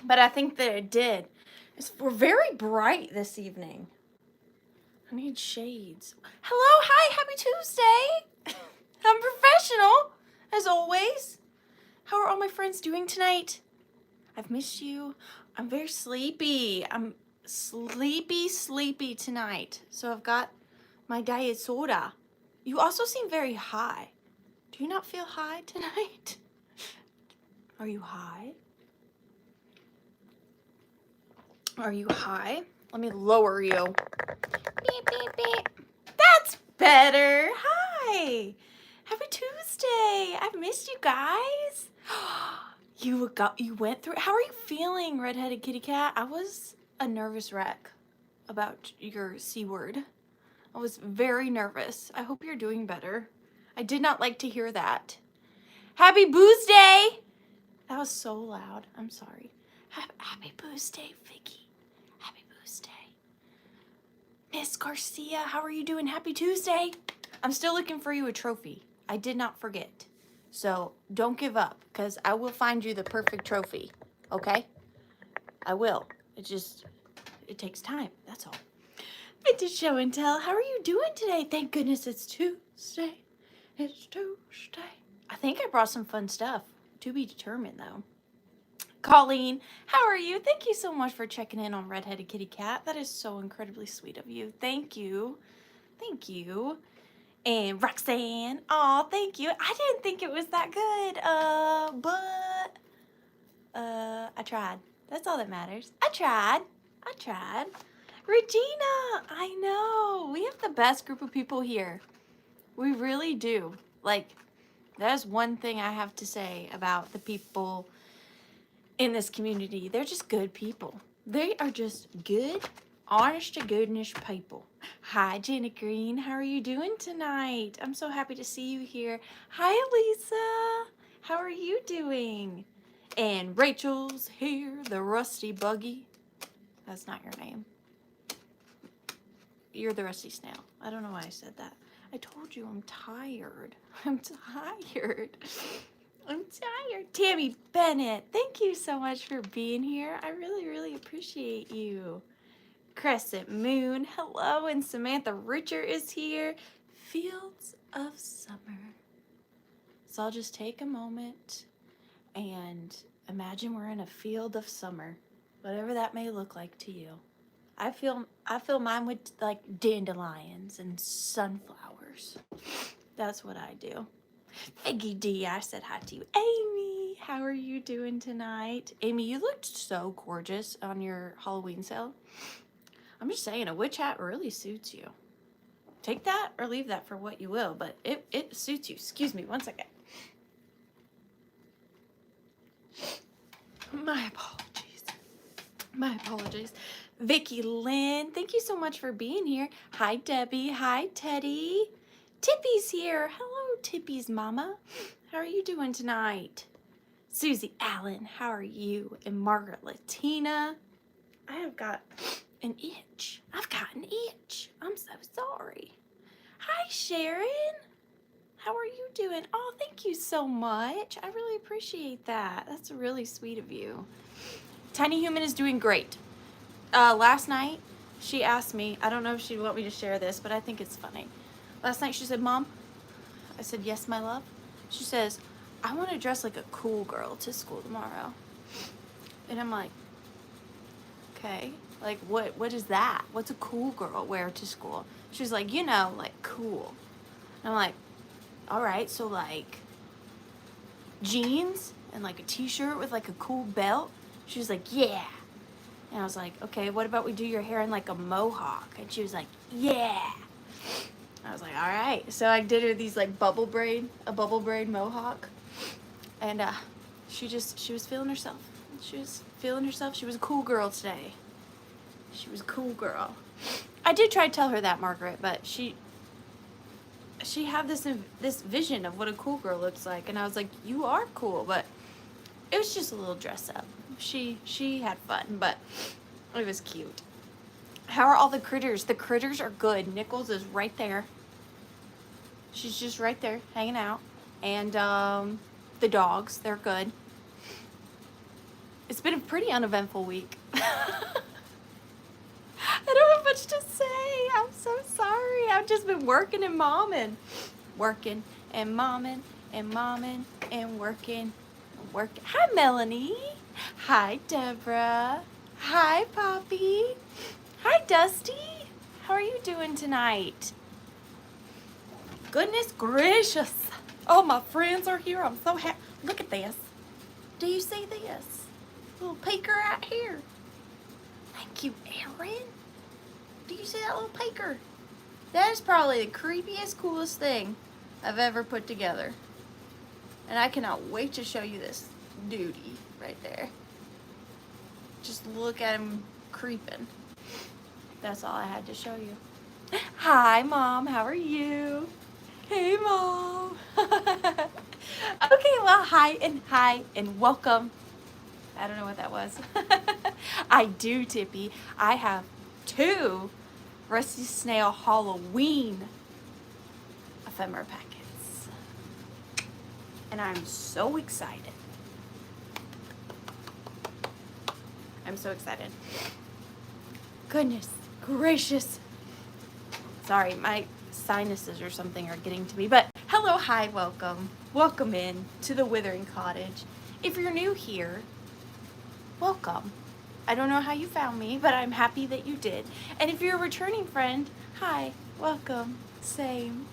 but I think that it did. We're very bright this evening. I need shades. Hello, hi, happy Tuesday. I'm professional, as always. How are all my friends doing tonight? I've missed you. I'm very sleepy. I'm sleepy tonight. So I've got my diet soda. You also seem very high. Do you not feel high tonight? Are you high? Are you high? Let me lower you. Beep, beep, beep. That's better. Hi. Happy Tuesday. I've missed you guys. You went through. How are you feeling, redheaded kitty cat? I was a nervous wreck about your C word. I was very nervous. I hope you're doing better. I did not like to hear that. Happy Booze Day. That was so loud. I'm sorry. Happy Booze Day, Vicky. Happy Booze Day. Miss Garcia, how are you doing? Happy Tuesday. I'm still looking for you a trophy. I did not forget. So don't give up, because I will find you the perfect trophy. Okay? I will. It takes time. That's all. Vintage Show and Tell, how are you doing today? Thank goodness it's Tuesday. It's Tuesday. I think I brought some fun stuff. To be determined, though. Colleen, how are you? Thank you so much for checking in on Redheaded Kitty Cat. That is so incredibly sweet of you. Thank you. Thank you. And Roxanne, aw, thank you. I didn't think it was that good, but I tried. That's all that matters. I tried. Regina, I know. We have the best group of people here. We really do. Like, there's one thing I have to say about the people in this community. They're just good people. They are just good, honest to goodness people. Hi, Jenna Green. How are you doing tonight? I'm so happy to see you here. Hi, Lisa. How are you doing? And Rachel's here, the rusty buggy. That's not your name. You're the rusty snail. I don't know why I said that. I told you I'm tired. I'm tired. I'm tired. Tammy Bennett, thank you so much for being here. I really, really appreciate you. Crescent Moon, hello, and Samantha Richer is here. Fields of Summer. So I'll just take a moment and imagine we're in a field of summer, whatever that may look like to you. I feel mine with like dandelions and sunflowers. That's what I do. Peggy D, I said hi to you. Amy, how are you doing tonight? Amy, you looked so gorgeous on your Halloween sale. I'm just saying, a witch hat really suits you. Take that or leave that for what you will, but it suits you. Excuse me, one second. My apologies. My apologies. Vicky Lynn, thank you so much for being here. Hi, Debbie. Hi, Teddy. Tippy's here. Hello, Tippy's mama. How are you doing tonight? Susie Allen, how are you? And Margaret Latina. I have got an itch. I've got an itch. I'm so sorry. Hi, Sharon. How are you doing? Oh, thank you so much. I really appreciate that. That's really sweet of you. Tiny Human is doing great. Last night, she asked me, I don't know if she'd want me to share this, but I think it's funny. Last night she said, Mom, I said, yes, my love. She says, I want to dress like a cool girl to school tomorrow. And I'm like, okay, like what is that? What's a cool girl wear to school? She was like, you know, like cool. And I'm like, all right, so like jeans and like a t-shirt with like a cool belt. She was like, yeah. And I was like, okay, what about we do your hair in like a mohawk? And she was like, yeah. I was like, all right. So I did her these like a bubble braid mohawk. And she was feeling herself. She was feeling herself. She was a cool girl today. She was a cool girl. I did try to tell her that, Margaret, but she had this vision of what a cool girl looks like. And I was like, you are cool, but it was just a little dress up. She had fun, but it was cute. How are all the critters? The critters are good. Nichols is right there. She's just right there hanging out. And the dogs, they're good. It's been a pretty uneventful week. I don't have much to say. I'm so sorry. I've just been working and momming. Working and momming and momming and working. Working. Hi, Melanie. Hi, Deborah. Hi, Poppy. Hi, Dusty. How are you doing tonight? Goodness gracious. Oh, my friends are here. I'm so happy. Look at this. Do you see this? Little peeker right here. Thank you, Aaron. Do you see that little peeker? That is probably the creepiest, coolest thing I've ever put together. And I cannot wait to show you this duty right there. Just look at him creeping. That's all I had to show you. Hi, Mom. How are you? Hey, Mom. Okay, well, hi and welcome. I don't know what that was. I do, Tippy. I have 2 Rusty Snail Halloween ephemera packets. And I'm so excited. I'm so excited. Goodness gracious. Sorry, my sinuses or something are getting to me. But hello, hi, welcome. Welcome in to the Withering Cottage. If you're new here, welcome. I don't know how you found me, but I'm happy that you did. And if you're a returning friend, hi, welcome, same.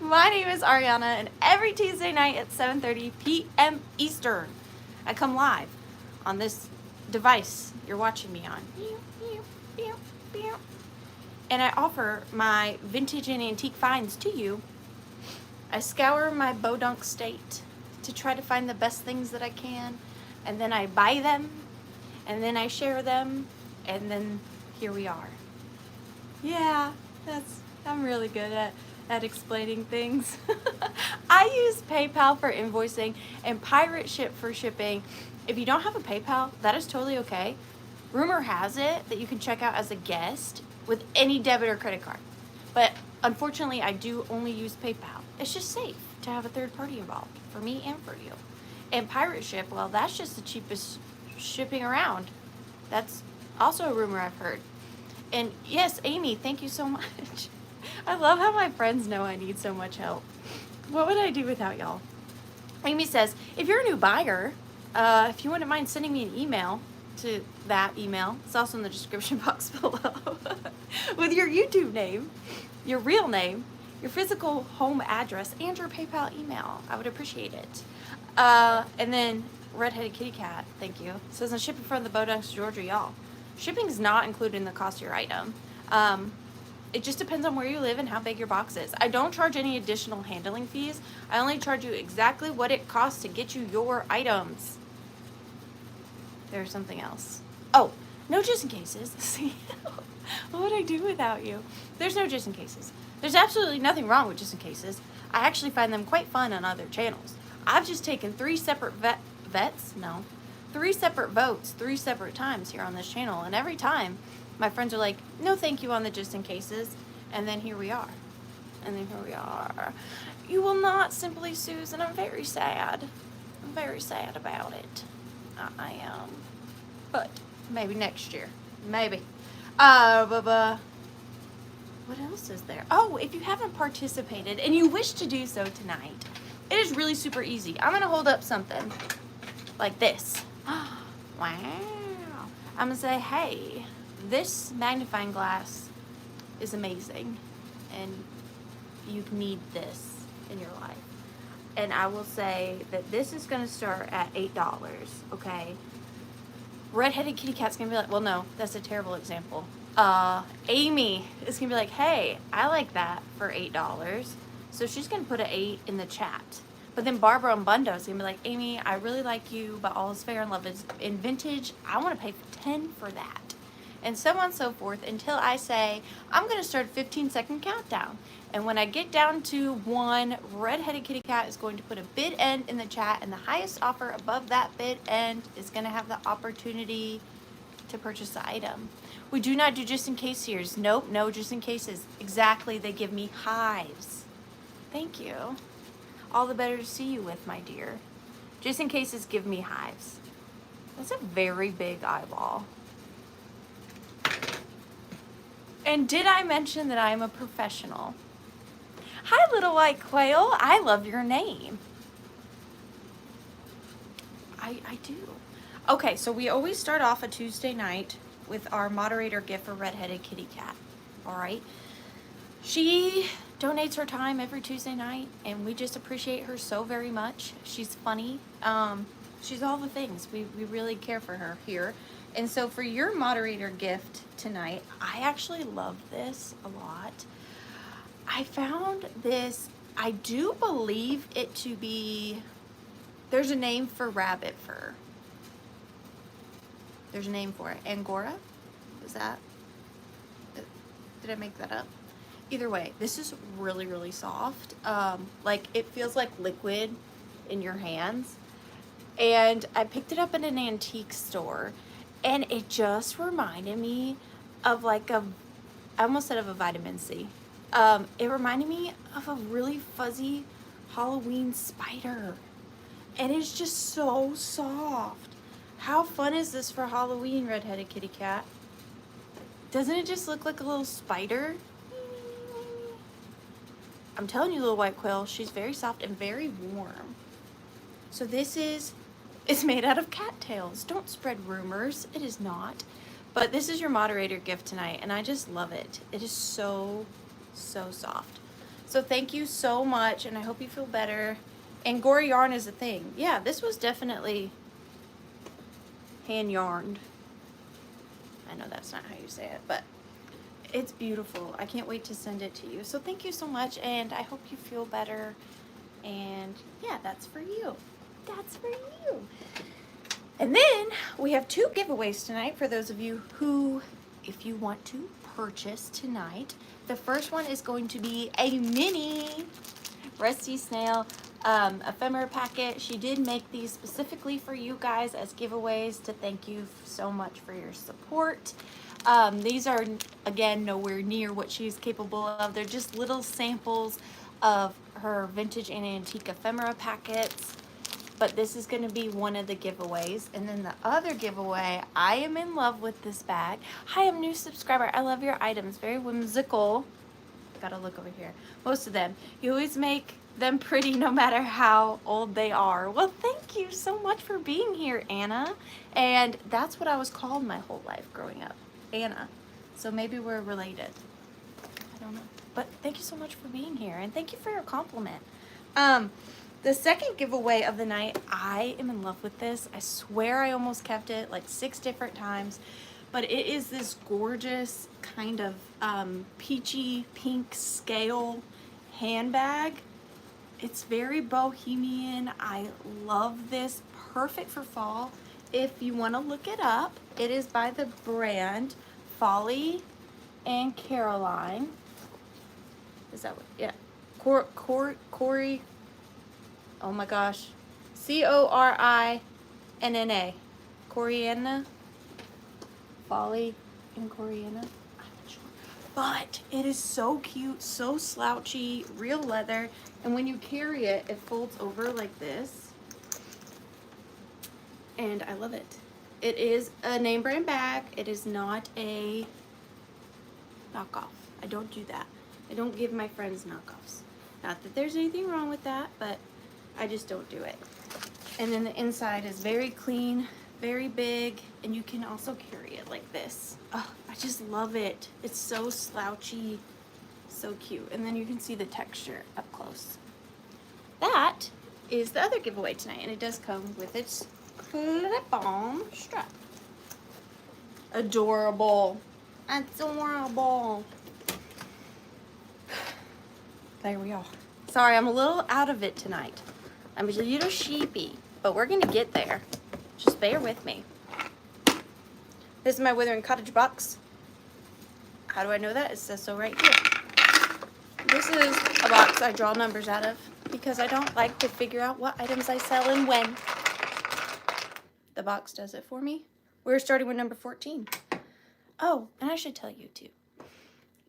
My name is Ariana, and every Tuesday night at 7:30 p.m. Eastern, I come live on this device you're watching me on. And I offer my vintage and antique finds to you. I scour my bodunk state to try to find the best things that I can, and then I buy them, and then I share them, and then here we are. Yeah, I'm really good at explaining things. I use PayPal for invoicing and Pirate Ship for shipping. If you don't have a PayPal, that is totally okay. Rumor has it that you can check out as a guest with any debit or credit card. But unfortunately, I do only use PayPal. It's just safe to have a third party involved, for me and for you. And Pirate Ship, well, that's just the cheapest shipping around. That's also a rumor I've heard. And yes, Amy, thank you so much. I love how my friends know I need so much help. What would I do without y'all? Amy says, if you're a new buyer, if you wouldn't mind sending me an email to that email, it's also in the description box below, with your YouTube name, your real name, your physical home address, and your PayPal email. I would appreciate it. And then Redheaded Kitty Cat, thank you, says I'm shipping from the Bodunks, Georgia, y'all. Shipping is not included in the cost of your item. It just depends on where you live and how big your box is. I don't charge any additional handling fees. I only charge you exactly what it costs to get you your items. There's something else. Oh, no just in cases. See, what would I do without you? There's no just in cases. There's absolutely nothing wrong with just in cases. I actually find them quite fun on other channels. I've just taken 3 separate three separate votes 3 separate times here on this channel, and every time my friends are like, no thank you on the just in cases, and then here we are. And then here we are. You will not, Simply Susan. I'm very sad. I'm very sad about it. I am. But maybe next year. Maybe. What else is there? Oh, if you haven't participated and you wish to do so tonight, it is really super easy. I'm going to hold up something like this. Wow. I'm going to say, hey, this magnifying glass is amazing, and you need this in your life. And I will say that this is going to start at $8, okay? Redheaded Kitty Cat's going to be like, well, no, that's a terrible example. Amy is going to be like, hey, I like that for $8. So she's going to put an 8 in the chat. But then Barbara and Bundo is going to be like, Amy, I really like you, but all is fair in love is in vintage. I want to pay 10 for that. And so on and so forth until I say, I'm going to start a 15-second countdown. And when I get down to 1, Redheaded Kitty Cat is going to put a bid end in the chat, and the highest offer above that bid end is going to have the opportunity to purchase the item. We do not do just in case here. Nope, no just in cases. Exactly, they give me hives. Thank you. All the better to see you with, my dear. Just in cases give me hives. That's a very big eyeball. And did I mention that I'm a professional? Hi, little white quail. I love your name. I do. Okay, so we always start off a Tuesday night with our moderator gift for Redheaded Kitty Cat. All right. She donates her time every Tuesday night, and we just appreciate her so very much. She's funny. She's all the things. We really care for her here. And so for your moderator gift tonight, I actually love this a lot. I found this, I do believe it to be, there's a name for rabbit fur. There's a name for it. Angora? Is that, did I make that up? Either way, this is really, really soft. Like it feels like liquid in your hands. And I picked it up in an antique store, and it just reminded me of like I almost said of a vitamin C. It reminded me of a really fuzzy Halloween spider. And it's just so soft. How fun is this for Halloween, Redheaded Kitty Cat? Doesn't it just look like a little spider? I'm telling you, little white quail, she's very soft and very warm. So this is, it's made out of cattails. Don't spread rumors. It is not. But this is your moderator gift tonight, and I just love it. It is so, so soft. So thank you so much, and I hope you feel better. Angora yarn is a thing. Yeah, this was definitely hand yarned. I know that's not how you say it, but it's beautiful. I can't wait to send it to you. So thank you so much, and I hope you feel better. And yeah, that's for you. That's for you. And then we have 2 giveaways tonight for those of you who, if you want to purchase tonight. The first one is going to be a mini Rusty Snail ephemera packet. She did make these specifically for you guys as giveaways to thank you so much for your support. These are, again, nowhere near what she's capable of. They're just little samples of her vintage and antique ephemera packets. But this is going to be one of the giveaways. And then the other giveaway, I am in love with this bag. Hi, I'm a new subscriber. I love your items. Very whimsical. Gotta look over here. Most of them. You always make them pretty no matter how old they are. Well, thank you so much for being here, Anna. And that's what I was called my whole life growing up. Anna. So maybe we're related. I don't know. But thank you so much for being here. And thank you for your compliment. The second giveaway of the night, I am in love with this. I swear I almost kept it like 6 different times. But it is this gorgeous kind of peachy pink scale handbag. It's very bohemian. I love this. Perfect for fall. If you want to look it up, it is by the brand Folly and Caroline. Is that what? Yeah. Corey. Oh my gosh. Corinna. Corianna. Folly and Corianna. I'm not sure. But it is so cute, so slouchy, real leather. And when you carry it, it folds over like this. And I love it. It is a name brand bag. It is not a knockoff. I don't do that. I don't give my friends knockoffs. Not that there's anything wrong with that, but I just don't do it. And then the inside is very clean, very big, and you can also carry it like this. Oh, I just love it. It's so slouchy, so cute. And then you can see the texture up close. That is the other giveaway tonight, and it does come with its clip-on strap. Adorable. Adorable. There we are. Sorry, I'm a little out of it tonight. I'm a little sheepy, but we're gonna get there. Just bear with me. This is my Withering.Cottage box. How do I know that? It says so right here. This is a box I draw numbers out of because I don't like to figure out what items I sell and when. The box does it for me. We're starting with number 14. Oh, and I should tell you too.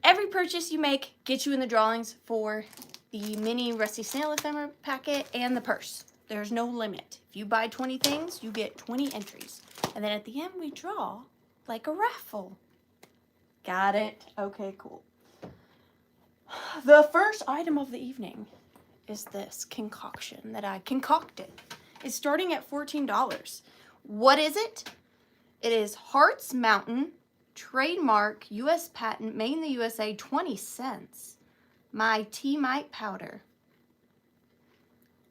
Every purchase you make gets you in the drawings for the mini Rusty Snail ephemera packet and the purse. There's no limit. If you buy 20 things, you get 20 entries. And then at the end, we draw like a raffle. Got it? Okay, cool. The first item of the evening is this concoction that I concocted. It's starting at $14. What is it? It is Hearts Mountain, trademark, U.S. patent, made in the USA, 20 cents. My tea mite powder.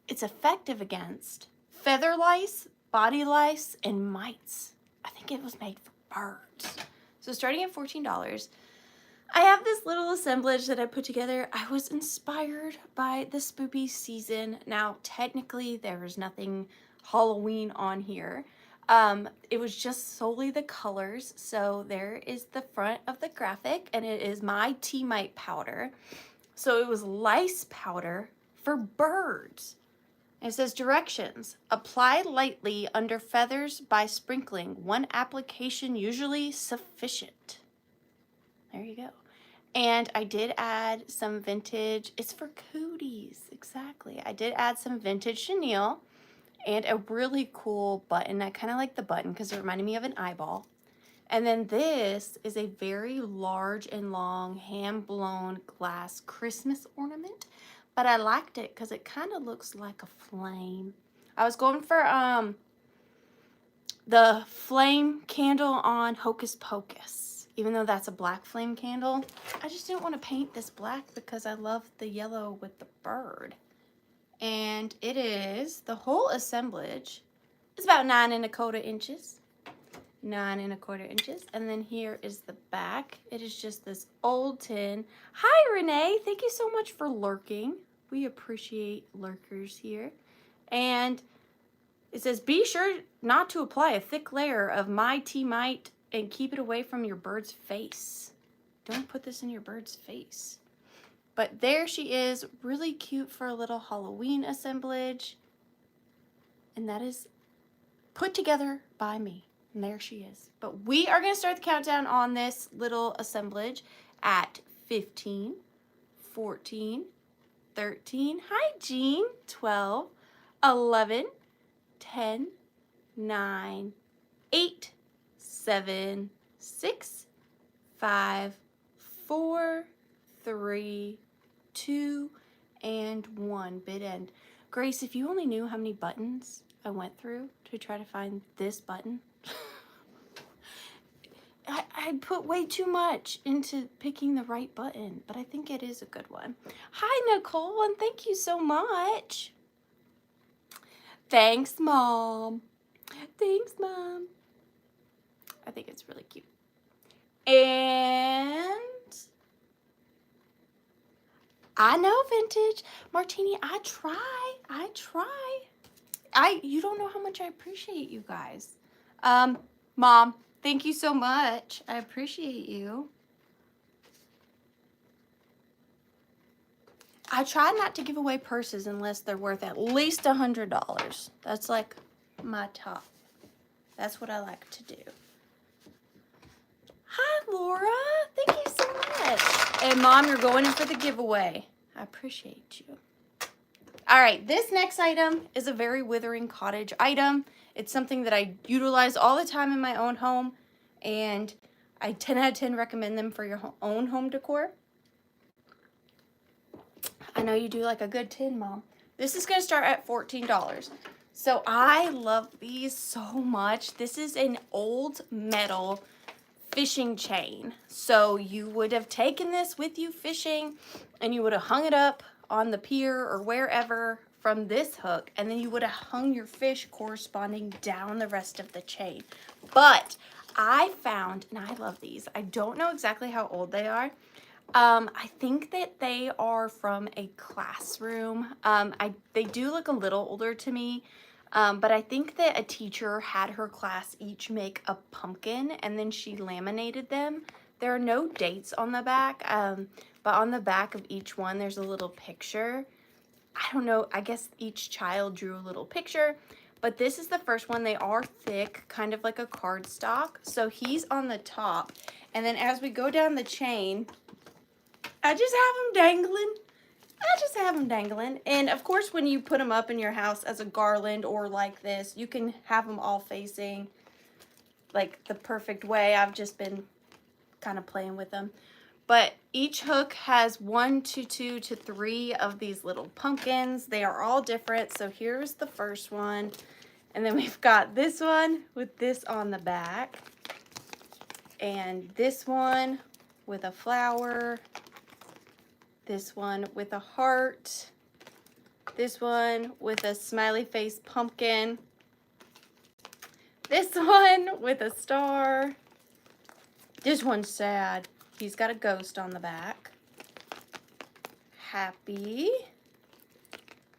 It's effective against feather lice, body lice, and mites. I think it was made for birds. So starting at $14. I have this little assemblage that I put together. I was inspired by the spooky season. Now, technically, there was nothing Halloween on here. It was just solely the colors. So there is the front of the graphic, and it is my tea mite powder. So it was lice powder for birds. It says directions. Apply lightly under feathers by sprinkling. One application usually sufficient. There you go. And I did add some vintage, it's for cooties, exactly. I did add some vintage chenille and a really cool button. I kind of like the button because it reminded me of an eyeball. And then this is a very large and long hand-blown glass Christmas ornament. But I liked it because it kind of looks like a flame. I was going for the flame candle on Hocus Pocus. Even though that's a black flame candle, I just didn't want to paint this black because I love the yellow with the bird. And it is, the whole assemblage is about 9 1/4 inches. 9 1/4 inches. And then here is the back. It is just this old tin. Hi, Renee. Thank you so much for lurking. We appreciate lurkers here. And it says, be sure not to apply a thick layer of my tea mite and keep it away from your bird's face. Don't put this in your bird's face. But there she is, really cute for a little Halloween assemblage. And that is put together by me. And there she is. But we are going to start the countdown on this little assemblage at 15, 14, 13. Hi, Jean. 12, 11, 10, 9, 8, 7, 6, 5, 4, 3, 2, and 1. Bid end. Grace, if you only knew how many buttons I went through to try to find this button. I put way too much into picking the right button, but I think it is a good one. Hi, Nicole, and thank you so much. Thanks, Mom. Thanks, Mom. I think it's really cute. And I know vintage. Martini, I try. You don't know how much I appreciate you guys. Mom, thank you so much. I appreciate you. I try not to give away purses unless they're worth at least $100. That's like my top. That's what I like to do. Hi, Laura. Thank you so much. And Mom, you're going in for the giveaway. I appreciate you. All right, this next item is a very Withering.Cottage item. It's something that I utilize all the time in my own home, and I 10 out of 10 recommend them for your own home decor. I know you do like a good tin, Mom. This is going to start at $14. So I love these so much. This is an old metal fishing chain. So you would have taken this with you fishing, and you would have hung it up on the pier or wherever from this hook, and then you would have hung your fish corresponding down the rest of the chain. But I found, and I love these, I don't know exactly how old they are. I think that they are from a classroom. They do look a little older to me, but I think that a teacher had her class each make a pumpkin, and then she laminated them. There are no dates on the back, but on the back of each one, there's a little picture. I don't know, I guess each child drew a little picture, but this is the first one. They are thick, kind of like a cardstock. So he's on the top, and then as we go down the chain, I just have them dangling. And of course, when you put them up in your house as a garland or like this, you can have them all facing like the perfect way. I've just been kind of playing with them. But each hook has 1 to 2 to 3 of these little pumpkins. They are all different. So here's the first one. And then we've got this one with this on the back. And this one with a flower. This one with a heart. This one with a smiley face pumpkin. This one with a star. This one's sad. He's got a ghost on the back. Happy.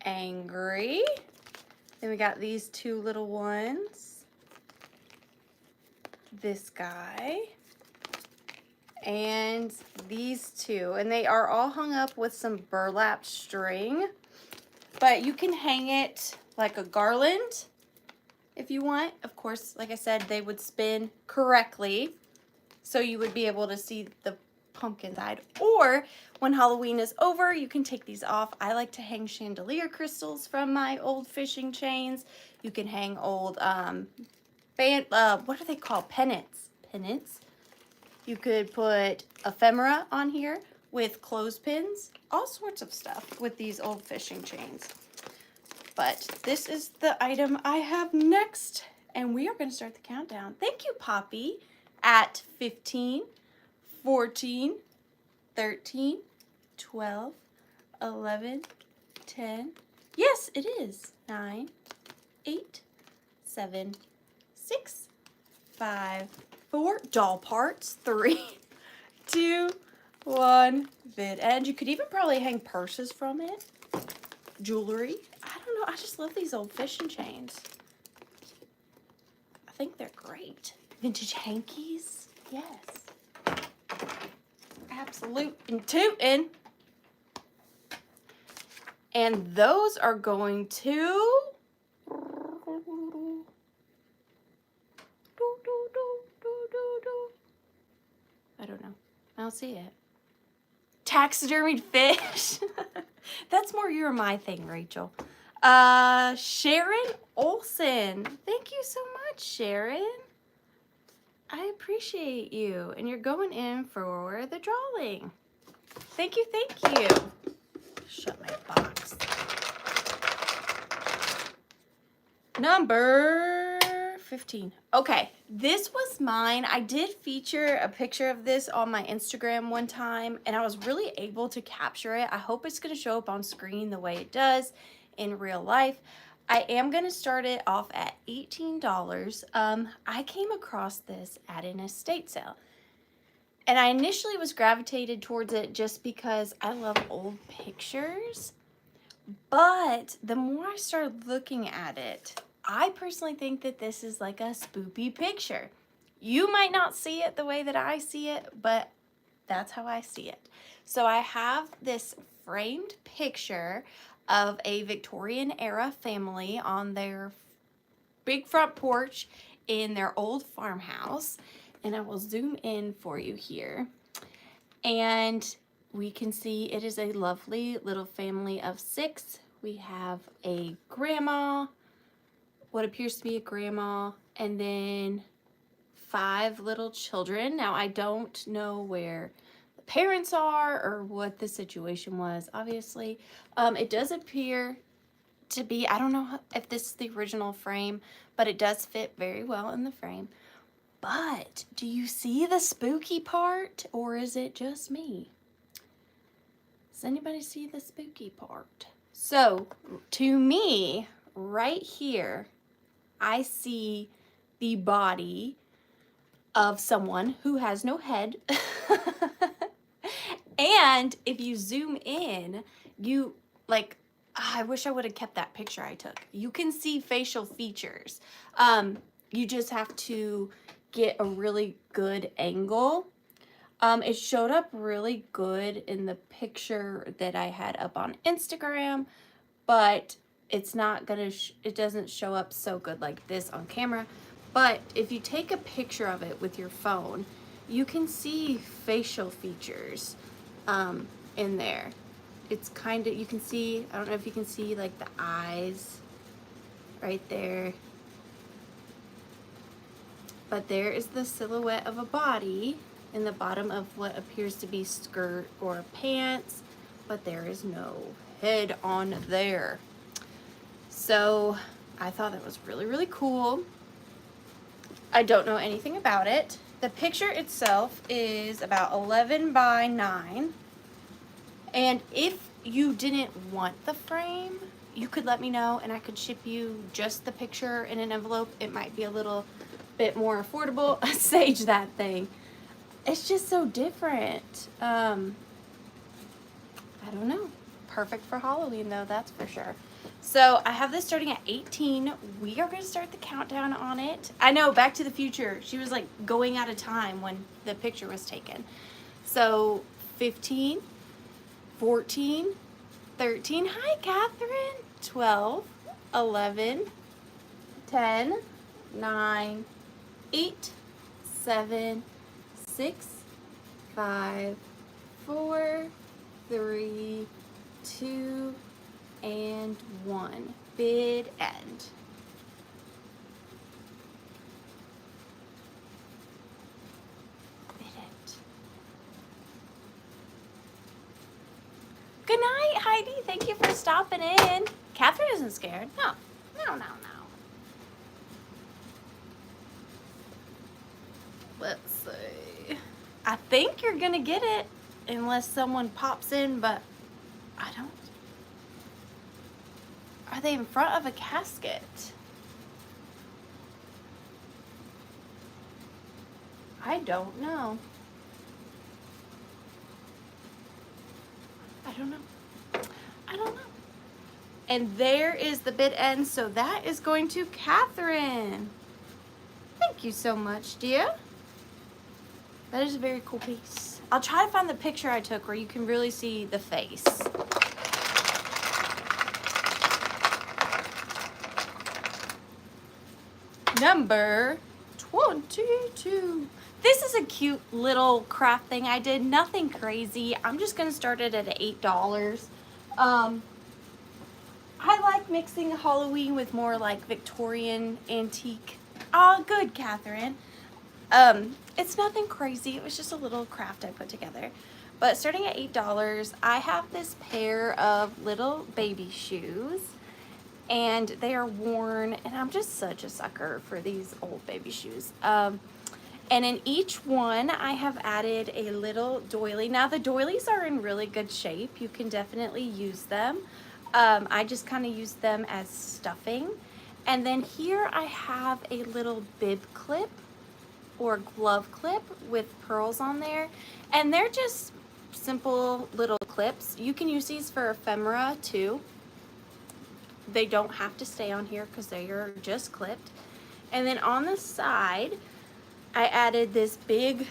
Angry. Then we got these 2 little ones. This guy. And these 2. And they are all hung up with some burlap string. But you can hang it like a garland if you want. Of course, like I said, they would spin correctly. So you would be able to see the pumpkin side. Or when Halloween is over, you can take these off. I like to hang chandelier crystals from my old fishing chains. You can hang old, what are they called? Pennants. You could put ephemera on here with clothespins. All sorts of stuff with these old fishing chains. But this is the item I have next. And we are going to start the countdown. Thank you, Poppy. At 15, 14, 13, 12, 11, 10. Yes, it is. 9, 8, 7, 6, 5, 4. Doll parts. 3, 2, 1. Vid end. You could even probably hang purses from it. Jewelry. I don't know. I just love these old fishing chains. I think they're great. Vintage hankies. Yes. Absolute and tootin'. And those are going to... I don't know. I don't see it. Taxidermied fish. That's more your and my thing, Rachel. Sharon Olson. Thank you so much, Sharon. I appreciate you. And you're going in for the drawing. Thank you, thank you. Shut my box. Number 15. Okay, this was mine. I did feature a picture of this on my Instagram one time, and I was really able to capture it. I hope it's going to show up on screen the way it does in real life. I am going to start it off at $18. I came across this at an estate sale, and I initially was gravitated towards it just because I love old pictures. But the more I started looking at it, I personally think that this is like a spoopy picture. You might not see it the way that I see it, but that's how I see it. So I have this framed picture of a Victorian era family on their big front porch in their old farmhouse. And I will zoom in for you here. And we can see it is a lovely little family of 6. We have a grandma, what appears to be a grandma, and then 5 little children. Now, I don't know where the parents are or what the situation was, obviously. It does appear to be, I don't know if this is the original frame, but it does fit very well in the frame. But do you see the spooky part, or is it just me? Does anybody see the spooky part? So, to me, right here, I see the body of someone who has no head. And if you zoom in, you, like, I wish I would have kept that picture I took. You can see facial features. You just have to get a really good angle. It showed up really good in the picture that I had up on Instagram, but it's not gonna, it doesn't show up so good like this on camera. But if you take a picture of it with your phone, you can see facial features in there. It's kind of, you can see, I don't know if you can see like the eyes right there. But there is the silhouette of a body in the bottom of what appears to be skirt or pants, but there is no head on there. So I thought that was really, really cool. I don't know anything about it. The picture itself is about 11 by 9. And if you didn't want the frame, you could let me know and I could ship you just the picture in an envelope. It might be a little bit more affordable. Sage that thing. It's just so different. I don't know. Perfect for Halloween though, that's for sure. So I have this starting at 18. We are going to start the countdown on it. I know, Back to the Future, she was like going out of time when the picture was taken. So 15, 14, 13, hi Catherine, 12, 11, 10, 9, 8, 7, 6, 5, 4, 3, 2, and 1. Bid end. Bid end. Good night, Heidi. Thank you for stopping in. Catherine isn't scared. No. No, no, no. Let's see. I think you're gonna get it unless someone pops in, but I don't. Are they in front of a casket? I don't know. I don't know. I don't know. And there is the bid end, so that is going to Catherine. Thank you so much, dear. That is a very cool piece. I'll try to find the picture I took where you can really see the face. Number 22. This is a cute little craft thing I did. Nothing crazy. I'm just going to start it at $8. I like mixing Halloween with more like Victorian antique. Oh, good, Catherine. It's nothing crazy. It was just a little craft I put together. But starting at $8, I have this pair of little baby shoes. And they are worn, and I'm just such a sucker for these old baby shoes. And in each one, I have added a little doily. Now, the doilies are in really good shape. You can definitely use them. I just kind of use them as stuffing. And then here I have a little bib clip or glove clip with pearls on there. And they're just simple little clips. You can use these for ephemera too. They don't have to stay on here because they are just clipped. And then on the side, I added this big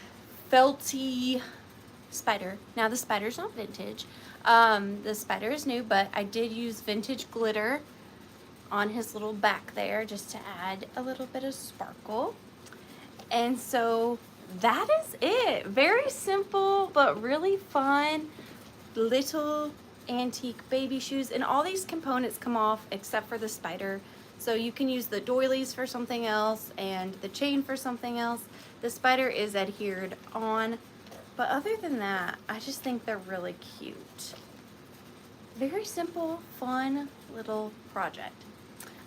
felty spider. Now the spider's not vintage. The spider is new, but I did use vintage glitter on his little back there just to add a little bit of sparkle. And so that is it. Very simple, but really fun little antique baby shoes, and all these components come off except for the spider, so you can use the doilies for something else and the chain for something else. The spider is adhered on, but other than that, I just think they're really cute. Very simple, fun little project.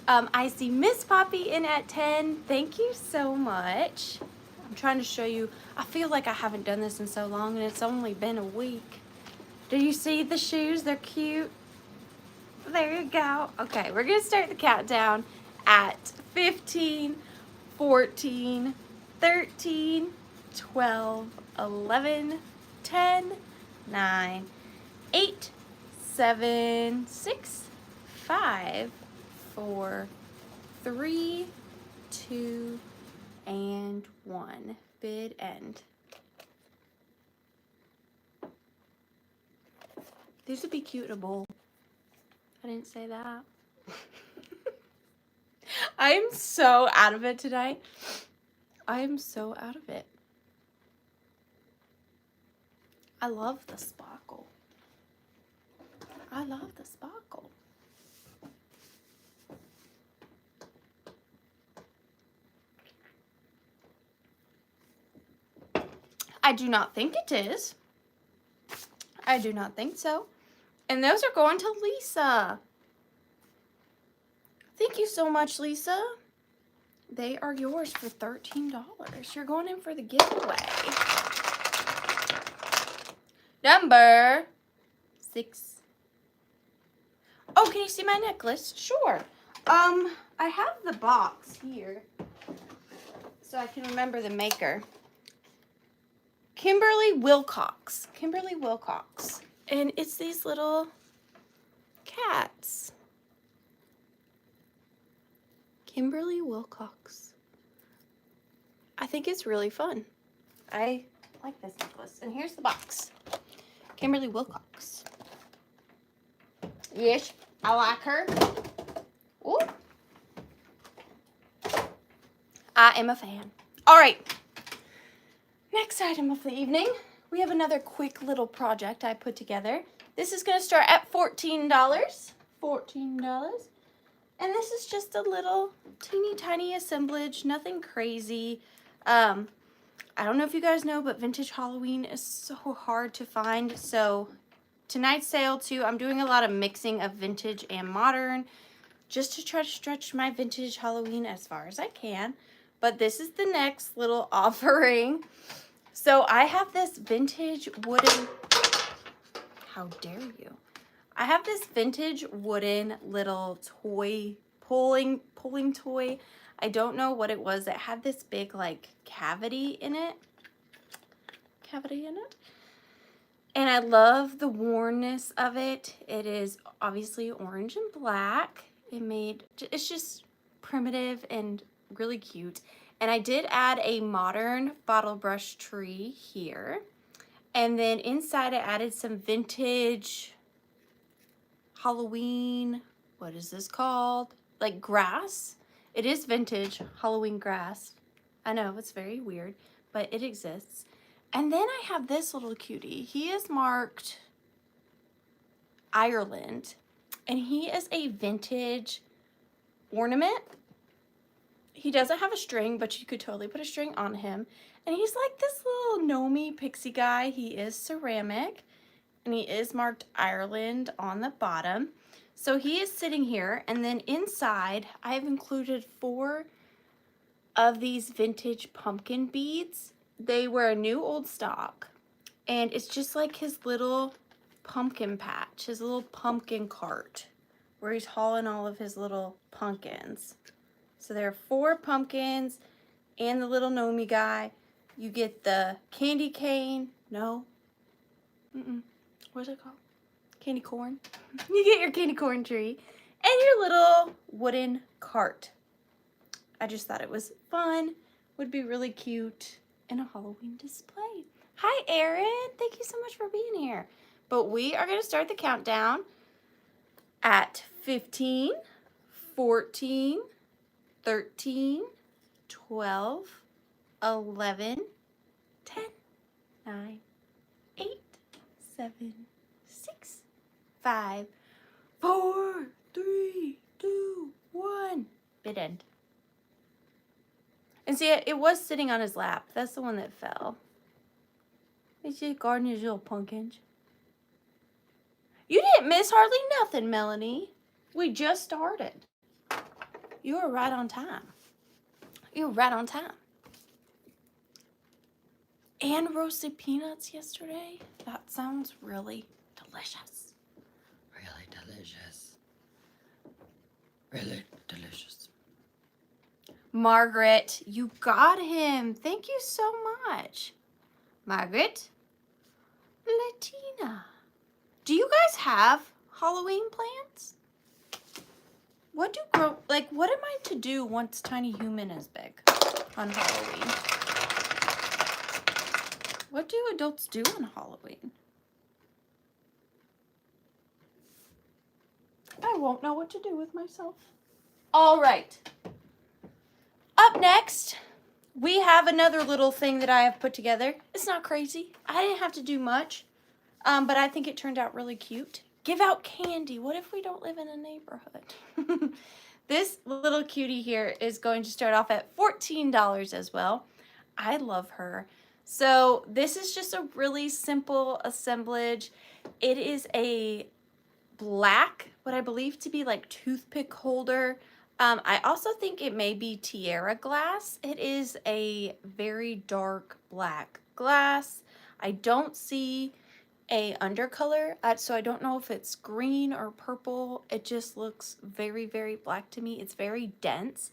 I see Miss Poppy in at 10. Thank you so much. I'm trying to show you. I feel like I haven't done this in so long, and it's only been a week. Do you see the shoes? They're cute. There you go. Okay, we're going to start the countdown at 15, 14, 13, 12, 11, 10, 9, 8, 7, 6, 5, 4, 3, 2, and 1. Bid end. These would be cute in a bowl. I didn't say that. I am so out of it tonight. I am so out of it. I love the sparkle. I love the sparkle. I do not think it is. I do not think so. And those are going to Lisa. Thank you so much, Lisa. They are yours for $13. You're going in for the giveaway. Number 6. Oh, can you see my necklace? Sure. I have the box here so I can remember the maker. Kimberly Wilcox. Kimberly Wilcox. And it's these little cats. Kimberly Wilcox. I think it's really fun. I like this necklace. And here's the box. Kimberly Wilcox. Yes, I like her. Ooh. I am a fan. All right. Next item of the evening. We have another quick little project I put together. This is going to start at $14. $14. And this is just a little teeny tiny assemblage. Nothing crazy. I don't know if you guys know, but vintage Halloween is so hard to find. So tonight's sale too, I'm doing a lot of mixing of vintage and modern just to try to stretch my vintage Halloween as far as I can. But this is the next little offering. So I have this vintage wooden, how dare you? I have this vintage wooden little toy, pulling toy. I don't know what it was. It had this big like cavity in it. And I love the wornness of it. It is obviously orange and black. It's just primitive and really cute. And I did add a modern bottle brush tree here. And then inside I added some vintage Halloween, what is this called? Like grass. It is vintage Halloween grass. I know, it's very weird, but it exists. And then I have this little cutie. He is marked Ireland, and he is a vintage ornament. He doesn't have a string, but you could totally put a string on him. And he's like this little gnomey pixie guy. He is ceramic, and he is marked Ireland on the bottom. So he is sitting here, and then inside I have included 4 of these vintage pumpkin beads. They were a new old stock, and it's just like his little pumpkin patch, his little pumpkin cart where he's hauling all of his little pumpkins. So there are 4 pumpkins and the little gnomey guy. You get the candy cane. No. What's it called? Candy corn. You get your candy corn tree and your little wooden cart. I just thought it was fun. Would be really cute in a Halloween display. Hi, Erin. Thank you so much for being here. But we are going to start the countdown at 15, 14, 13, 12, 11, 10, 9, 8, 7, 6, 5, 4, 3, 2, 1. Bid end. And see, it was sitting on his lap. That's the one that fell. He's just guarding his little pumpkins. You didn't miss hardly nothing, Melanie. We just started. You were right on time. You were right on time. And roasted peanuts yesterday. That sounds really delicious. Really delicious. Really delicious. Margaret, you got him. Thank you so much. Margaret. Latina. Do you guys have Halloween plans? What am I to do once Tiny Human is big on Halloween? What do adults do on Halloween? I won't know what to do with myself. All right. Up next, we have another little thing that I have put together. It's not crazy. I didn't have to do much, but I think it turned out really cute. Give out candy. What if we don't live in a neighborhood? This little cutie here is going to start off at $14 as well. I love her. So this is just a really simple assemblage. It is a black, what I believe to be like toothpick holder. I also think it may be tiara glass. It is a very dark black glass. I don't see a undercolor, so I don't know if it's green or purple. It just looks very, very black to me. It's very dense,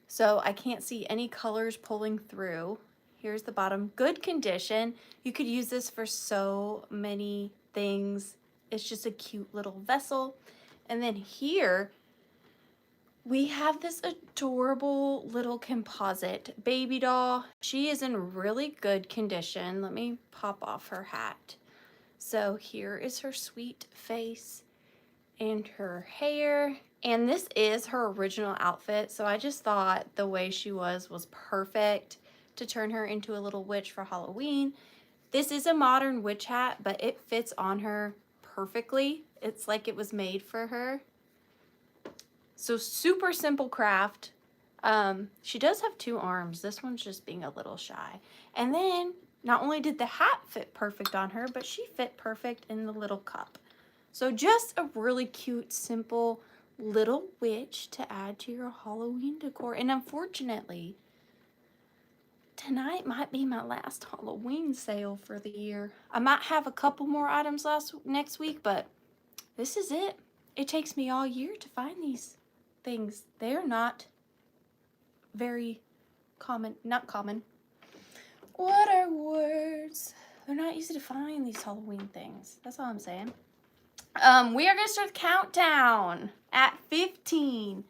so I can't see any colors pulling through. Here's the bottom, good condition. You could use this for so many things. It's just a cute little vessel. And then here we have this adorable little composite baby doll. She is in really good condition. Let me pop off her hat. So here is her sweet face and her hair. And this is her original outfit. So I just thought the way she was perfect to turn her into a little witch for Halloween. This is a modern witch hat, but it fits on her perfectly. It's like it was made for her. So super simple craft. She does have 2 arms. This one's just being a little shy. And then not only did the hat fit perfect on her, but she fit perfect in the little cup. So just a really cute, simple little witch to add to your Halloween decor. And unfortunately, tonight might be my last Halloween sale for the year. I might have a couple more items next week, but this is it. It takes me all year to find these things. They're not very common, not common. What are words? They're not easy to find, these Halloween things. That's all I'm saying. We are going to start the countdown at 15,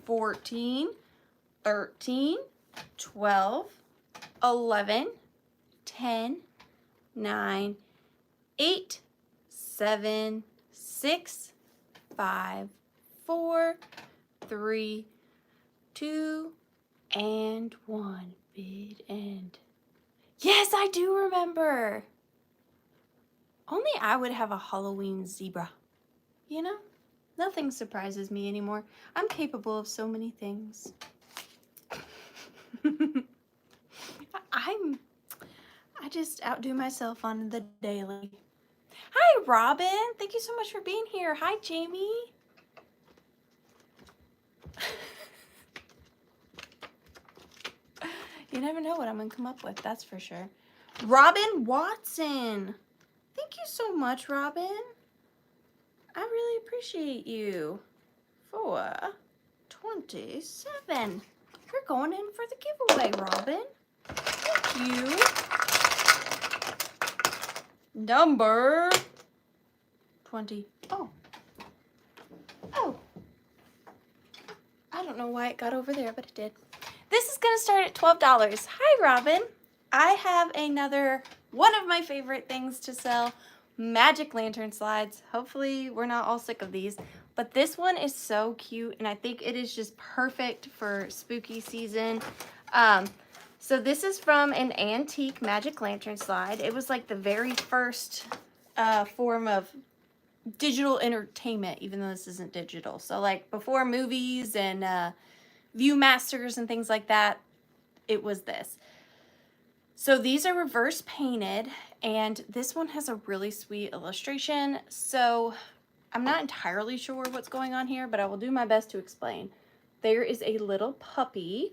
14, 13, 12, 11, 10, 9, 8, 7, 6, 5, 4, 3, 2, and 1. Bid end. Yes, I do remember. Only I would have a Halloween zebra. You know, nothing surprises me anymore. I'm capable of so many things. I just outdo myself on the daily. Hi, Robin. Thank you so much for being here. Hi, Jamie. You never know what I'm going to come up with, that's for sure. Robin Watson. Thank you so much, Robin. I really appreciate you. For 27. You're going in for the giveaway, Robin. Thank you. Number 20. Oh. Oh. I don't know why it got over there, but it did. This is going to start at $12. Hi, Robin. I have another one of my favorite things to sell, magic lantern slides. Hopefully we're not all sick of these, but this one is so cute, and I think it is just perfect for spooky season. So this is from an antique magic lantern slide. It was like the very first form of digital entertainment, even though this isn't digital. So like before movies and Viewmasters and things like that, it was this. So these are reverse painted, and this one has a really sweet illustration. So I'm not entirely sure what's going on here, but I will do my best to explain. There is a little puppy,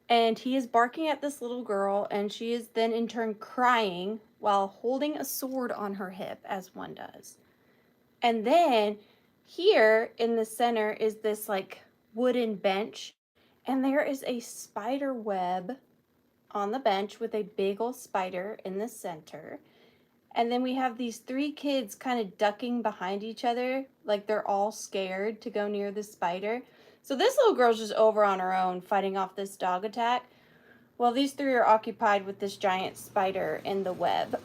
and he is barking at this little girl, and she is then in turn crying while holding a sword on her hip, as one does. And then here in the center is this like wooden bench, and there is a spider web on the bench with a big old spider in the center. And then we have these 3 kids kind of ducking behind each other, like they're all scared to go near the spider. So this little girl's just over on her own fighting off this dog attack. Well, these 3 are occupied with this giant spider in the web.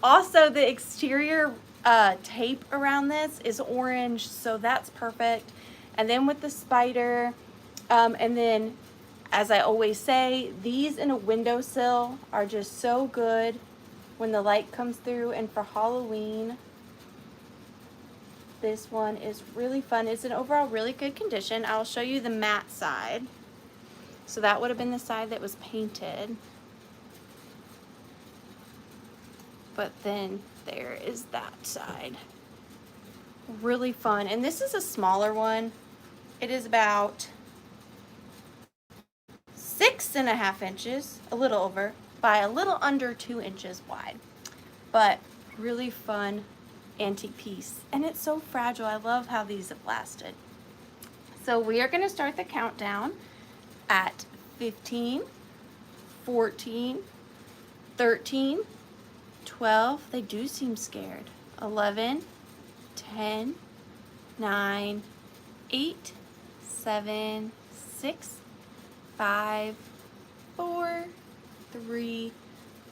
Also, the exterior tape around this is orange, so that's perfect. And then with the spider, and then, as I always say, these in a windowsill are just so good when the light comes through. And for Halloween, this one is really fun. It's in overall really good condition. I'll show you the matte side. So that would have been the side that was painted. But then there is that side. Really fun. And this is a smaller one. It is about 6.5 inches, a little over, by a little under 2 inches wide. But really fun antique piece. And it's so fragile. I love how these have lasted. So we are going to start the countdown at 15, 14, 13, 12. They do seem scared. 11, 10, 9, 8, 7, 6, 5, 4, 3,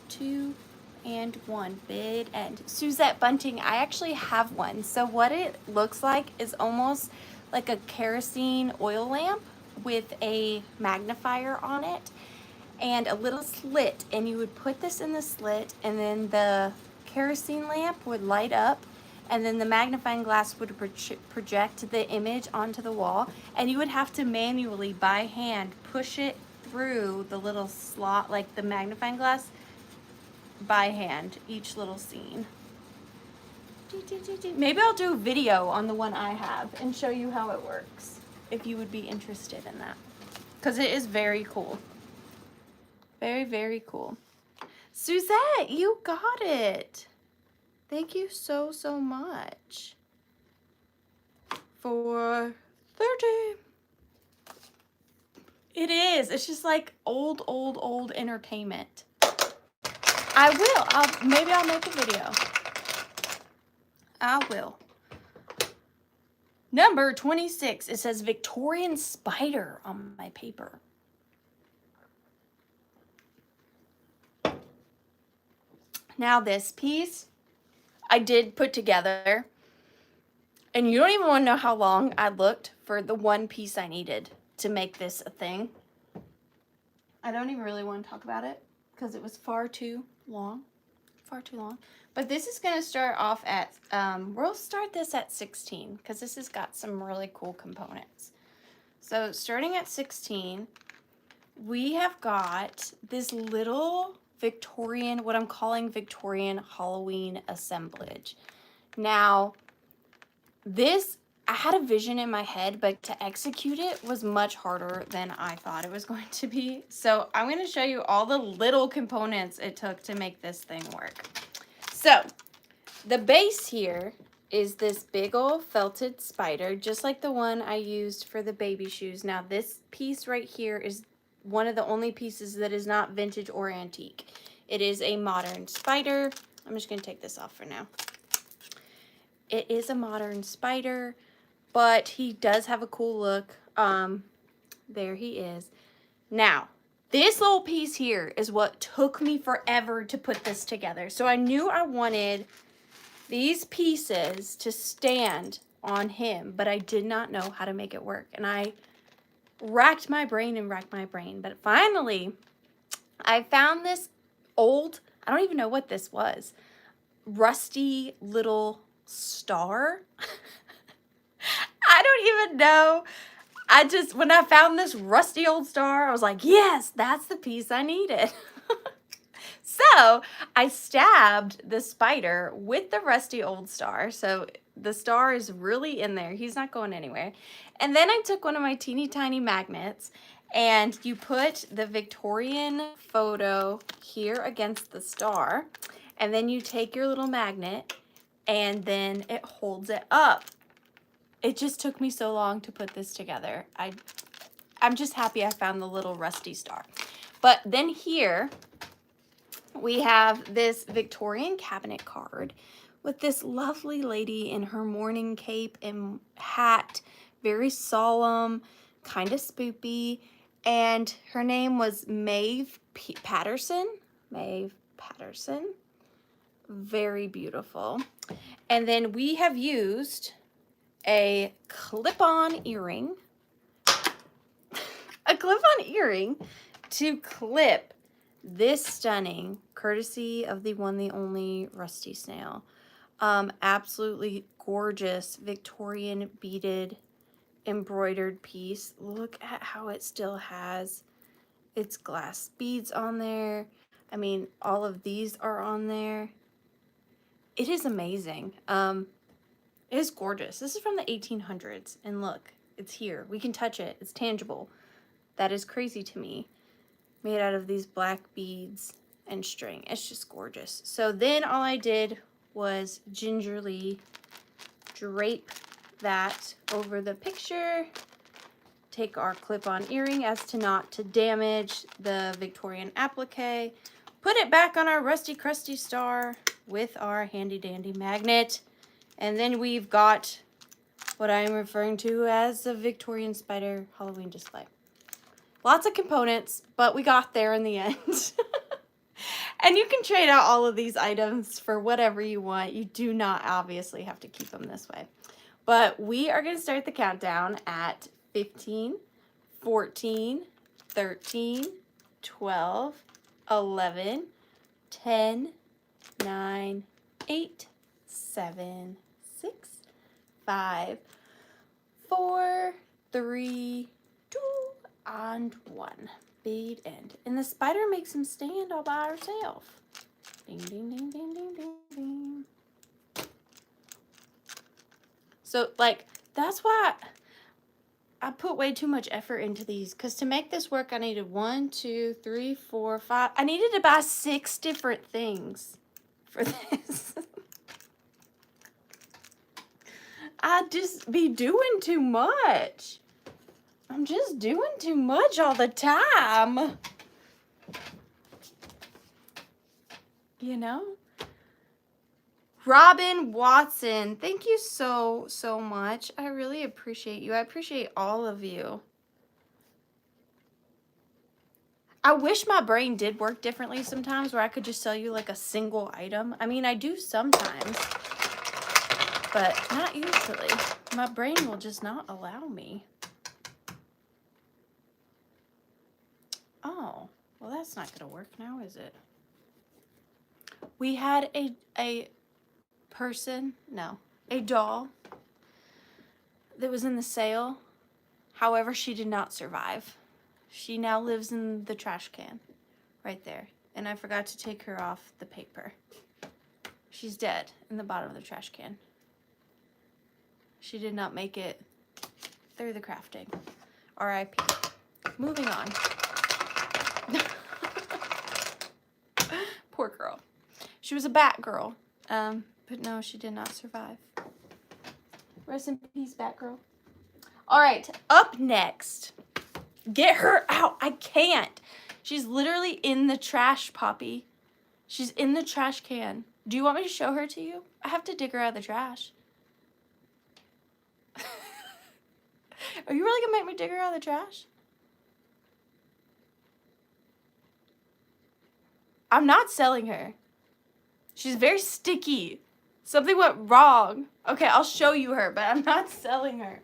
2, and 1. Bid end. Suzette Bunting, I actually have one. So what it looks like is almost like a kerosene oil lamp with a magnifier on it and a little slit, and you would put this in the slit and then the kerosene lamp would light up and then the magnifying glass would project the image onto the wall, and you would have to manually by hand push it through the little slot, like the magnifying glass, by hand, each little scene. Maybe I'll do a video on the one I have and show you how it works, if you would be interested in that, because it is very cool. Very, very cool. Suzette, you got it. Thank you so, so much for 30. It is. It's just like old entertainment. I will. Maybe I'll make a video. I will. Number 26. It says Victorian spider on my paper. Now this piece I did put together, and you don't even want to know how long I looked for the one piece I needed to make this a thing. I don't even really want to talk about it because it was far too long. But this is going to start off at, we'll start this at 16 because this has got some really cool components. So starting at 16, we have got this little Victorian, what I'm calling Victorian Halloween assemblage. Now, this, I had a vision in my head, but to execute it was much harder than I thought it was going to be. So I'm going to show you all the little components it took to make this thing work. So the base here is this big old felted spider, just like the one I used for the baby shoes. Now this piece right here is one of the only pieces that is not vintage or antique. It is a modern spider. I'm just going to take this off for now. It is a modern spider, but he does have a cool look. There he is. Now, this little piece here is what took me forever to put this together. So I knew I wanted these pieces to stand on him, but I did not know how to make it work. And I racked my brain. But finally, I found this old, I don't even know what this was, rusty little star. I don't even know. When I found this rusty old star, I was like, yes, that's the piece I needed. So I stabbed the spider with the rusty old star. So the star is really in there. He's not going anywhere. And then I took one of my teeny tiny magnets, and you put the Victorian photo here against the star. And then you take your little magnet and then it holds it up. It just took me so long to put this together. I'm just happy I found the little rusty star. But then here we have this Victorian cabinet card with this lovely lady in her morning cape and hat, very solemn, kind of spoopy, and her name was Maeve Patterson. Maeve Patterson. Very beautiful. And then we have used a clip-on earring, to clip this stunning, courtesy of the one, the only Rusty Snail. Absolutely gorgeous Victorian beaded embroidered piece. Look at how it still has its glass beads on there. I mean, all of these are on there. It is amazing. It is gorgeous. This is from the 1800s, and look, it's here. We can touch it. It's tangible. That is crazy to me. Made out of these black beads and string. It's just gorgeous. So then all I did was gingerly drape that over the picture. Take our clip-on earring as to not to damage the Victorian applique. Put it back on our rusty crusty star with our handy dandy magnet. And then we've got what I'm referring to as the Victorian spider Halloween display. Lots of components, but we got there in the end. And you can trade out all of these items for whatever you want. You do not obviously have to keep them this way. But we are going to start the countdown at 15, 14, 13, 12, 11, 10, 9, 8, 7, 6, 5, 4, 3, 2, and 1. Bead end. And the spider makes him stand all by herself. Ding, ding, ding, ding, ding, ding, ding. So, like, that's why I put way too much effort into these. Because to make this work, I needed 1, 2, 3, 4, 5. I needed to buy 6 different things for this. I just be doing too much. I'm just doing too much all the time. You know? Robin Watson, thank you so much. I really appreciate you. I appreciate all of you. I wish my brain did work differently sometimes where I could just sell you like a single item. I mean, I do sometimes, but not usually. My brain will just not allow me. Oh, well, that's not going to work now, is it? We had a doll that was in the sale. However, she did not survive. She now lives in the trash can right there. And I forgot to take her off the paper. She's dead in the bottom of the trash can. She did not make it through the crafting. R.I.P. Moving on. Poor girl. She was a Batgirl. But no, she did not survive. Rest in peace, Batgirl. All right, up next. Get her out. I can't. She's literally in the trash, Poppy. She's in the trash can. Do you want me to show her to you? I have to dig her out of the trash. Are you really going to make me dig her out of the trash? I'm not selling her. She's very sticky. Something went wrong. Okay, I'll show you her, but I'm not selling her.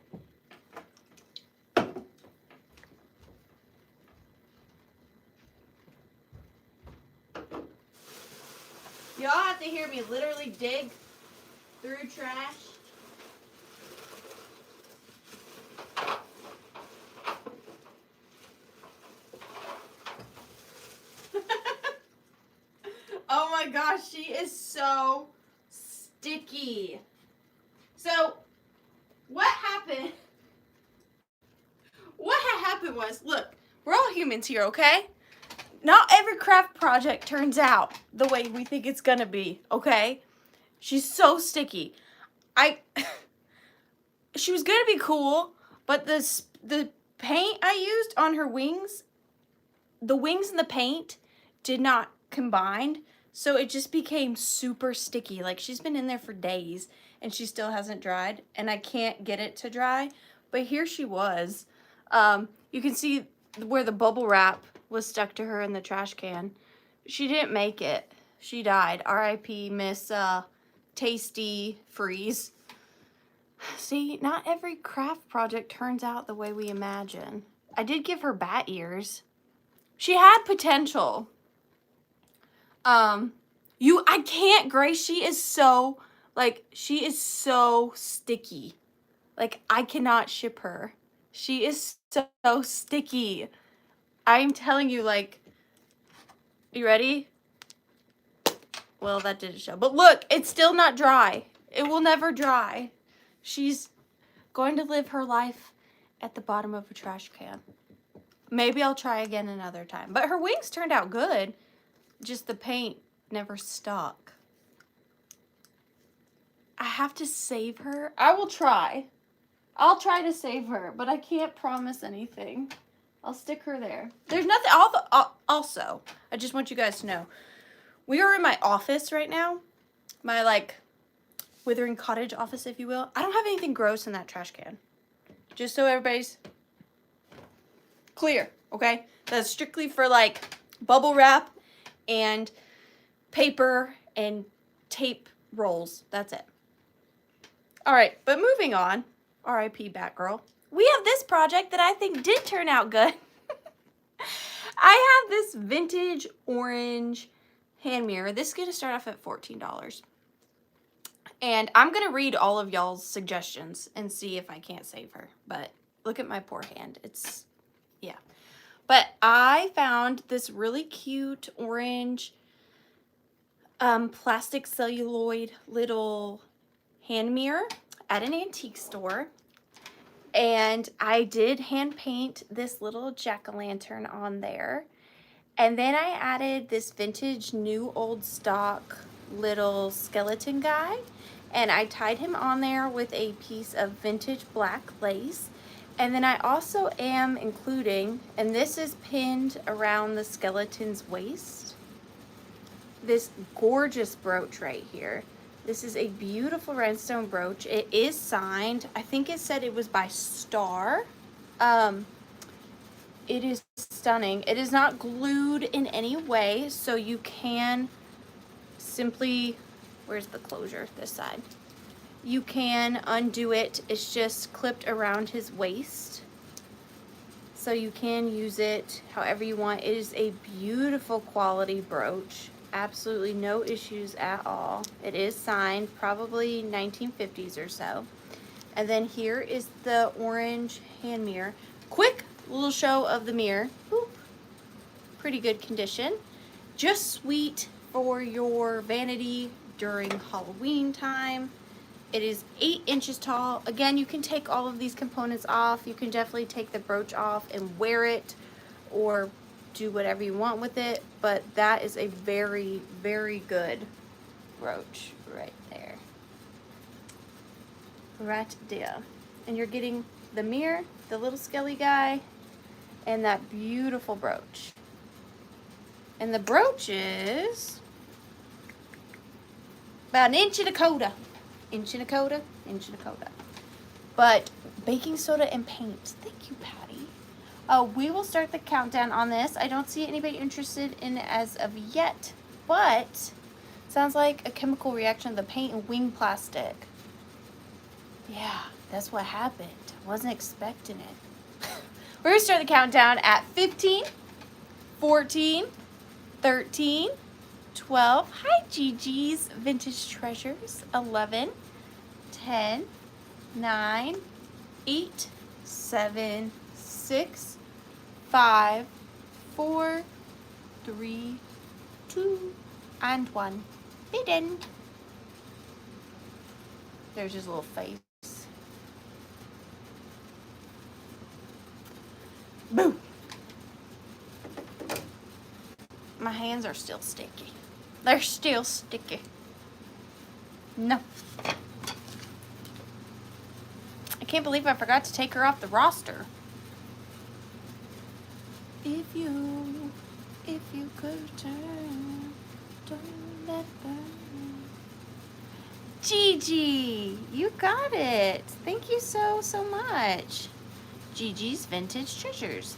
Y'all have to hear me literally dig through trash. Oh my gosh, she is so sticky. So, what happened? What had happened was, look, we're all humans here, okay? Not every craft project turns out the way we think it's gonna be, okay? She's so sticky. She was gonna be cool, but the paint I used on her wings, the wings and the paint did not combine. So it just became super sticky. Like, she's been in there for days and she still hasn't dried. And I can't get it to dry. But here she was. You can see where the bubble wrap was stuck to her in the trash can. She didn't make it. She died. R.I.P. Miss Tasty Freeze. See, not every craft project turns out the way we imagine. I did give her bat ears. She had potential. I can't, Grace. She is so sticky. Like, I cannot ship her. She is so sticky. I'm telling you, like, you ready? Well, that didn't show. But look, it's still not dry. It will never dry. She's going to live her life at the bottom of a trash can. Maybe I'll try again another time. But her wings turned out good. Just the paint never stuck. I have to save her. I will try. I'll try to save her, but I can't promise anything. I'll stick her there. There's nothing. Also, I just want you guys to know, we are in my office right now. My, like, Withering Cottage office, if you will. I don't have anything gross in that trash can. Just so everybody's clear, okay? That's strictly for, like, bubble wrap and paper and tape rolls. That's it. All right, but moving on. R.I.P. Batgirl. We have this project that I think did turn out good. I have this vintage orange hand mirror. This is going to start off at $14. And I'm going to read all of y'all's suggestions and see if I can't save her. But look at my poor hand. It's, yeah. But I found this really cute orange plastic celluloid little hand mirror at an antique store. And I did hand paint this little jack-o'-lantern on there. And then I added this vintage new old stock little skeleton guy. And I tied him on there with a piece of vintage black lace. And then I also am including, and this is pinned around the skeleton's waist, this gorgeous brooch right here. This is a beautiful rhinestone brooch. It is signed. I think it said it was by Star. It is stunning. It is not glued in any way, so you can simply, where's the closure? This side. You can undo it. It's just clipped around his waist. So you can use it however you want. It is a beautiful quality brooch. Absolutely no issues at all. It is signed, probably 1950s or so. And then here is the orange hand mirror. Quick little show of the mirror. Boop. Pretty good condition. Just sweet for your vanity during Halloween time. It is 8 inches tall. Again, you can take all of these components off. You can definitely take the brooch off and wear it, or do whatever you want with it, but that is a very, very good brooch right there. Right there. And you're getting the mirror, the little skelly guy, and that beautiful brooch. And the brooch is about 1.25 inches. 1.25 inches. But baking soda and paint. Thank you, Patty. We will start the countdown on this. I don't see anybody interested in it as of yet, but sounds like a chemical reaction of the paint and wing plastic. Yeah, that's what happened. Wasn't expecting it. We're going to start the countdown at 15, 14, 13, 12. Hi, Gigi's Vintage Treasures. 11, 10, 9, 8, 7, 6, 5, 4, 3, 2, and 1. Hidden. There's his little face. Boo! My hands are still sticky. They're still sticky. No. I can't believe I forgot to take her off the roster. If you could turn, don't let burn. Gigi, you got it. Thank you so much. Gigi's Vintage Treasures.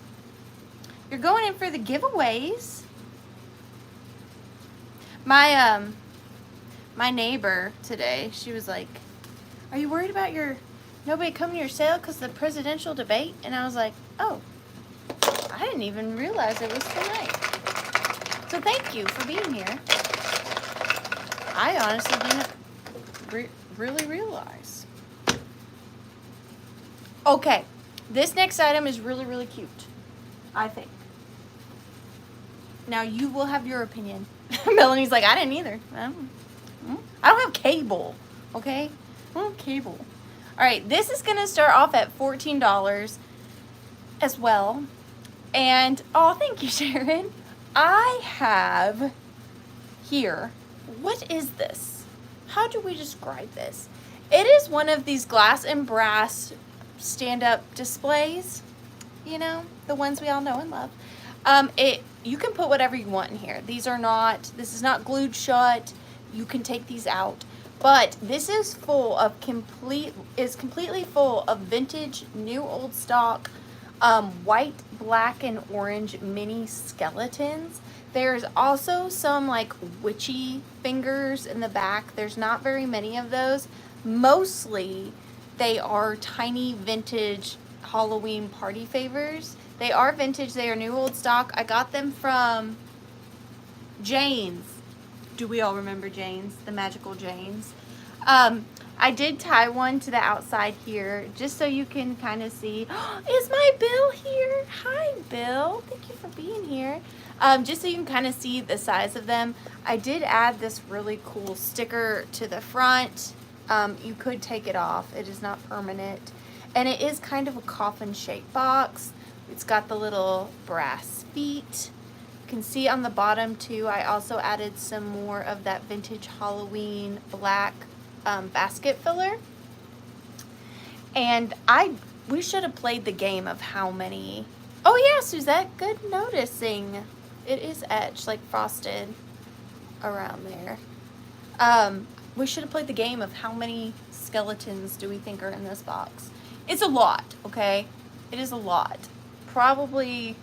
You're going in for the giveaways. My neighbor today, she was like, "Are you worried about nobody coming to your sale because of the presidential debate?" And I was like, "Oh, I didn't even realize it was tonight. So thank you for being here." I honestly didn't really realize. Okay, this next item is really cute, I think. Now you will have your opinion. Melanie's like, I didn't either. I don't have cable, okay? I don't have cable. All right, this is gonna start off at $14 as well. And, oh, thank you, Sharon. I have here, what is this? How do we describe this? It is one of these glass and brass stand-up displays, you know, the ones we all know and love. You can put whatever you want in here. This is not glued shut. You can take these out. But this is full of completely full of vintage, new old stock, white, black, and orange mini skeletons. There's also some like witchy fingers in the back. There's not very many of those. Mostly they are tiny vintage Halloween party favors. They are vintage. They are new old stock. I got them from Jane's. Do we all remember Jane's? The magical Jane's. I did tie one to the outside here just so you can kind of see. Is my Bill here? Hi, Bill. Thank you for being here. Just so you can kind of see the size of them. I did add this really cool sticker to the front. You could take it off. It is not permanent. And it is kind of a coffin-shaped box. It's got the little brass feet. You can see on the bottom too, I also added some more of that vintage Halloween black basket filler. And we should have played the game of how many. Oh yeah, Suzette, good noticing. It is etched, like frosted around there. We should have played the game of how many skeletons do we think are in this box. It's a lot, okay? It is a lot. Probably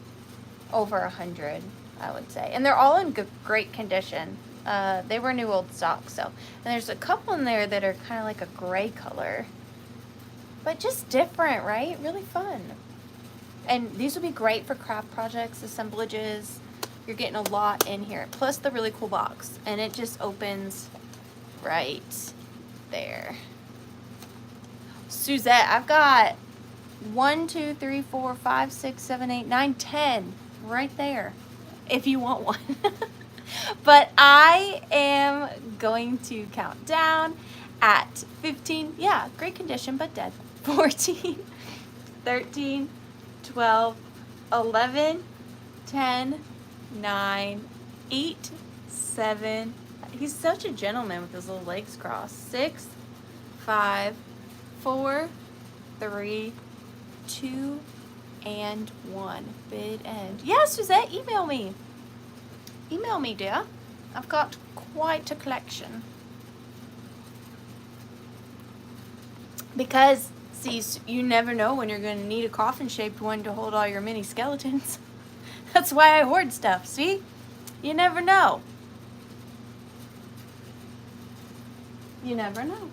over 100, I would say. And they're all in great condition. They were new old stock, so. And there's a couple in there that are kind of like a gray color. But just different, right? Really fun. And these would be great for craft projects, assemblages. You're getting a lot in here. Plus the really cool box. And it just opens right there. Suzette, I've got 1, 2, 3, 4, 5, 6, 7, 8, 9, 10 right there if you want one. But I am going to count down at 15. Yeah, great condition, but dead. 14, 13, 12, 11, 10, 9, 8, 7. He's such a gentleman with his little legs crossed. 6, 5, 4, 3, 2, and 1. Bid end. Yeah, Suzette, email me. Email me, dear. I've got quite a collection. Because, see, you never know when you're going to need a coffin-shaped one to hold all your mini skeletons. That's why I hoard stuff, see? You never know. You never know.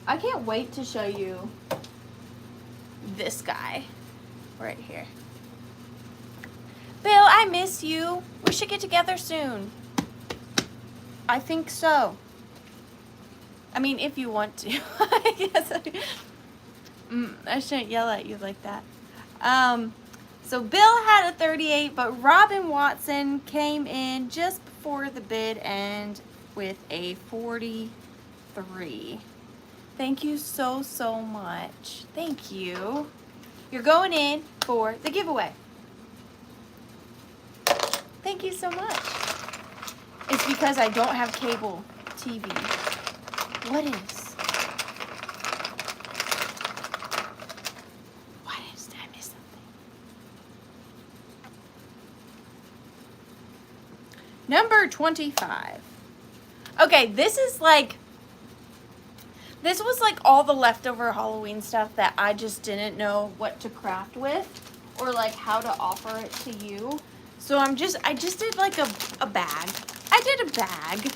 I can't wait to show you this guy right here. Bill, I miss you. We should get together soon. I think so. I mean, if you want to. Yes, I shouldn't yell at you like that. So Bill had a 38, but Robin Watson came in just before the bid end with a 43. Thank you so, so much. Thank you. You're going in for the giveaway. Thank you so much. It's because I don't have cable TV. What is? What is? Did I miss something? Number 25. Okay, this was like all the leftover Halloween stuff that I just didn't know what to craft with or like how to offer it to you. So I just did like a bag. I did a bag.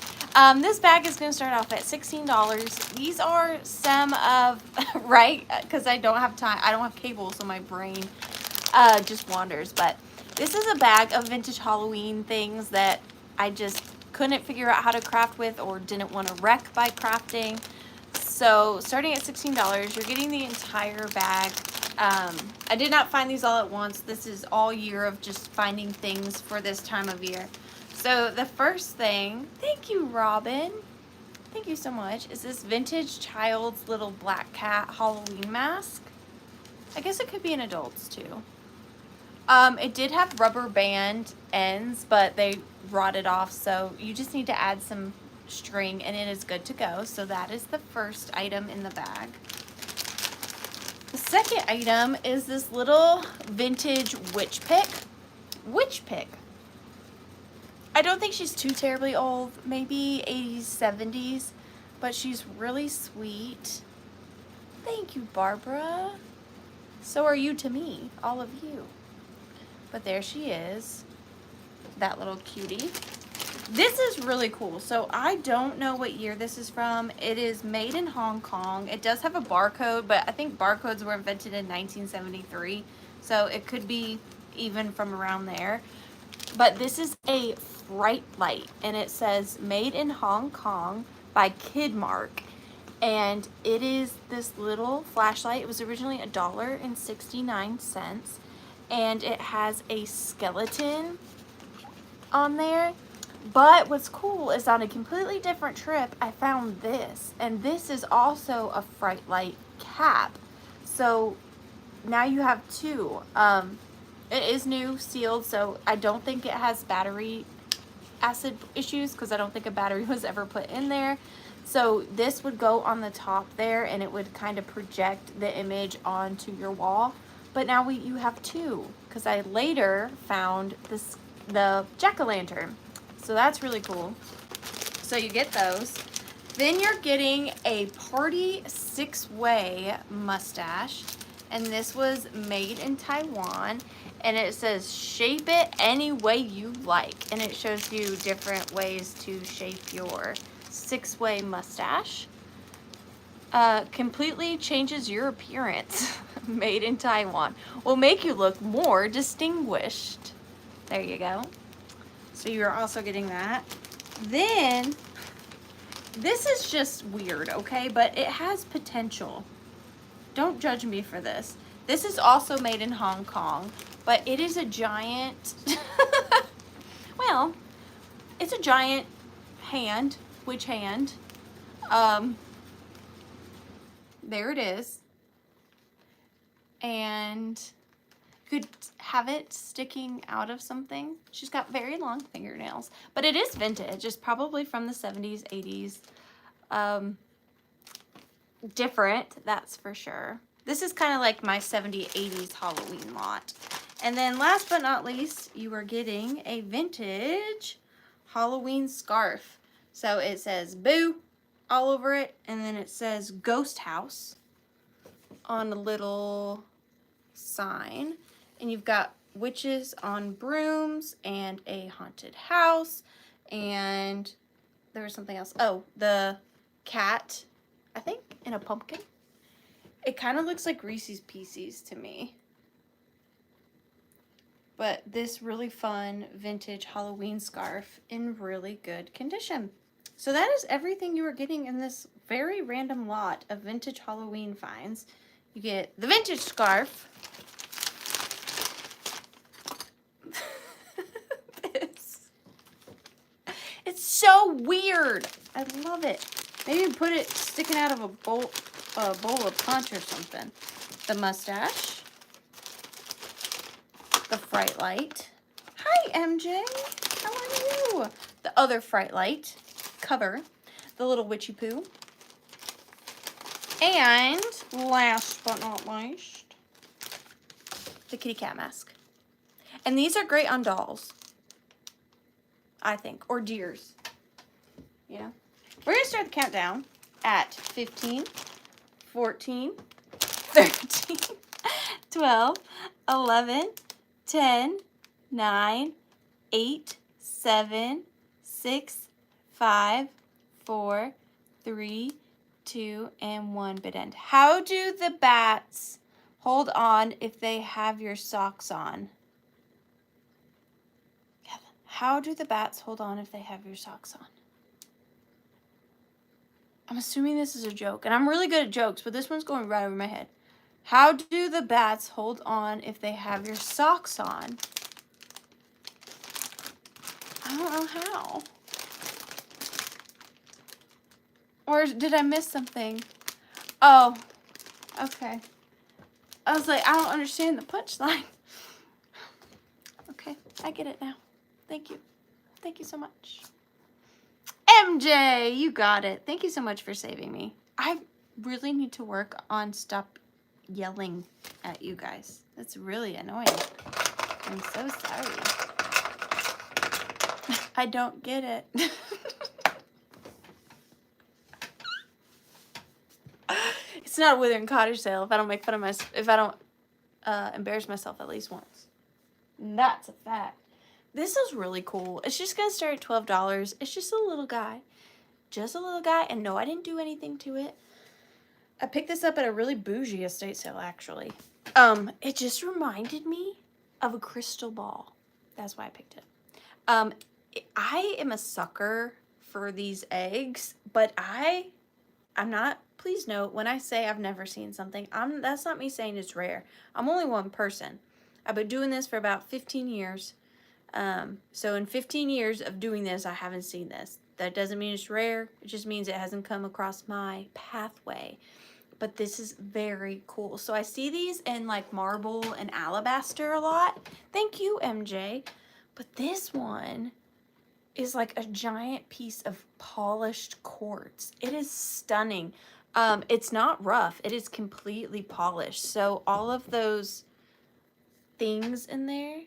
This bag is going to start off at $16. These are some of, right? Because I don't have time. I don't have cable, so my brain just wanders. But this is a bag of vintage Halloween things that I just couldn't figure out how to craft with or didn't want to wreck by crafting. So starting at $16, you're getting the entire bag. I did not find these all at once. This is all year of just finding things for this time of year. So the first thing, thank you, Robin. Thank you so much. Is this vintage child's little black cat Halloween mask? I guess it could be an adult's too. It did have rubber band ends, but they rotted off, so you just need to add some string and it is good to go. So that is the first item in the bag. The second item is this little vintage witch pick. Witch pick. I don't think she's too terribly old, maybe 80s, 70s, but she's really sweet. Thank you, Barbara. So are you to me, all of you. But there she is, that little cutie. This is really cool. So I don't know what year this is from. It is made in Hong Kong. It does have a barcode, but I think barcodes were invented in 1973. So it could be even from around there. But this is a fright light, and it says made in Hong Kong by Kidmark. And it is this little flashlight. It was originally $1.69, and it has a skeleton on there. But what's cool is on a completely different trip, I found this, and this is also a fright light cap. So now you have two. It is new, sealed, so I don't think it has battery acid issues because I don't think a battery was ever put in there. So this would go on the top there and it would kind of project the image onto your wall. But now you have two, because I later found the jack-o'-lantern. So that's really cool. So you get those. Then you're getting a party 6-way mustache. And this was made in Taiwan. And it says shape it any way you like. And it shows you different ways to shape your 6-way mustache. Completely changes your appearance. Made in Taiwan. Will make you look more distinguished. There you go. So you're also getting that. Then, this is just weird, okay? But it has potential. Don't judge me for this. This is also made in Hong Kong, but it is a giant, well, it's a giant hand, witch hand. There it is. And you could have it sticking out of something. She's got very long fingernails, but it is vintage. It's probably from the 70s, 80s. Different, that's for sure. This is kind of like my 70s, 80s Halloween lot. And then last but not least, you are getting a vintage Halloween scarf. So it says boo all over it, and then it says ghost house on a little sign. And you've got witches on brooms and a haunted house, and there was something else. Oh, the cat, I think, in a pumpkin. It kind of looks like Reese's Pieces to me. But this really fun vintage Halloween scarf in really good condition. So that is everything you are getting in this very random lot of vintage Halloween finds. You get the vintage scarf. This. It's so weird. I love it. Maybe put it sticking out of a bowl of punch or something. The mustache. The fright light. Hi, MJ. How are you? The other fright light cover. The little witchy poo. And last but not least, the kitty cat mask. And these are great on dolls, I think, or deers. You know? We're going to start the countdown at 15, 14, 13, 12, 11, 10, 9, 8, 7, 6, 5, 4, 3, 2, and 1 bit end. How do the bats hold on if they have your socks on? Kevin, how do the bats hold on if they have your socks on? I'm assuming this is a joke, and I'm really good at jokes, but this one's going right over my head. How do the bats hold on if they have your socks on? I don't know how. Or did I miss something? Oh, okay. I was like, I don't understand the punchline. Okay, I get it now. Thank you. Thank you so much. MJ, you got it. Thank you so much for saving me. I really need to work on stop yelling at you guys. That's really annoying. I'm so sorry. I don't get it. It's not a Withering.Cottage sale if I don't make fun of myself, if I don't embarrass myself at least once. And that's a fact. This is really cool. It's just going to start at $12. It's just a little guy. Just a little guy. And no, I didn't do anything to it. I picked this up at a really bougie estate sale, actually. It just reminded me of a crystal ball. That's why I picked it. I am a sucker for these eggs, but I'm not, please note, when I say I've never seen something, that's not me saying it's rare. I'm only one person. I've been doing this for about 15 years. So in 15 years of doing this, I haven't seen this. That doesn't mean it's rare. It just means it hasn't come across my pathway. But this is very cool. So I see these in like marble and alabaster a lot. Thank you, MJ. But this one is like a giant piece of polished quartz. It is stunning. It's not rough. It is completely polished. So all of those things in there,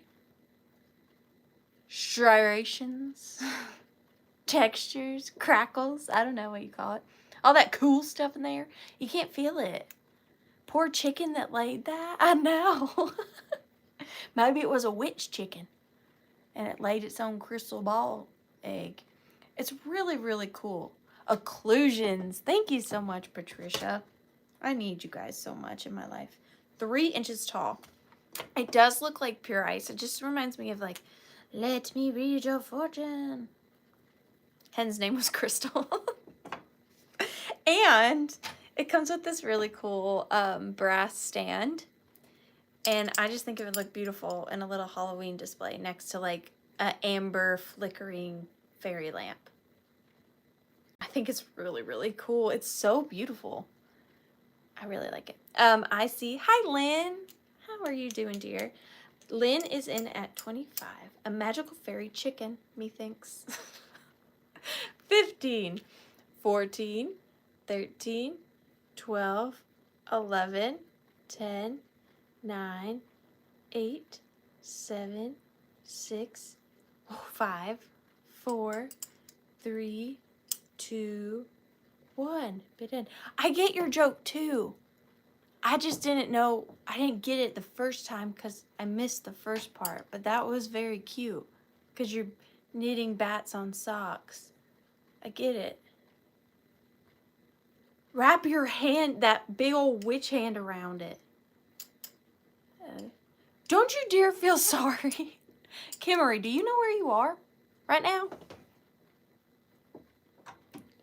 striations, textures, crackles, I don't know what you call it. All that cool stuff in there, you can't feel it. Poor chicken that laid that. I know. Maybe it was a witch chicken and it laid its own crystal ball egg. It's really, really cool. Occlusions. Thank you so much, Patricia. I need you guys so much in my life. 3 inches tall. It does look like pure ice. It just reminds me of like, let me read your fortune. Hen's name was Crystal. And it comes with this really cool brass stand. And I just think it would look beautiful in a little Halloween display next to like an amber flickering fairy lamp. I think it's really, really cool. It's so beautiful. I really like it. I see. Hi, Lynn. How are you doing, dear? Lynn is in at 25. A magical fairy chicken, methinks. 15, 14, 13, 12, 11, 10, 9, 8, 7, 6, 5, 4, 3, 2, 1. Bit in. I get your joke too. I just didn't know. I didn't get it the first time because I missed the first part. But that was very cute because you're knitting bats on socks. I get it. Wrap your hand, that big old witch hand around it. Don't you dare feel sorry. Kimmery, do you know where you are right now?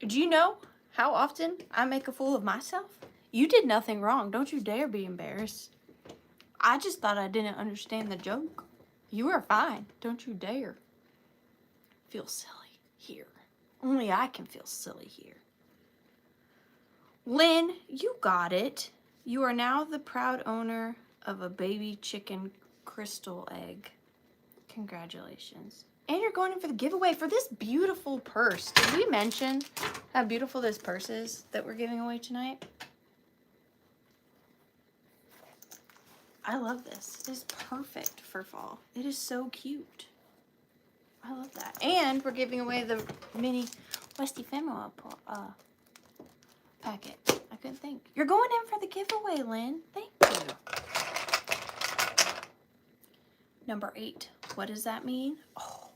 Do you know how often I make a fool of myself? You did nothing wrong. Don't you dare be embarrassed. I just thought I didn't understand the joke. You are fine. Don't you dare feel silly here. Only I can feel silly here. Lynn, you got it. You are now the proud owner of a baby chicken crystal egg. Congratulations. And you're going in for the giveaway for this beautiful purse. Did we mention how beautiful this purse is that we're giving away tonight? I love this. It is perfect for fall. It is so cute. I love that. And we're giving away the mini West ephemera packet. I couldn't think. You're going in for the giveaway, Lynn. Thank you. Number 8. What does that mean? Oh,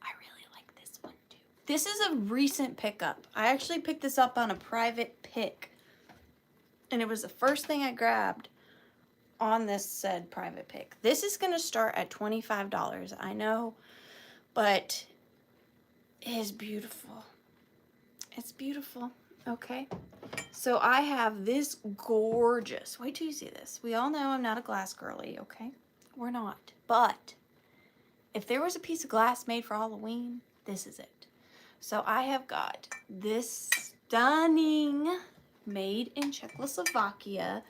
I really like this one too. This is a recent pickup. I actually picked this up on a private pick. And it was the first thing I grabbed on this said private pick. This is going to start at $25. I know, but it is beautiful. It's beautiful. Okay. So I have this gorgeous, wait till you see this. We all know I'm not a glass girly, okay? We're not. But If there was a piece of glass made for Halloween, this is it. So I have got this stunning, made in Czechoslovakia,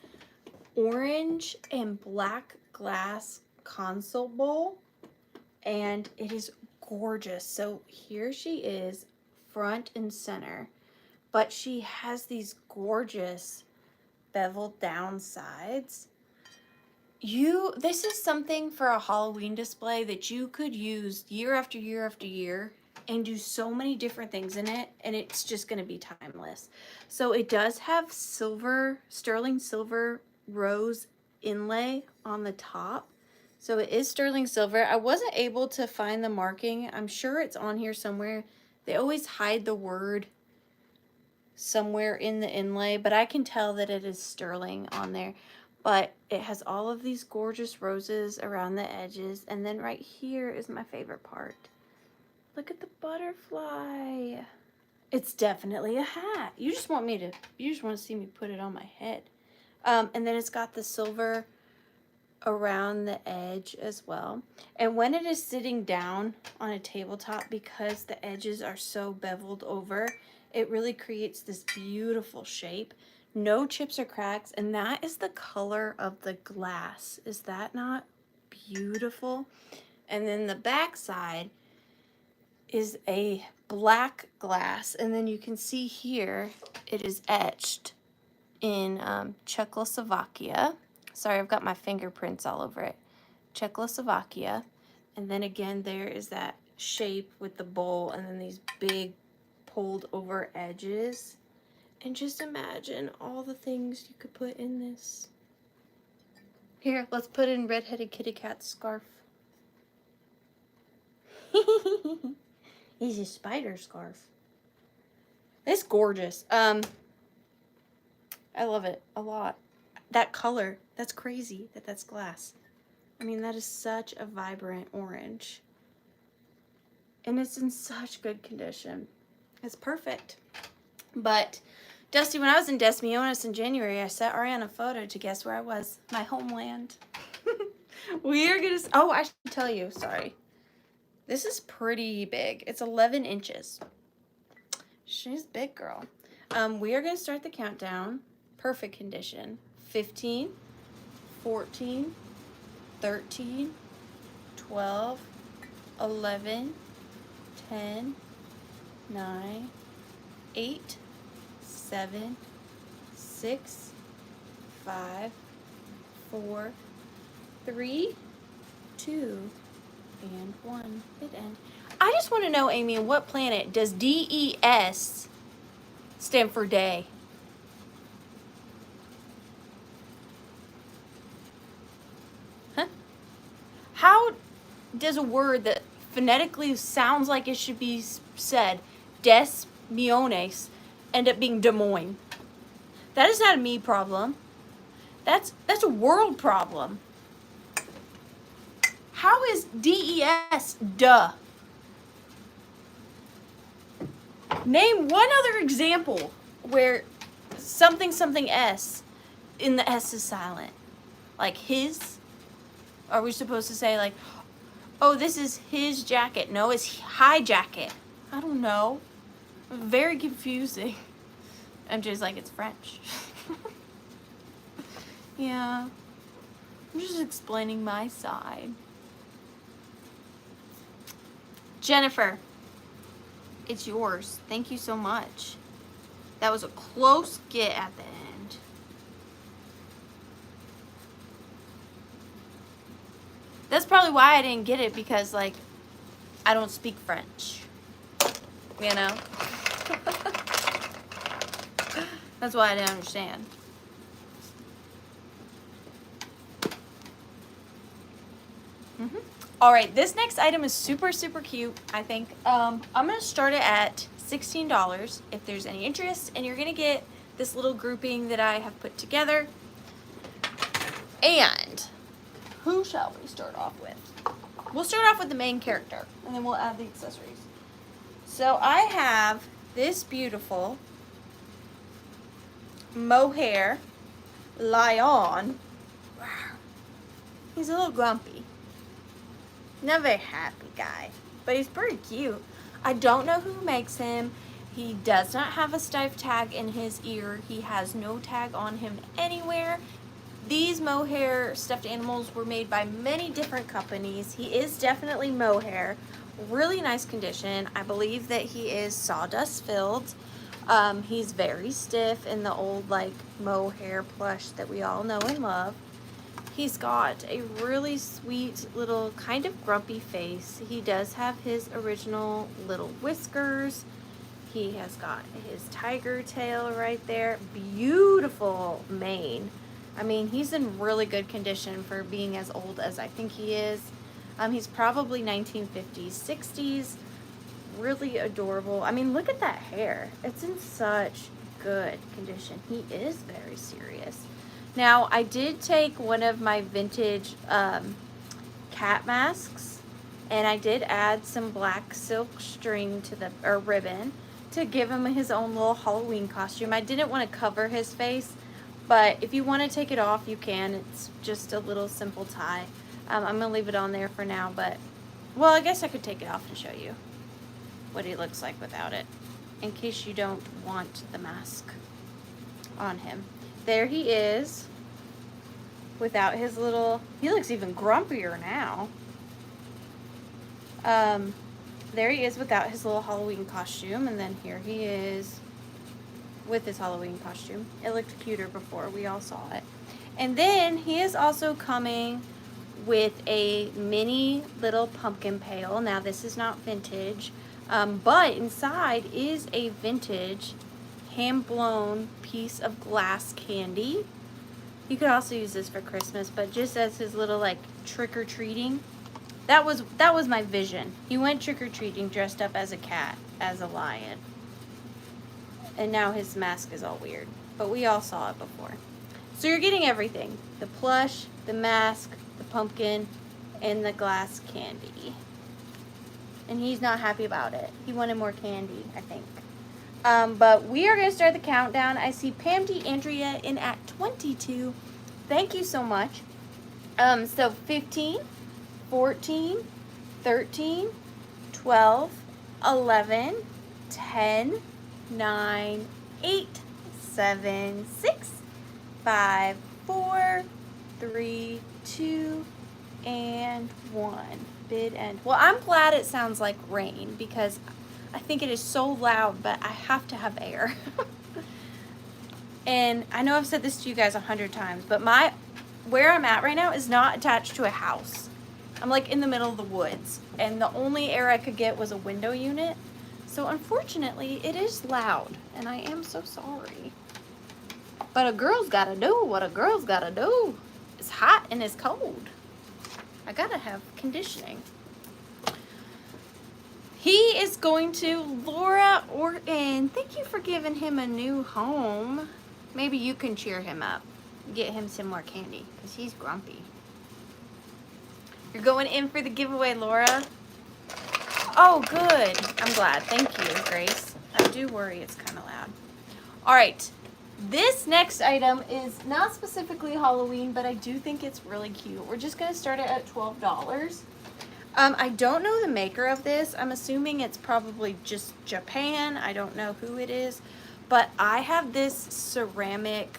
orange and black glass console bowl, and it is gorgeous. So here she is, front and center, but she has these gorgeous beveled down sides. This is something for a Halloween display that you could use year after year after year and do so many different things in it, and it's just going to be timeless. So it does have silver, sterling silver rose inlay on the top. So it is sterling silver. I wasn't able to find the marking. I'm sure it's on here somewhere. They always hide the word somewhere in the inlay, but I can tell that it is sterling on there. But it has all of these gorgeous roses around the edges. And then right here is my favorite part. Look at the butterfly. It's definitely a hat. You just want to see me put it on my head. And then it's got the silver around the edge as well. And when it is sitting down on a tabletop, because the edges are so beveled over, it really creates this beautiful shape. No chips or cracks, and that is the color of the glass. Is that not beautiful? And then the back side is a black glass, and then you can see here it is etched in Czechoslovakia. Sorry, I've got my fingerprints all over it. Czechoslovakia. And then again, there is that shape with the bowl and then these big pulled over edges. And just imagine all the things you could put in this. Here, let's put in Red-Headed Kitty Cat's scarf. He's a spider scarf. It's gorgeous. I love it a lot. That color, that's crazy that's glass. I mean, that is such a vibrant orange. And it's in such good condition. It's perfect. But Dusty, when I was in Des Moines in January, I sent Ariana a photo to guess where I was. My homeland. We are gonna, oh, I should tell you, sorry. This is pretty big. It's 11 inches. She's big, girl. We are gonna start the countdown. Perfect condition. 15, 14, 13, 12, 11, 10, 9, 8, 7, 6, 5, 4, 3, 2, and 1. Hit end. I just want to know, Amy, on what planet does DES stand for day? Huh? How does a word that phonetically sounds like it should be said, Des Moines, end up being Des Moines? That is not a me problem. That's a world problem. How is DES duh? Name one other example where something S in the S is silent. Like his? Are we supposed to say like, oh, this is his jacket? No, it's high jacket. I don't know. Very confusing. MJ's like, it's French. Yeah. I'm just explaining my side. Jennifer, it's yours. Thank you so much. That was a close get at the end. That's probably why I didn't get it, because, like, I don't speak French. You know? That's why I didn't understand. All right, this next item is super, super cute, I think. I'm going to start it at $16 if there's any interest, and you're going to get this little grouping that I have put together. And who shall we start off with? We'll start off with the main character, and then we'll add the accessories. So I have this beautiful Mohair lion. He's a little grumpy. Not a very happy guy, but he's pretty cute. I don't know who makes him. He does not have a stiff tag in his ear. He has no tag on him anywhere. These Mohair stuffed animals were made by many different companies. He is definitely Mohair. Really nice condition. I believe that he is sawdust filled. He's very stiff in the old like Mohair plush that we all know and love. He's got a really sweet little kind of grumpy face. He does have his original little whiskers. He has got his tiger tail right there. Beautiful mane. I mean, he's in really good condition for being as old as I think he is. He's probably 1950s, 60s. Really adorable. I mean, look at that hair. It's in such good condition. He is very serious. Now, I did take one of my vintage cat masks, and I did add some black silk string to the, or ribbon, to give him his own little Halloween costume. I didn't want to cover his face, but if you want to take it off, you can. It's just a little simple tie. I'm going to leave it on there for now, but, well, I guess I could take it off and show you what he looks like without it, in case you don't want the mask on him. There he is without his little, he looks even grumpier now. There he is without his little Halloween costume, and then here he is with his Halloween costume. It looked cuter before, we all saw it. And then he is also coming with a mini little pumpkin pail. Now this is not vintage, but inside is a vintage hand-blown piece of glass candy. You could also use this for Christmas, but just as his little like trick-or-treating. That was my vision. He went trick-or-treating dressed up as a cat, as a lion. And now his mask is all weird, but we all saw it before. So you're getting everything. The plush, the mask, the pumpkin, and the glass candy. And he's not happy about it. He wanted more candy, I think. But we are going to start the countdown. I see Pam D. Andrea in at 22. Thank you so much. So 15, 14, 13, 12, 11, 10, 9, 8, 7, 6, 5, 4, 3, 2, and 1. Bid end. Well, I'm glad it sounds like rain because I think it is so loud, but I have to have air. And I know I've said this to you guys 100 times, but where I'm at right now is not attached to a house. I'm like in the middle of the woods, and the only air I could get was a window unit. So unfortunately, it is loud, and I am so sorry. But a girl's gotta do what a girl's gotta do. It's hot and it's cold. I gotta have conditioning. He is going to Laura Orton. Thank you for giving him a new home. Maybe you can cheer him up. Get him some more candy, because he's grumpy. You're going in for the giveaway, Laura. Oh, good. I'm glad. Thank you, Grace. I do worry it's kind of loud. All right. This next item is not specifically Halloween, but I do think it's really cute. We're just going to start it at $12. I don't know the maker of this. I'm assuming it's probably just Japan. I don't know who it is. But I have this ceramic,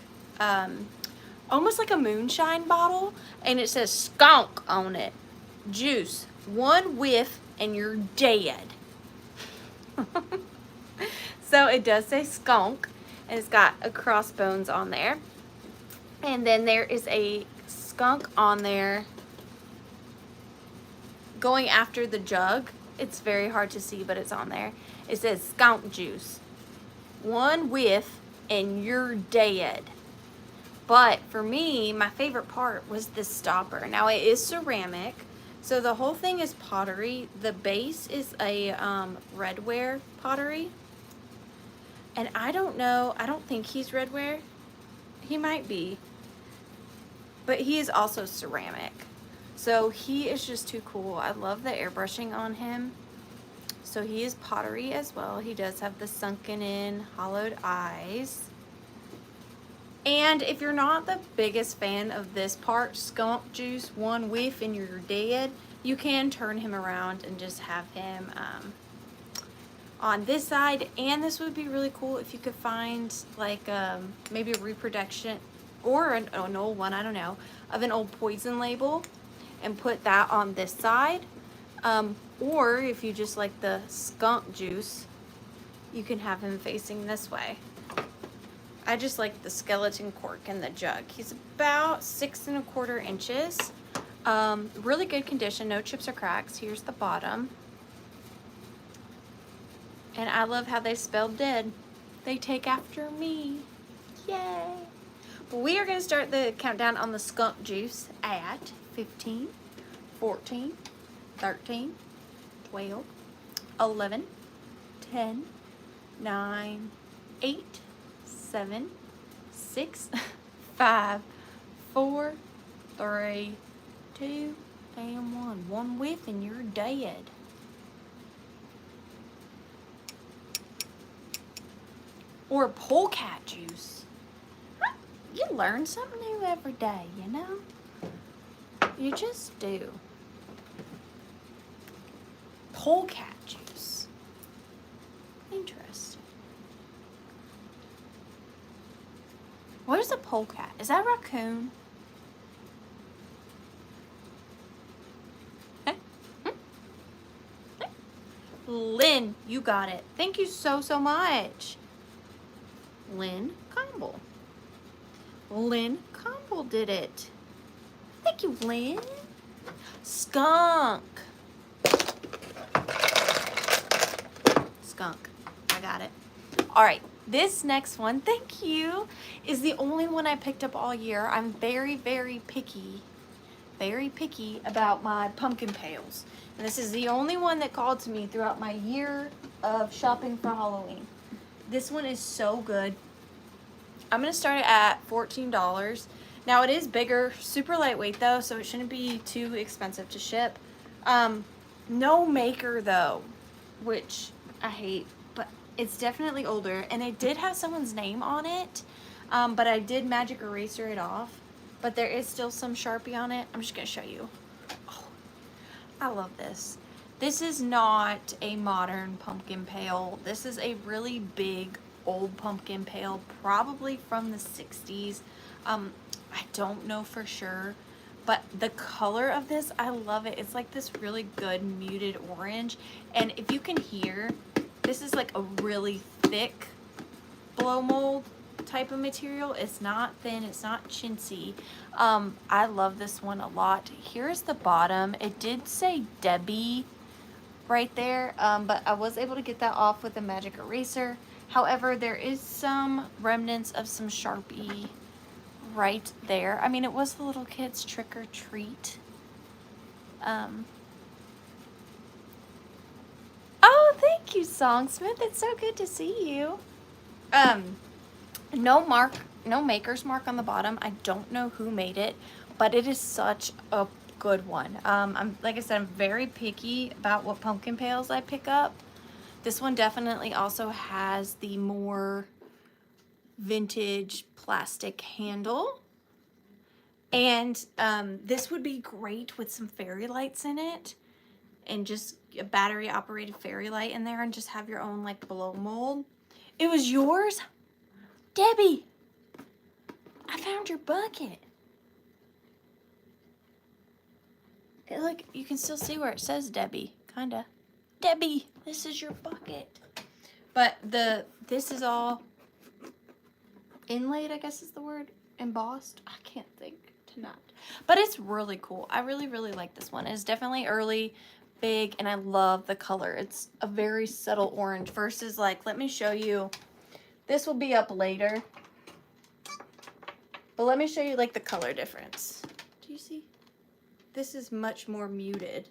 almost like a moonshine bottle, and it says Skunk on it. Juice. One whiff and you're dead. So it does say Skunk, and it's got a crossbones on there. And then there is a skunk on there going after the jug. It's very hard to see, but it's on there. It says skunk juice. One whiff and you're dead. But for me, my favorite part was the stopper. Now it is ceramic, so the whole thing is pottery. The base is a redware pottery. And I don't know, I don't think he's redware. He might be. But he is also ceramic. So he is just too cool. I love the airbrushing on him. So he is pottery as well. He does have the sunken in, hollowed eyes. And if you're not the biggest fan of this part, skunk juice, one whiff and you're dead, You can turn him around and just have him on this side, and this would be really cool if you could find like maybe a reproduction or an old one, I don't know, of an old poison label and put that on this side. Or if you just like the skunk juice, you can have him facing this way. I just like the skeleton cork in the jug. He's about 6 1/4 inches. Really good condition, no chips or cracks. Here's the bottom. And I love how they spelled dead. They take after me. Yay. Well, we are going to start the countdown on the skunk juice at 15, 14, 13, 12, 11, 10, 9, 8, 7, 6, 5, 4, 3, 2, and 1. One whiff and you're dead. Or polecat juice. You learn something new every day, you know? You just do. Polecat juice. Interesting. What is a polecat? Is that a raccoon? Lynn, you got it. Thank you so, so much. Lynn Campbell. Lynn Campbell did it. Thank you, Lynn. Skunk. Skunk. I got it. All right. This next one, thank you, is the only one I picked up all year. I'm very, very picky about my pumpkin pails. And this is the only one that called to me throughout my year of shopping for Halloween. This one is so good. I'm going to start it at $14. Now it is bigger, super lightweight though, so it shouldn't be too expensive to ship. No maker though, which I hate, but it's definitely older. And it did have someone's name on it, but I did magic eraser it off. But there is still some Sharpie on it. I'm just going to show you. Oh, I love this. This is not a modern pumpkin pail. This is a really big old pumpkin pail, probably from the 60s. I don't know for sure, but the color of this, I love it. It's like this really good muted orange. And if you can hear, this is like a really thick blow mold type of material. It's not thin, it's not chintzy. I love this one a lot. Here's the bottom. It did say Debbie right there, but I was able to get that off with a magic eraser. However, there is some remnants of some Sharpie right there. I mean, it was the little kids' trick or treat. Oh, thank you, Songsmith. It's so good to see you. No maker's mark on the bottom. I don't know who made it, but it is such a good one. Like I said, I'm very picky about what pumpkin pails I pick up. This one definitely also has the more vintage plastic handle. And this would be great with some fairy lights in it, and just a battery operated fairy light in there, and just have your own like blow mold. It was yours? Debbie, I found your bucket. Look, you can still see where it says Debbie, kinda. Debbie, this is your bucket. But this is all inlaid, I guess is the word, embossed. I can't think tonight. But it's really cool. I really, really like this one. It's definitely early, big, and I love the color. It's a very subtle orange versus like, let me show you. This will be up later. But let me show you like the color difference. Do you see? This is much more muted.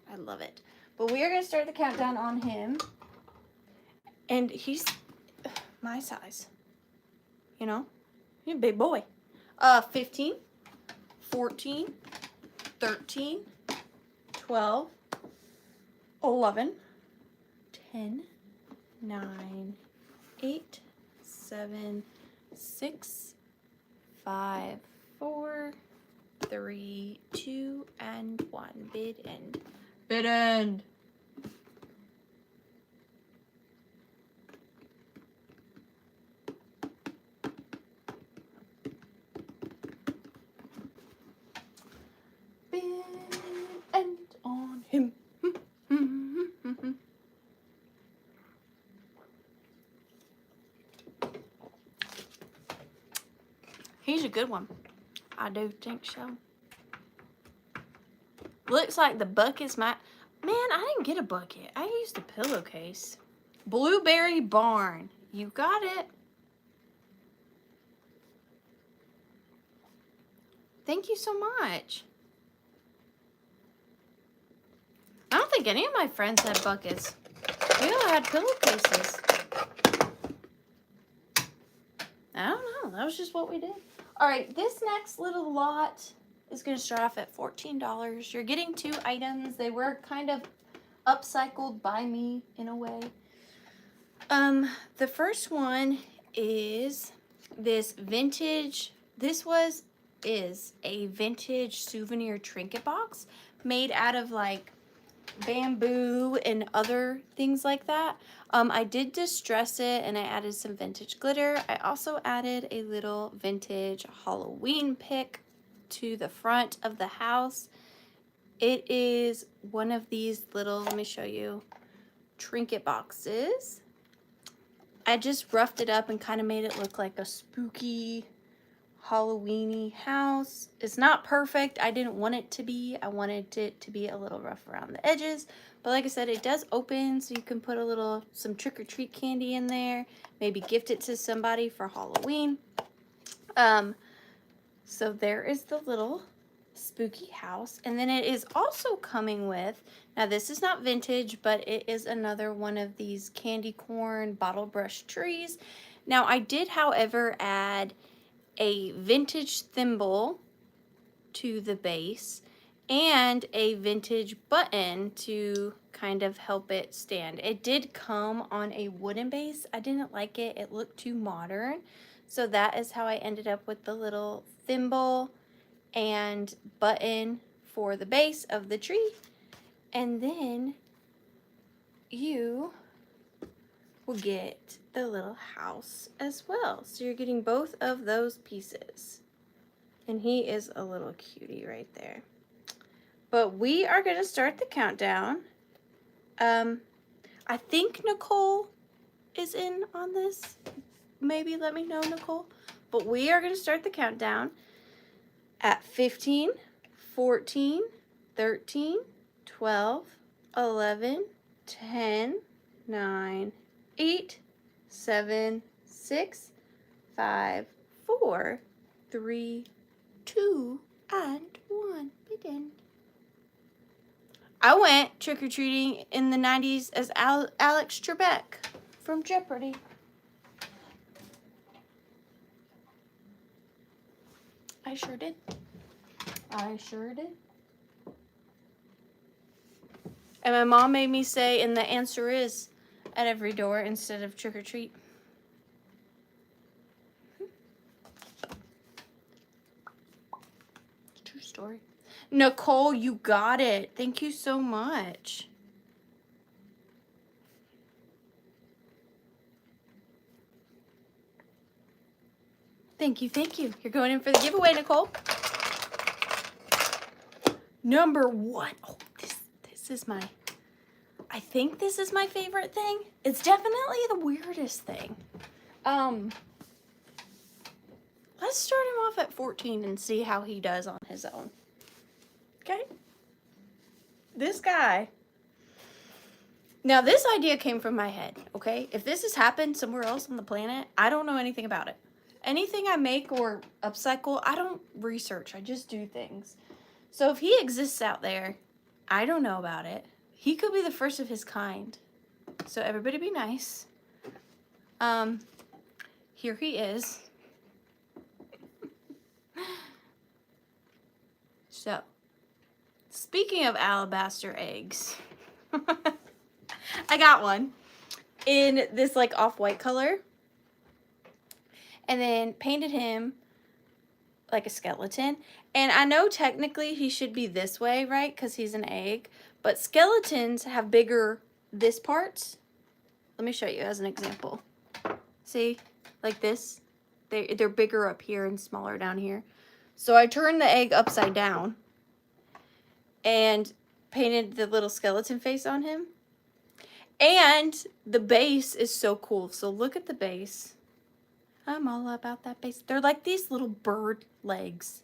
I love it. But we are going to start the countdown on him. And he's my size. You know? He's a big boy. 15, 14, 13, 12, 11, 10, 9, 8, 7, 6, 5, 4, 3, 2, and 1. Bid end. Bid end. Bid end on him. He's a good one. I do think so. Looks like the bucket's my... Man, I didn't get a bucket. I used a pillowcase. Blueberry Barn. You got it. Thank you so much. I don't think any of my friends had buckets. We all had pillowcases. I don't know. That was just what we did. All right, this next little lot is going to start off at $14. You're getting 2 items. They were kind of upcycled by me in a way. The first one is this vintage. This is a vintage souvenir trinket box made out of like bamboo and other things like that. I did distress it and I added some vintage glitter. I also added a little vintage Halloween pick to the front of the house. It is one of these little, let me show you, trinket boxes. I just roughed it up and kind of made it look like a spooky Halloween-y house. It's not perfect. I didn't want it to be. I wanted it to be a little rough around the edges. But like I said, it does open, so you can put some trick-or-treat candy in there. Maybe gift it to somebody for Halloween. So there is the little spooky house. And then it is also coming with, now this is not vintage, but it is another one of these candy corn bottle brush trees. Now I did, however, add a vintage thimble to the base and a vintage button to kind of help it stand. It did come on a wooden base. I didn't like it. It looked too modern. So that is how I ended up with the little thimble and button for the base of the tree. And then you will get the little house as well. So you're getting both of those pieces. And he is a little cutie right there. But we are going to start the countdown. I think Nicole is in on this. Maybe let me know, Nicole. But we are going to start the countdown at 15, 14, 13, 12, 11, 10, 9, 8, 7, 6, 5, 4, 3, 2, and 1. Begin. I went trick-or-treating in the 90s as Alex Trebek from Jeopardy. I sure did. I sure did. And my mom made me say, and the answer is, at every door instead of trick-or-treat. True story. Nicole, you got it. Thank you so much. Thank you, thank you. You're going in for the giveaway, Nicole. Number 1. Oh, this is my... I think this is my favorite thing. It's definitely the weirdest thing. Let's start him off at 14 and see how he does on his own. Okay? This guy. Now, this idea came from my head, okay? If this has happened somewhere else on the planet, I don't know anything about it. Anything I make or upcycle, I don't research. I just do things. So if he exists out there, I don't know about it. He could be the first of his kind. So everybody be nice. Here he is. So, speaking of alabaster eggs, I got one in this like off-white color. And then painted him like a skeleton. And I know technically he should be this way, right? Because he's an egg. But skeletons have bigger this parts. Let me show you as an example. See? Like this. They're bigger up here and smaller down here. So I turned the egg upside down and painted the little skeleton face on him. And the base is so cool. So look at the base. I'm all about that base. They're like these little bird legs.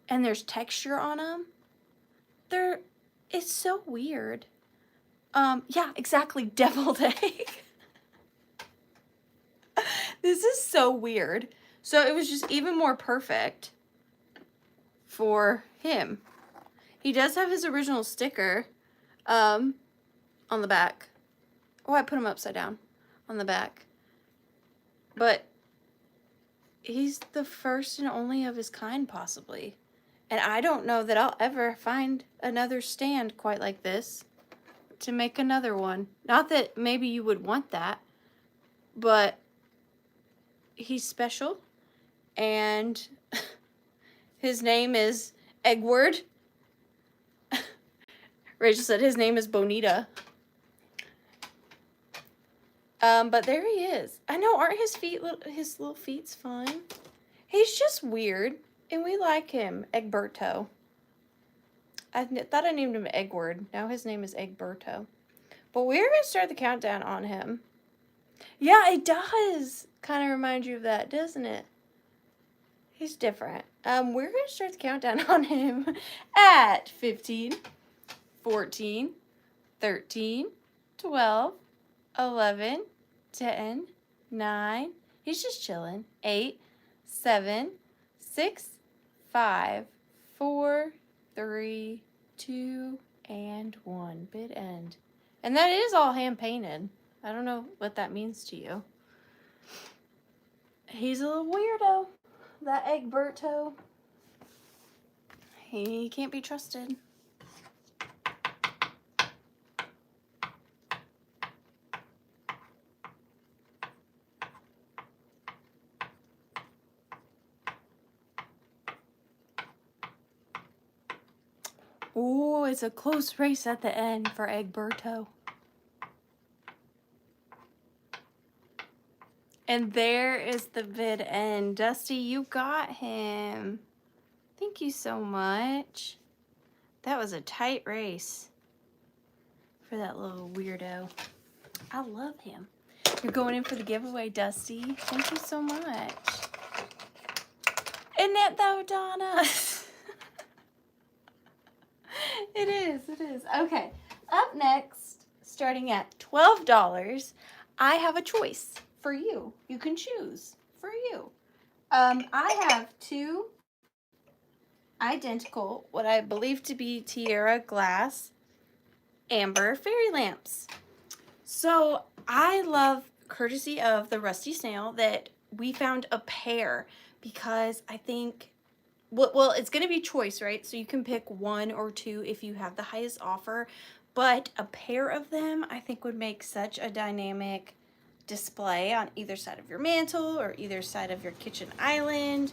And there's texture on them. It's so weird. Yeah, exactly, deviled egg. This is so weird. So it was just even more perfect for him. He does have his original sticker on the back. Oh, I put him upside down on the back. But he's the first and only of his kind, possibly. And I don't know that I'll ever find another stand quite like this to make another one. Not that maybe you would want that, but he's special. And his name is Eggward. Rachel said his name is Bonita. But there he is. I know, aren't his little feet's fine? He's just weird, and we like him, Egberto. I thought I named him Eggward. Now his name is Egberto. But we're going to start the countdown on him. Yeah, it does kind of remind you of that, doesn't it? He's different. We're going to start the countdown on him at 15, 14, 13, 12, 11, 10, 9. He's just chilling. 8, 7, 6, 5, 4, 3, 2, and 1. Bid end. And that is all hand painted. I don't know what that means to you. He's a little weirdo. That Egberto. He can't be trusted. Ooh, it's a close race at the end for Egberto. And there is the vid end. Dusty, you got him. Thank you so much. That was a tight race for that little weirdo. I love him. You're going in for the giveaway, Dusty. Thank you so much. Isn't that though, Donna? It is, it is. Okay, up next, starting at $12, I have a choice for you. You can choose for you. I have two identical, what I believe to be Tiara glass amber fairy lamps. So I love, courtesy of the Rusty Snail, that we found a pair because I think, well, it's going to be choice, right? So you can pick one or two if you have the highest offer, but a pair of them I think would make such a dynamic display on either side of your mantle or either side of your kitchen island,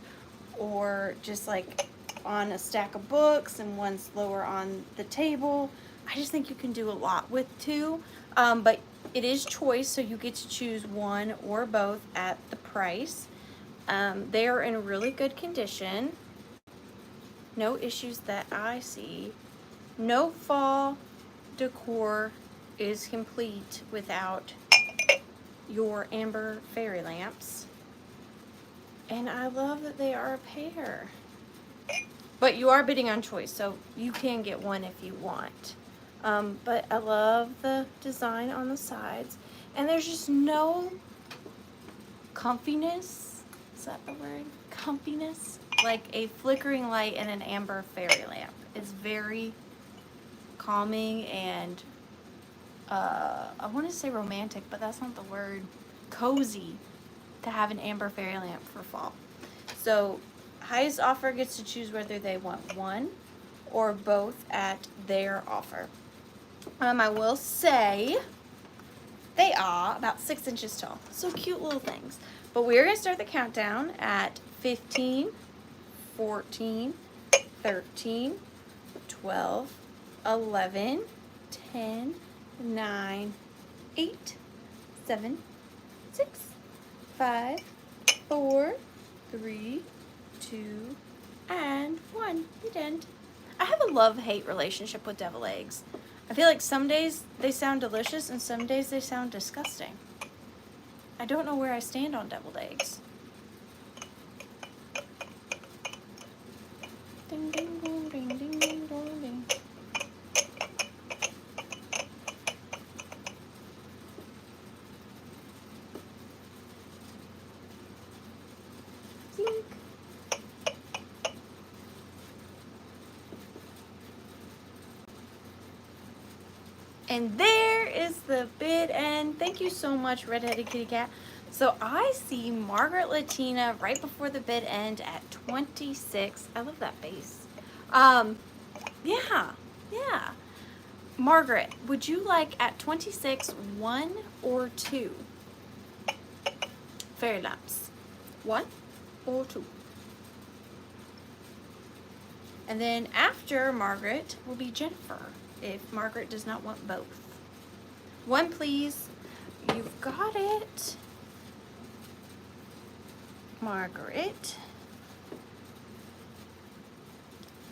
or just like on a stack of books and one's lower on the table. I just think you can do a lot with two, but it is choice, so you get to choose one or both at the price. They are in really good condition. No issues that I see. No fall decor is complete without your amber fairy lamps. And I love that they are a pair. But you are bidding on choice, so you can get one if you want. But I love the design on the sides. And there's just no comfiness. Is that the word? Comfiness? Like a flickering light in an amber fairy lamp. It's very calming and I want to say romantic, but that's not the word. Cozy to have an amber fairy lamp for fall. So highest offer gets to choose whether they want one or both at their offer. I will say they are about 6 inches tall. So cute little things. But we're going to start the countdown at 15, 14, 13, 12, 11, 10, 9, 8, 7, 6, 5, 4, 3, 2, and 1. It end. I have a love-hate relationship with devil eggs. I feel like some days they sound delicious and some days they sound disgusting. I don't know where I stand on deviled eggs. Ding, ding, ding, ding, ding, ding, ding, ding. Zink. And there is the bid end. Thank you so much, Redheaded Kitty Cat. So I see Margaret Latina right before the bid end at 26. I love that face. Yeah. Margaret, would you like at 26, 1 or 2? Fairy lamps. 1 or 2? And then after Margaret will be Jennifer, if Margaret does not want both. 1, please. You've got it. Margaret.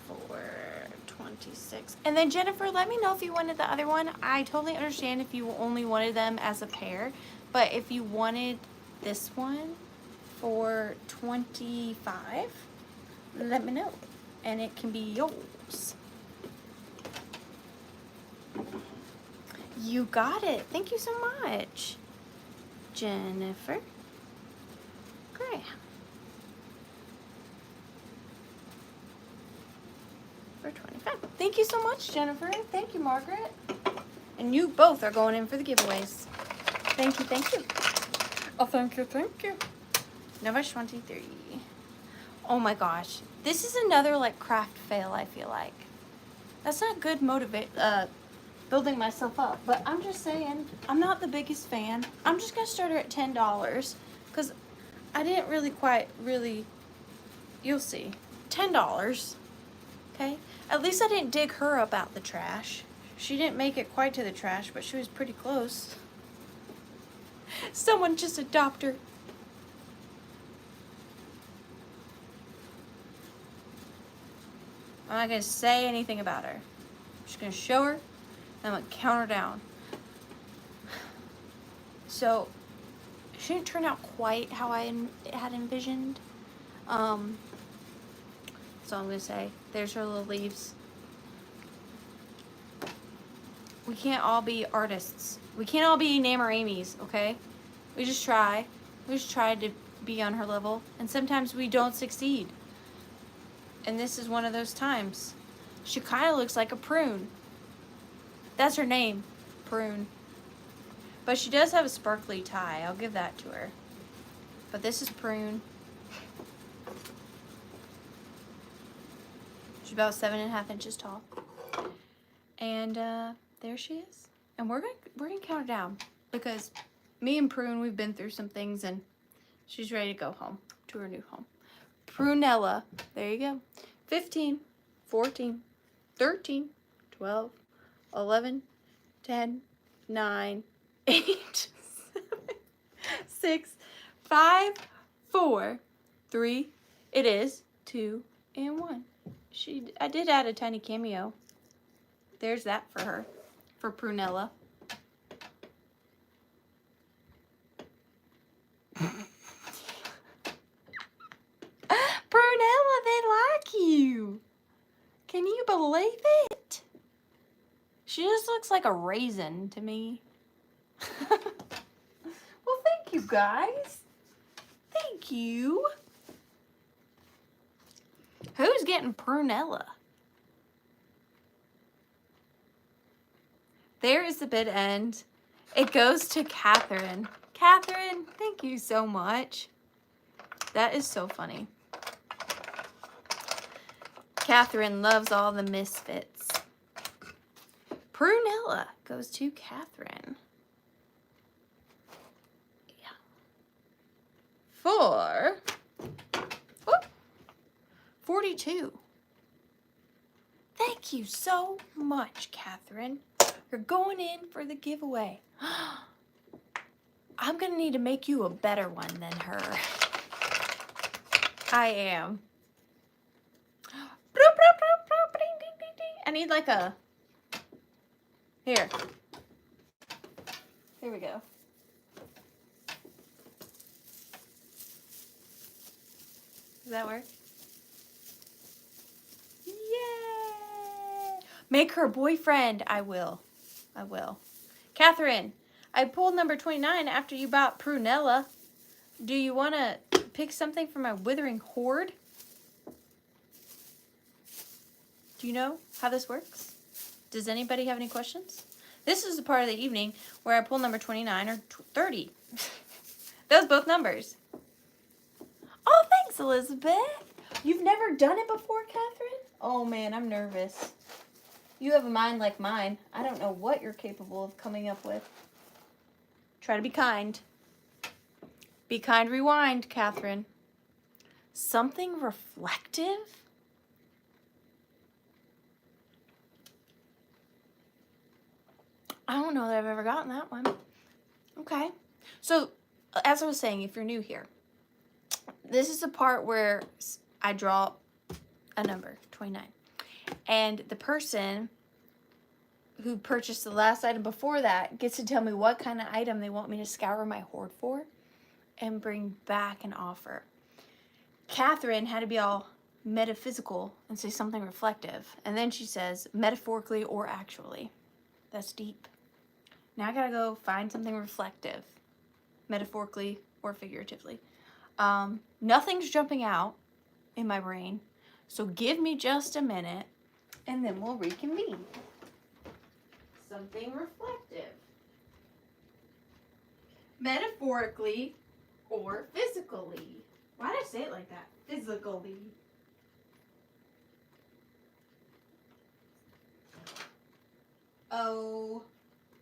For 26. And then Jennifer, let me know if you wanted the other one. I totally understand if you only wanted them as a pair, but if you wanted this one for 25, let me know and it can be yours. You got it. Thank you so much, Jennifer. Great. For 25. Thank you so much, Jennifer. Thank you, Margaret. And you both are going in for the giveaways. Thank you, thank you. Oh, thank you. Number 23. Oh my gosh. This is another like craft fail, I feel like. That's not good building myself up, but I'm just saying, I'm not the biggest fan. I'm just gonna start her at $10 because I didn't really, you'll see, $10, okay? At least I didn't dig her up out the trash. She didn't make it quite to the trash, but she was pretty close. Someone just adopt her. I'm not gonna say anything about her. I'm just gonna show her, and I'm gonna count her down. So, she didn't turn out quite how I had envisioned. So I'm gonna say, there's her little leaves. We can't all be artists. We can't all be Namaramies, okay? We just try. We just try to be on her level, and sometimes we don't succeed. And this is one of those times. She kind of looks like a prune. That's her name, Prune. But she does have a sparkly tie. I'll give that to her. But this is Prune. She's about 7.5 inches tall. And there she is. And we're gonna count her down because me and Prune, we've been through some things, and she's ready to go home to her new home. Prunella. There you go. 15, 14, 13, 12, 11, 10, 9, 8, 7, 6, 5, 4, 3. It is 2 and 1. I did add a tiny cameo. There's that for her, for Prunella. Prunella, they like you. Can you believe it? She just looks like a raisin to me. Well, thank you guys. Thank you. Who's getting Prunella? There is the bid end. It goes to Catherine. Catherine, thank you so much. That is so funny. Catherine loves all the misfits. Prunella goes to Catherine. Yeah. For too. Thank you so much, Catherine. You're going in for the giveaway. I'm gonna need to make you a better one than her. I am. I need like a, here we go. Does that work? Yay! Make her a boyfriend. I will. Catherine, I pulled number 29 after you bought Prunella. Do you want to pick something from my Withering Horde? Do you know how this works? Does anybody have any questions? This is the part of the evening where I pull number 29 or 30. Those both numbers. Oh, thanks, Elizabeth. You've never done it before, Catherine? Oh, man, I'm nervous. You have a mind like mine. I don't know what you're capable of coming up with. Try to be kind. Be kind, rewind, Catherine. Something reflective? I don't know that I've ever gotten that one. Okay. So, as I was saying, if you're new here, this is the part where I draw a number, 29. And the person who purchased the last item before that gets to tell me what kind of item they want me to scour my hoard for and bring back an offer. Catherine had to be all metaphysical and say something reflective. And then she says, metaphorically or actually. That's deep. Now I gotta go find something reflective, metaphorically or figuratively. Nothing's jumping out in my brain, so give me just a minute and then we'll reconvene. Something reflective, metaphorically or physically. Why did I say it like that? Physically. Oh,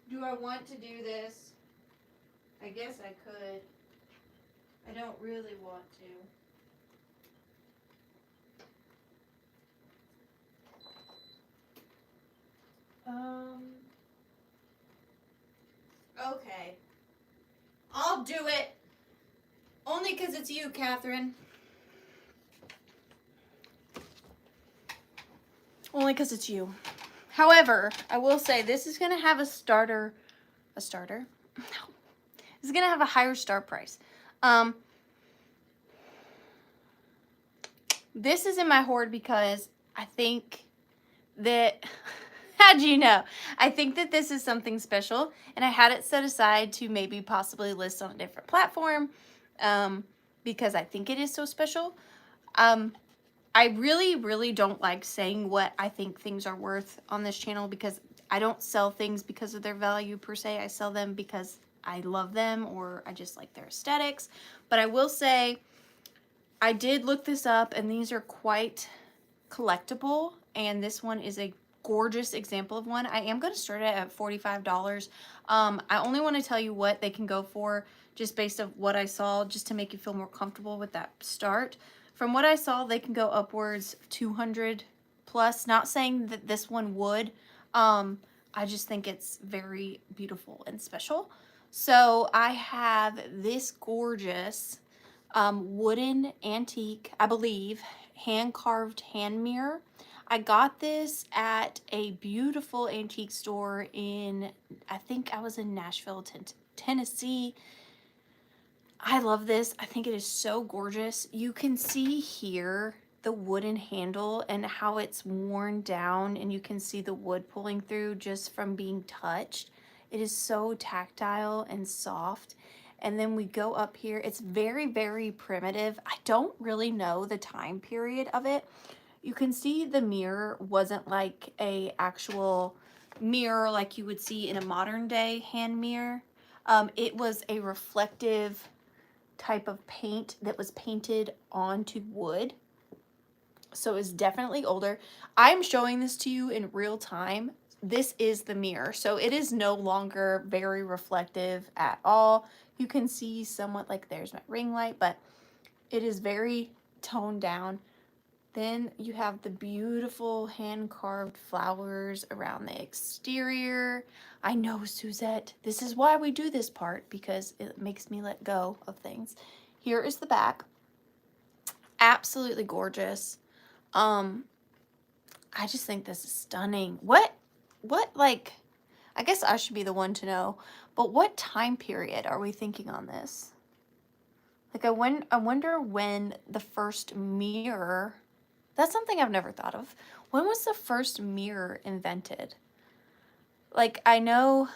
do I want to do this? I guess I could. I don't really want to. Okay. I'll do it. Only because it's you, Catherine. Only because it's you. However, I will say this is going to have a starter. A starter? No. It's going to have a higher start price. This is in my hoard because I think that... How'd you know? I think that this is something special, and I had it set aside to maybe possibly list on a different platform because I think it is so special. I really don't like saying what I think things are worth on this channel because I don't sell things because of their value per se. I sell them because I love them or I just like their aesthetics. But I will say I did look this up, and these are quite collectible, and this one is a gorgeous example of one. I am going to start it at $45. I only want to tell you what they can go for just based on what I saw, just to make you feel more comfortable with that start. From what I saw, they can go upwards 200 plus. Not saying that this one would. I just think it's very beautiful and special. So I have this gorgeous wooden antique, I believe, hand-carved hand mirror. I got this at a beautiful antique store in, I think I was in Nashville, Tennessee. I love this. I think it is so gorgeous. You can see here the wooden handle and how it's worn down, and you can see the wood pulling through just from being touched. It is so tactile and soft. And then we go up here. It's very primitive. I don't really know the time period of it. You can see the mirror wasn't like a actual mirror like you would see in a modern day hand mirror. It was a reflective type of paint that was painted onto wood. So it's definitely older. I'm showing this to you in real time. This is the mirror. So it is no longer very reflective at all. You can see somewhat, like there's my ring light, but it is very toned down. Then you have the beautiful hand-carved flowers around the exterior. I know, Suzette, this is why we do this part, because it makes me let go of things. Here is the back. Absolutely gorgeous. I just think this is stunning. What, like, I guess I should be the one to know, but what time period are we thinking on this? Like, I wonder when the first mirror, that's something I've never thought of. When was the first mirror invented? Like, I know,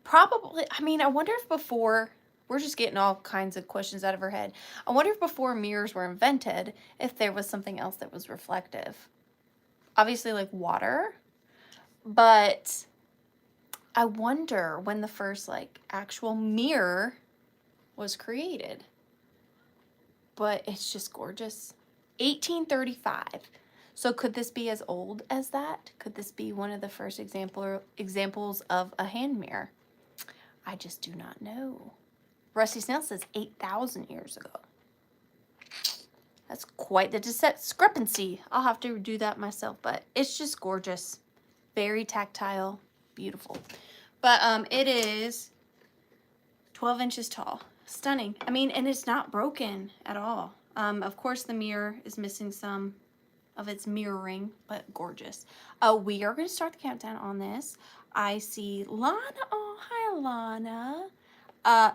probably, I mean, I wonder if before, we're just getting all kinds of questions out of our head. I wonder if before mirrors were invented, if there was something else that was reflective. Obviously, like water, but I wonder when the first, like, actual mirror was created. But it's just gorgeous. 1835. So could this be as old as that? Could this be one of the first examples of a hand mirror? I just do not know. Rusty Snail says 8,000 years ago. That's quite the discrepancy. I'll have to do that myself, but it's just gorgeous. Very tactile, beautiful. But it is 12 inches tall. Stunning. I mean, and it's not broken at all. Of course, the mirror is missing some of its mirroring, but gorgeous. We are going to start the countdown on this. I see Lana. Oh, hi, Lana.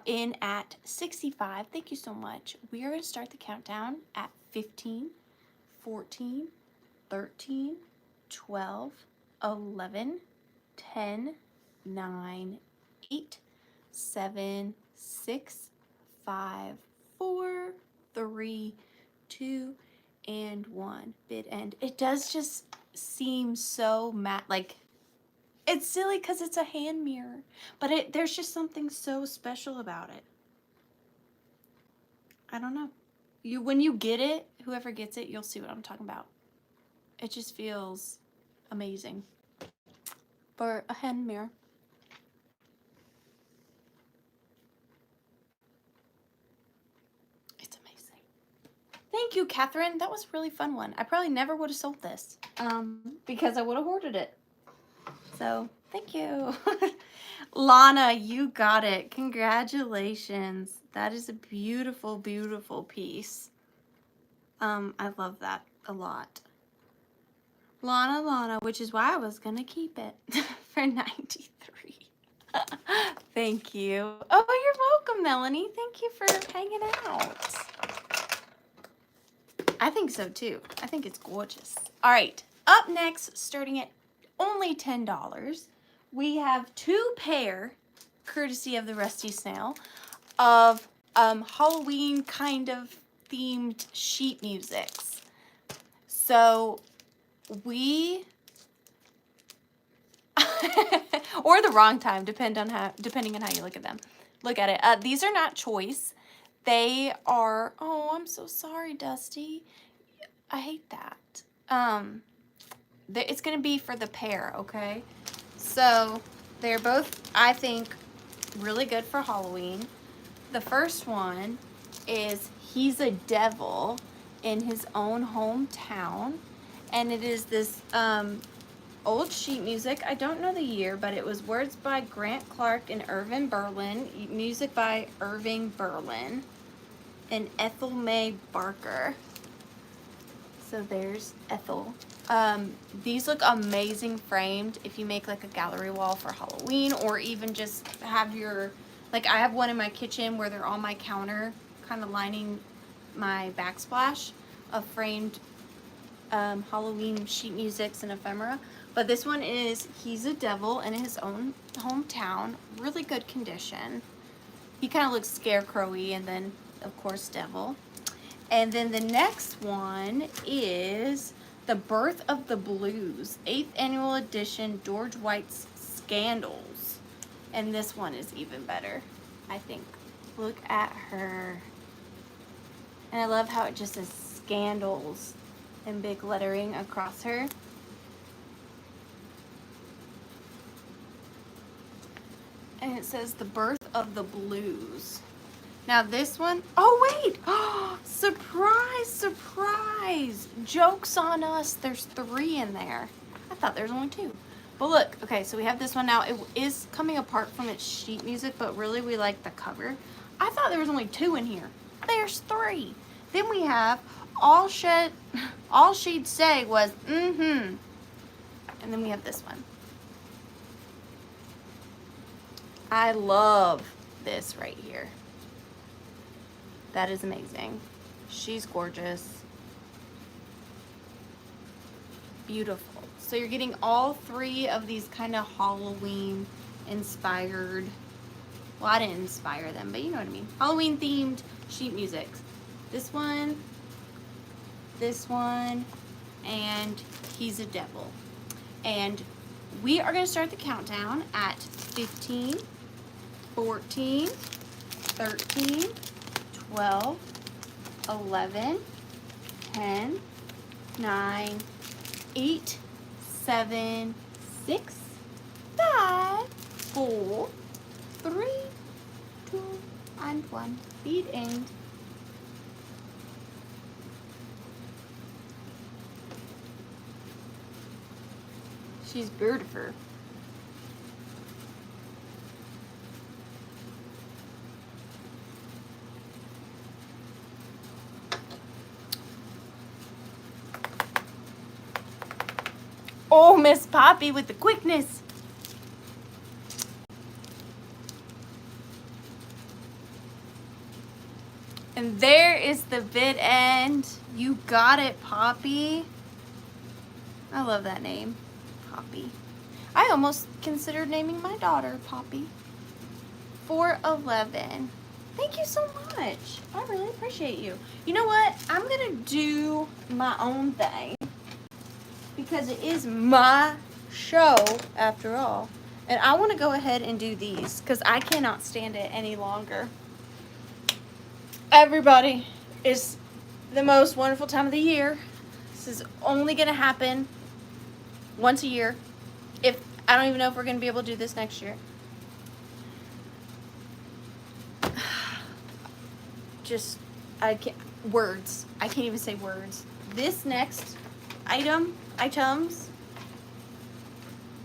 In at 65. Thank you so much. We are going to start the countdown at 15, 14, 13, 12, 11, 10, 9, 8, 7, 6, 5, 4, 3, 2, and 1. Bid end. It does just seem so matte. Like, it's silly because it's a hand mirror, but there's just something so special about it. I don't know. When you get it, whoever gets it, you'll see what I'm talking about. It just feels amazing for a hand mirror. It's amazing. Thank you, Catherine. That was a really fun one. I probably never would have sold this because I would have hoarded it. So thank you. Lana, you got it. Congratulations. That is a beautiful, beautiful piece. I love that a lot. Lana, which is why I was gonna keep it for 93. Thank you. Oh, you're welcome, Melanie. Thank you for hanging out. I think so too. I think it's gorgeous. All right, up next, starting at only $10, we have 2 pair, courtesy of the Rusty Snail, of Halloween kind of themed sheet musics. So we or the wrong time, depending on how you look at them. Look at it. These are not choice. They are, oh, I'm so sorry, Dusty. I hate that. It's going to be for the pair, okay? So they're both, I think, really good for Halloween. The first one is He's a Devil in His Own Hometown. And it is this old sheet music. I don't know the year, but it was words by Grant Clark and Irving Berlin. Music by Irving Berlin and Ethel May Barker. So there's Ethel. These look amazing framed if you make like a gallery wall for Halloween, or even just have your, like I have one in my kitchen where they're on my counter, kind of lining my backsplash of framed Halloween sheet musics and ephemera. But this one is He's a Devil in His Own Hometown. Really good condition. He kind of looks scarecrowy, and then of course devil. And then the next one is The Birth of the Blues, 8th Annual Edition, George White's Scandals. And this one is even better, I think. Look at her. And I love how it just says Scandals in big lettering across her. And it says The Birth of the Blues. Now this one, oh wait, surprise, surprise. Joke's on us, there's 3 in there. I thought there was only 2. But look, okay, so we have this one now. It is coming apart from its sheet music, but really we like the cover. I thought there was only 2 in here. There's 3. Then we have all she'd say was, and then we have this one. I love this right here. That is amazing. She's gorgeous. Beautiful. So you're getting all 3 of these kind of Halloween inspired, well, I didn't inspire them, but you know what I mean. Halloween themed sheet musics. This one, and he's a devil. And we are going to start the countdown at 15, 14, 13, 12, 11, 10, 9, 8, 7, 6, 5, 4, 3, 2, and 1. Beat end. She's beautiful. Oh, Miss Poppy with the quickness. And there is the bit end. You got it, Poppy. I love that name, Poppy. I almost considered naming my daughter Poppy. 411. Thank you so much. I really appreciate you. You know what? I'm gonna do my own thing, because it is my show after all. And I want to go ahead and do these because I cannot stand it any longer. Everybody, it's the most wonderful time of the year. This is only going to happen once a year. If I don't even know if we're going to be able to do this next year. Just, I can't even say words. This next items,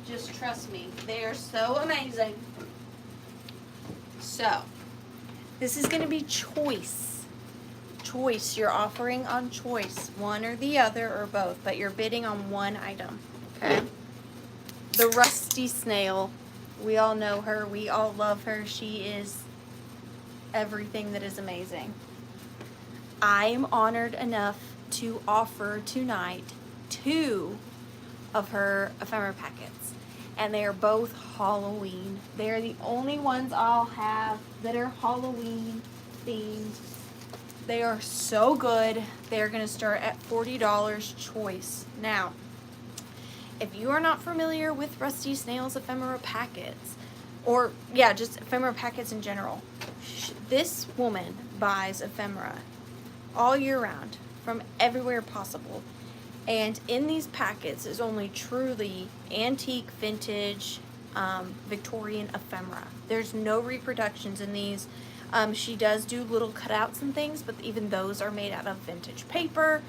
just trust me, they are so amazing. So this is going to be choice. You're offering on choice, one or the other or both, but you're bidding on one item. Okay, the rusty snail, we all know her, we all love her. She is everything that is amazing. I'm honored enough to offer tonight 2 of her ephemera packets, and they are both Halloween. They are the only ones I'll have that are Halloween themed. They are so good. They're going to start at $40 choice. Now, if you are not familiar with Rusty Snail's ephemera packets, or yeah, just ephemera packets in general, this woman buys ephemera all year round from everywhere possible. And in these packets is only truly antique, vintage, Victorian ephemera. There's no reproductions in these. She does do little cutouts and things, but even those are made out of vintage paper.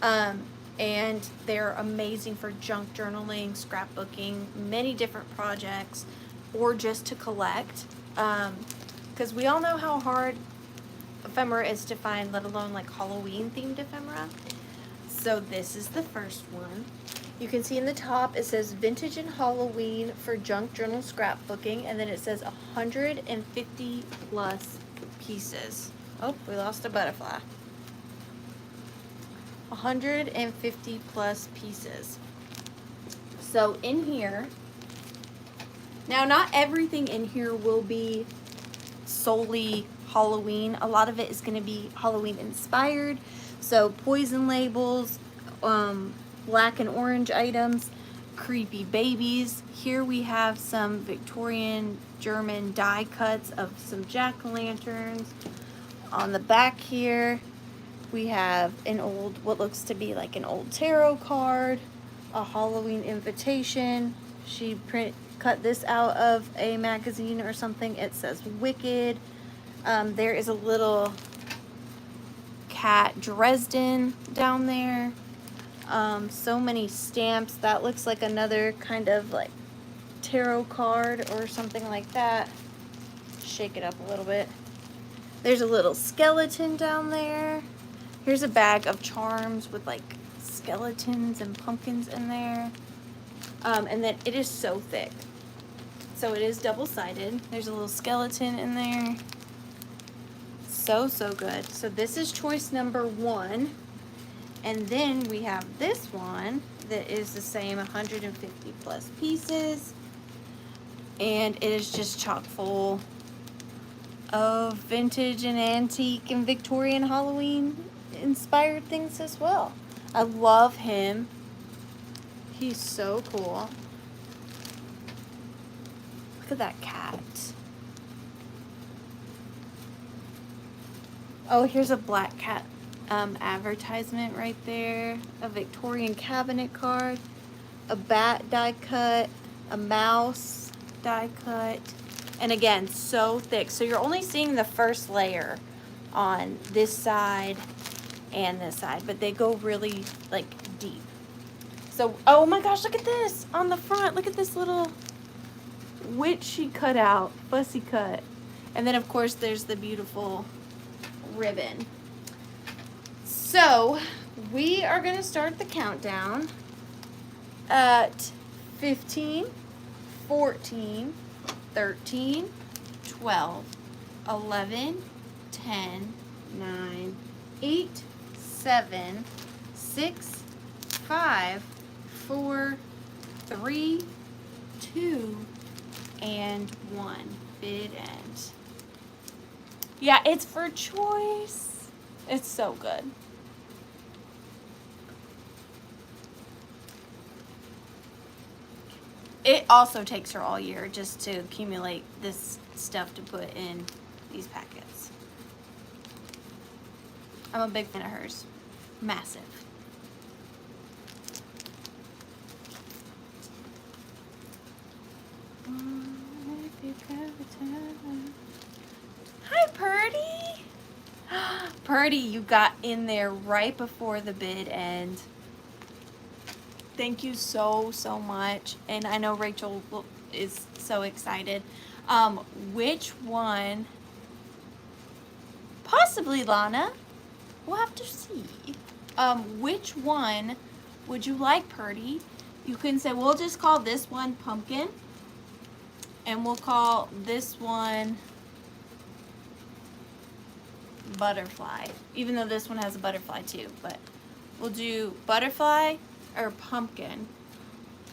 And they're amazing for junk journaling, scrapbooking, many different projects, or just to collect. Because we all know how hard ephemera is to find, let alone like Halloween themed ephemera. So this is the first one. You can see in the top it says vintage and Halloween for junk journal scrapbooking, and then it says 150 plus pieces. Oh, we lost a butterfly. 150 plus pieces. So in here, now not everything in here will be solely Halloween. A lot of it is going to be Halloween inspired. So poison labels, black and orange items, creepy babies. Here we have some Victorian German die cuts of some jack-o'-lanterns. On the back here we have an old, what looks to be like an old tarot card, a Halloween invitation. She cut this out of a magazine or something. It says Wicked. There is a little cat Dresden down there. So many stamps. That looks like another kind of like tarot card or something like that. Shake it up a little bit. There's a little skeleton down there. Here's a bag of charms with like skeletons and pumpkins in there. And then it is so thick. So it is double-sided. There's a little skeleton in there. So, so good. So this is choice number 1. And then we have this one that is the same 150 plus pieces. And it is just chock full of vintage and antique and Victorian Halloween inspired things as well. I love him. He's so cool. Look at that cat. Oh, here's a black cat advertisement right there. A Victorian cabinet card. A bat die cut. A mouse die cut. And again, so thick. So you're only seeing the first layer on this side and this side, but they go really like deep. So, oh my gosh, look at this on the front. Look at this little witch she cut out, fussy cut. And then of course there's the beautiful ribbon. So we are gonna start the countdown at 15, 14, 13, 12, 11, 10, 9, 8, 7, 6, 5, 4, 3, 2, and 1. Bid end. Yeah, it's for choice. It's so good. It also takes her all year just to accumulate this stuff to put in these packets. I'm a big fan of hers. Massive. Hi, Purdy. Purdy, you got in there right before the bid end. Thank you so, so much. And I know Rachel is so excited. Which one? Possibly Lana. We'll have to see. Which one would you like, Purdy? You can say, we'll just call this one pumpkin. And we'll call this one butterfly. Even though this one has a butterfly too. But we'll do butterfly or pumpkin.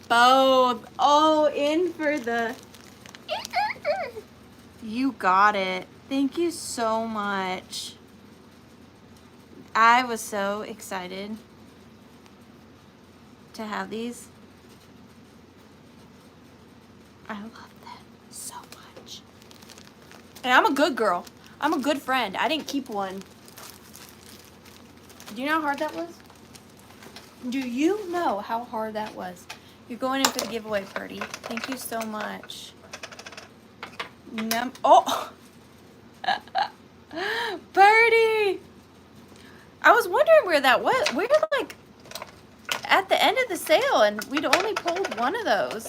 Both. Oh, in for the... You got it. Thank you so much. I was so excited to have these. I love them so much. And I'm a good girl. I'm a good friend. I didn't keep one. Do you know how hard that was? Do you know how hard that was? You're going in for the giveaway, Purdy. Thank you so much. Oh! Purdy! I was wondering where that was. We're like at the end of the sale and we'd only pulled one of those.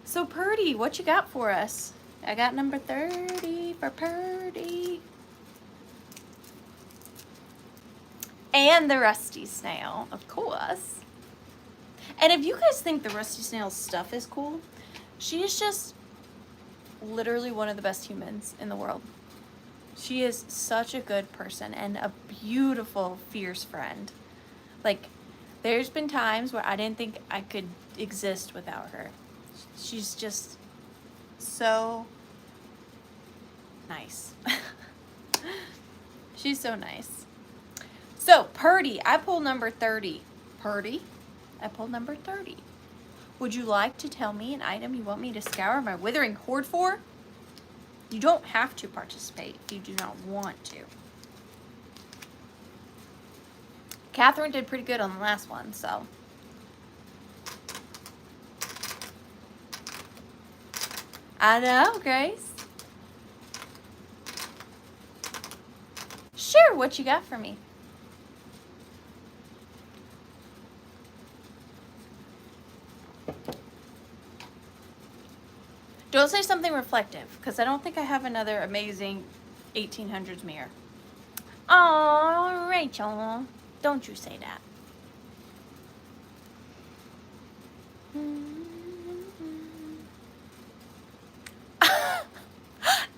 So Purdy, what you got for us? I got number 30 for Purdy. And the Rusty Snail, of course. And if you guys think the Rusty Snail's stuff is cool, she is just literally one of the best humans in the world. She is such a good person and a beautiful, fierce friend. Like, there's been times where I didn't think I could exist without her. She's just so nice. She's so nice. So, Purdy, I pulled number 30. Purdy, I pulled number 30. Would you like to tell me an item you want me to scour my withering hoard for? You don't have to participate if you do not want to. Catherine did pretty good on the last one, so. I know, Grace. Sure, what you got for me? Don't say something reflective, because I don't think I have another amazing 1800s mirror. Oh, Rachel, don't you say that.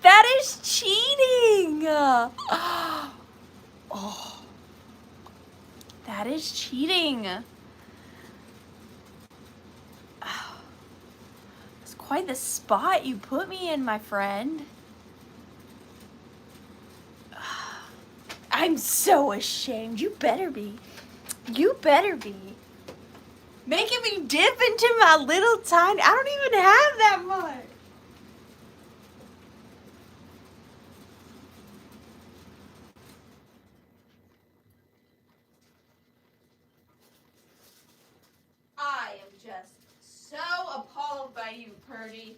That is cheating. Oh, that is cheating. It's quite the spot you put me in, my friend. I'm so ashamed. You better be. You better be. Making me dip into my little tiny. I don't even have that much. I am just so appalled by you, Purdy.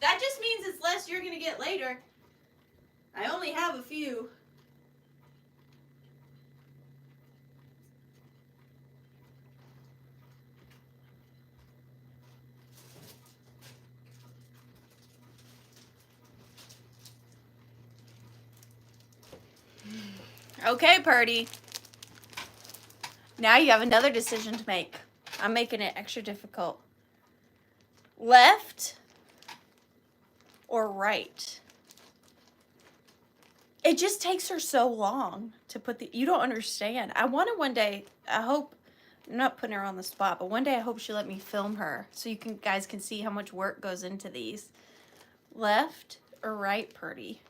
That just means it's less you're gonna get later. I only have a few. Okay, Purdy. Now you have another decision to make. I'm making it extra difficult. Left or right? It just takes her so long to put the, you don't understand. I want to one day, I hope, I'm not putting her on the spot, but one day I hope she'll let me film her so you guys can see how much work goes into these. Left or right, Purdy?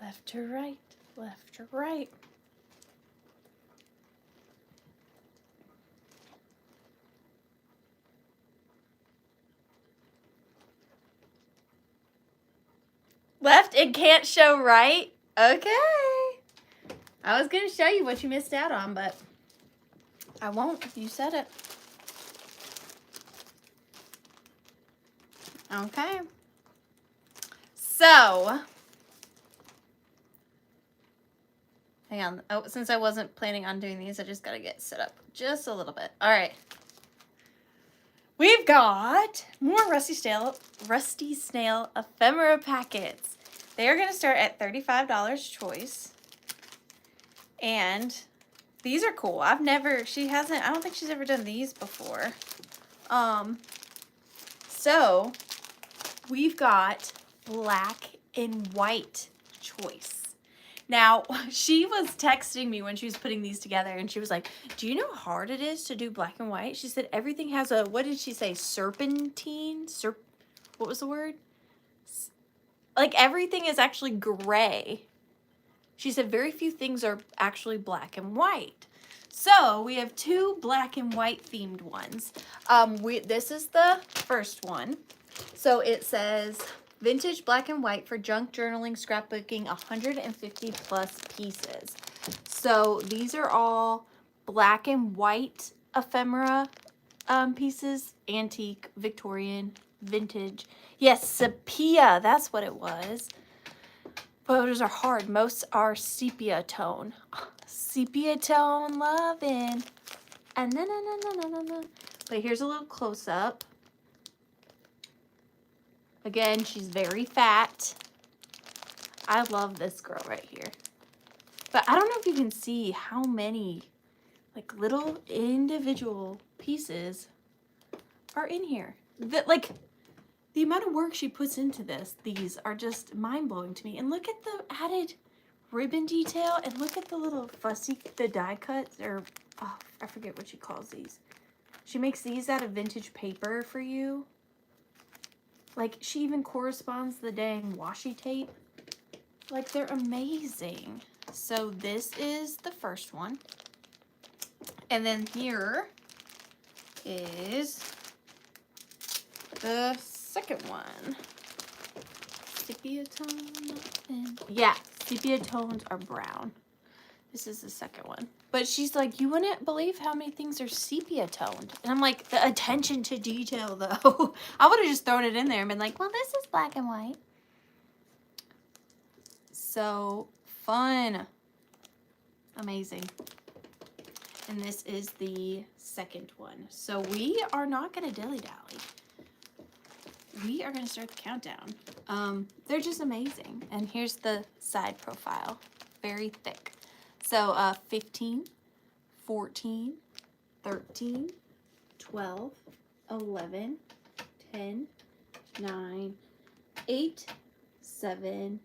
Left to right, left to right. Left and can't show right? Okay. I was going to show you what you missed out on, but I won't. You said it. Okay. So, hang on. Oh, since I wasn't planning on doing these, I just got to get set up just a little bit. All right. We've got more Rusty Snail ephemera packets. They are going to start at $35 choice. And these are cool. I don't think she's ever done these before. So we've got black and white choice. Now, she was texting me when she was putting these together, and she was like, do you know how hard it is to do black and white? She said everything has a, what did she say, serpentine? What was the word? Like, everything is actually gray. She said very few things are actually black and white. So, we have two black and white themed ones. This is the first one. So, it says... Vintage black and white for junk journaling, scrapbooking, 150 plus pieces. So these are all black and white ephemera pieces. Antique, Victorian, vintage. Yes, sepia, that's what it was. Photos are hard. Most are sepia tone. Sepia tone loving. And but here's a little close up. Again, she's very fat. I love this girl right here. But I don't know if you can see how many like little individual pieces are in here. The amount of work she puts into these are just mind-blowing to me. And look at the added ribbon detail, and look at the little the die cuts, or oh, I forget what she calls these. She makes these out of vintage paper for you. Like, she even corresponds the dang washi tape. Like, they're amazing. So this is the first one. And then here is the second one. Sepia tone. Yeah, sepia tones are brown. This is the second one. But she's like, you wouldn't believe how many things are sepia toned. And I'm like, the attention to detail though. I would have just thrown it in there and been like, well, this is black and white. So fun. Amazing. And this is the second one. So we are not going to dilly-dally. We are going to start the countdown. They're just amazing. And here's the side profile. Very thick. So 15, 14, 13, 12, 11, 10, 9, 8, 7,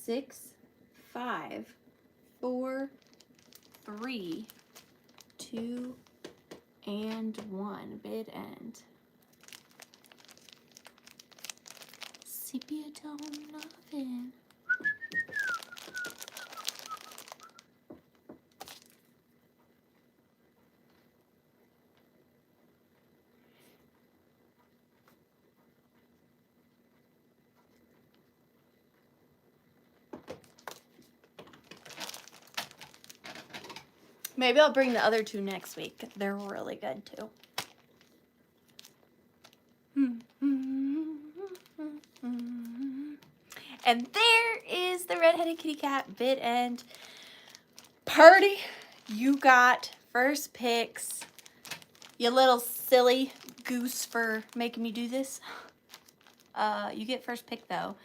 6, 5, 4, 3, 2, and 1. Bid end. Sepia tone muffin. Maybe I'll bring the other two next week. They're really good too. And there is the red-headed kitty cat bid end. Party, you got first picks. You little silly goose for making me do this. You get first pick though.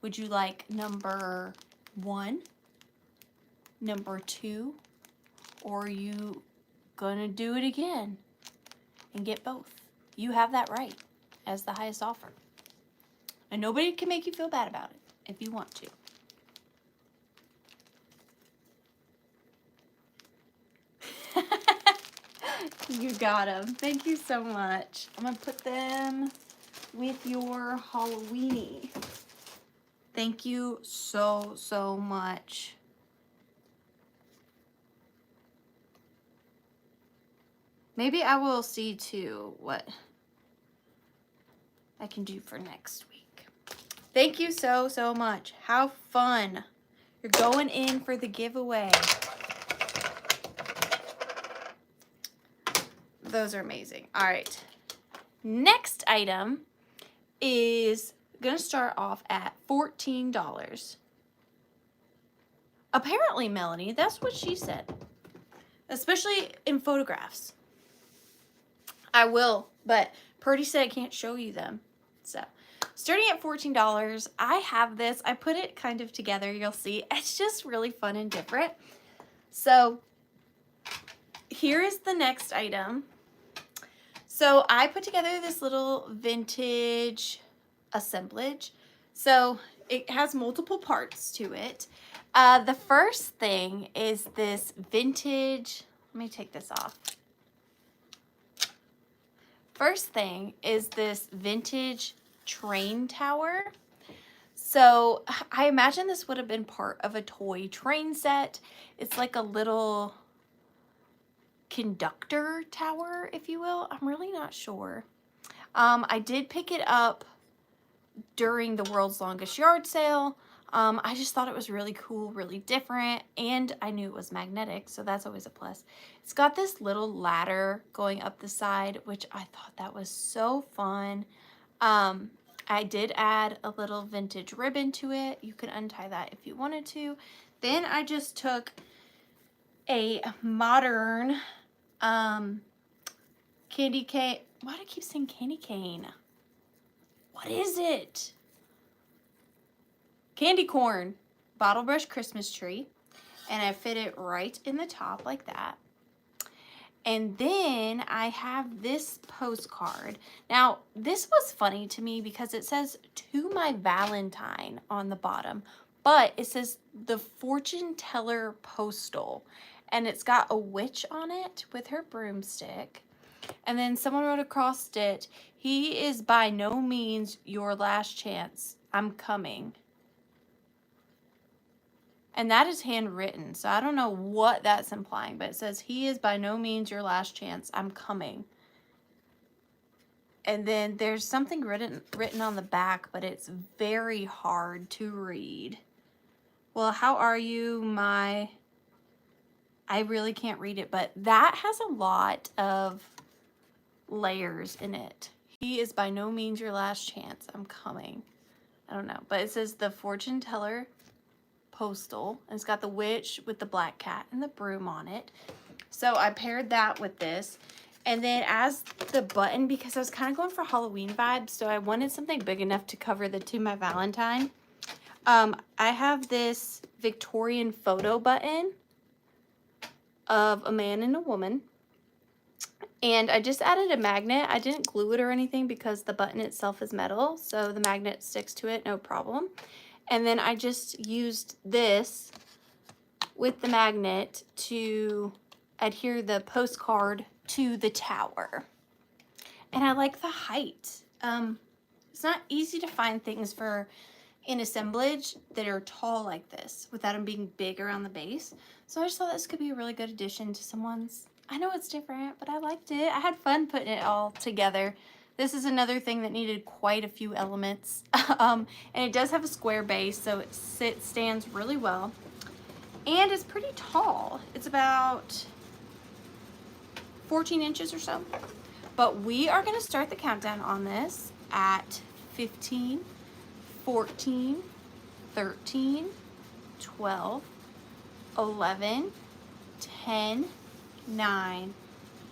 Would you like number 1, number 2, or are you gonna do it again and get both? You have that right as the highest offer. And nobody can make you feel bad about it if you want to. You got them. Thank you so much. I'm gonna put them with your Halloweeny. Thank you so, so much. Maybe I will see too what I can do for next week. Thank you so, so much. How fun. You're going in for the giveaway. Those are amazing. All right. Next item is going to start off at $14. Apparently, Melanie, that's what she said. Especially in photographs. I will, but Purdy said I can't show you them. So, starting at $14, I have this. I put it kind of together. You'll see. It's just really fun and different. So, here is the next item. So, I put together this little vintage assemblage. So, it has multiple parts to it. The first thing is this vintage, let me take this off. First thing is this vintage train tower. So I imagine this would have been part of a toy train set. It's like a little conductor tower, if you will. I'm really not sure. I did pick it up during the World's Longest Yard sale. I just thought it was really cool, really different, and I knew it was magnetic, so that's always a plus. It's got this little ladder going up the side, which I thought that was so fun. I did add a little vintage ribbon to it. You can untie that if you wanted to. Then I just took a modern candy cane. Why do I keep saying candy cane? What is it? Candy corn bottle brush Christmas tree, and I fit it right in the top like that. And then I have this postcard. Now, this was funny to me because it says "To My Valentine" on the bottom, but it says the fortune teller postal, and it's got a witch on it with her broomstick. And then someone wrote across it, "He is by no means your last chance. I'm coming." And that is handwritten, so I don't know what that's implying, but it says, "He is by no means your last chance. I'm coming." And then there's something written on the back, but it's very hard to read. "Well, how are you, my I really can't read it, but that has a lot of layers in it. He is by no means your last chance. I'm coming. I don't know, but it says the fortune teller postal, and it's got the witch with the black cat and the broom on it. So I paired that with this. And then as the button, because I was kind of going for Halloween vibes, so I wanted something big enough to cover the To My Valentine. I have this Victorian photo button of a man and a woman. And I just added a magnet. I didn't glue it or anything because the button itself is metal, so the magnet sticks to it, no problem. And then I just used this with the magnet to adhere the postcard to the tower. And I like the height. It's not easy to find things for in assemblage that are tall like this without them being big around the base. So I just thought this could be a really good addition to someone's. I know it's different, but I liked it. I had fun putting it all together. This is another thing that needed quite a few elements. And it does have a square base, so it stands really well. And it's pretty tall. It's about 14 inches or so. But we are going to start the countdown on this at 15, 14, 13, 12, 11, 10, 9,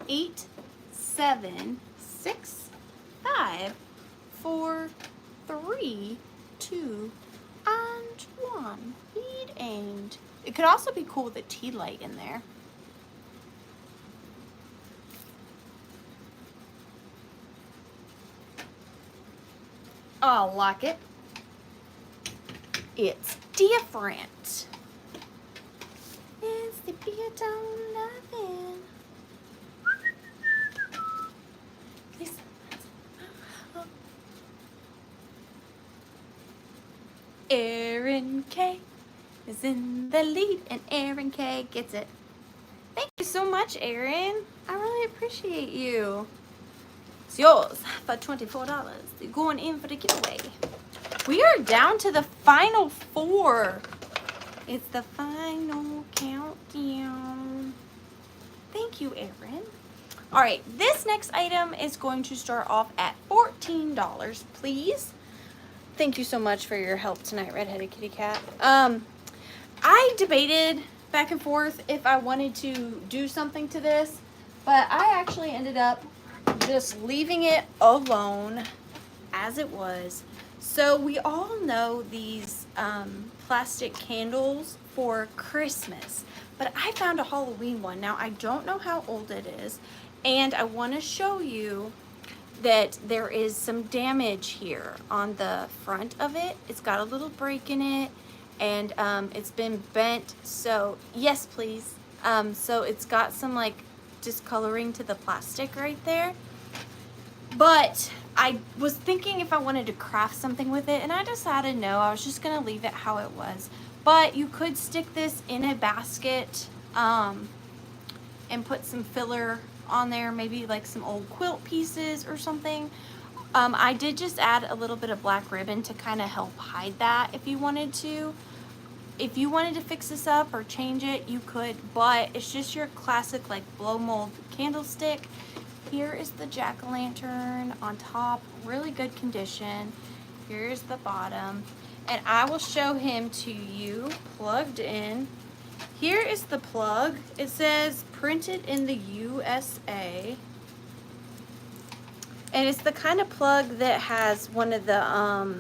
8, 7, 6, 5, 4, 3, 2, and 1. Lead aimed. It could also be cool with a tea light in there. I like it. It's different. It's the bit on nothing. Aaron K is in the lead, and Aaron K gets it. Thank you so much, Aaron. I really appreciate you. It's yours for $24. You're going in for the giveaway. We are down to the final 4. It's the final countdown. Thank you, Aaron. All right, this next item is going to start off at $14, please. Thank you so much for your help tonight, Redheaded Kitty Cat. I debated back and forth if I wanted to do something to this, but I actually ended up just leaving it alone as it was. So we all know these plastic candles for Christmas, but I found a Halloween one. Now I don't know how old it is, and I want to show you that there is some damage here on the front of it. It's got a little break in it, and it's been bent. So yes, please. So it's got some like discoloring to the plastic right there. But I was thinking if I wanted to craft something with it, and I decided no, I was just gonna leave it how it was. But you could stick this in a basket and put some filler on there, maybe like some old quilt pieces or something. I did just add a little bit of black ribbon to kind of help hide that if you wanted to. If you wanted to fix this up or change it, you could, but it's just your classic like blow mold candlestick. Here is the jack-o'-lantern on top, really good condition. Here's the bottom, and I will show him to you plugged in. Here is the plug. It says printed in the USA. And it's the kind of plug that has one of the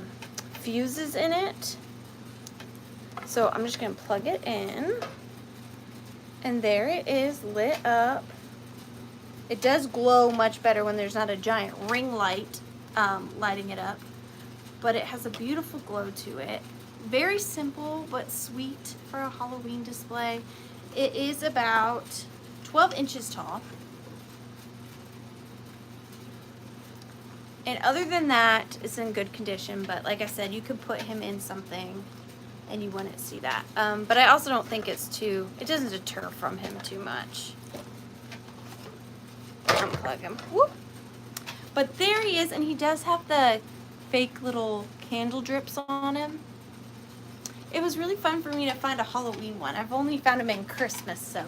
fuses in it. So I'm just going to plug it in. And there it is, lit up. It does glow much better when there's not a giant ring light lighting it up. But it has a beautiful glow to it. Very simple but sweet for a Halloween display. It is about 12 inches tall. And other than that, it's in good condition. But like I said, you could put him in something and you wouldn't see that. But I also don't think it doesn't deter from him too much. Unplug him. Whoop. But there he is, and he does have the fake little candle drips on him. It was really fun for me to find a Halloween one. I've only found them in Christmas, so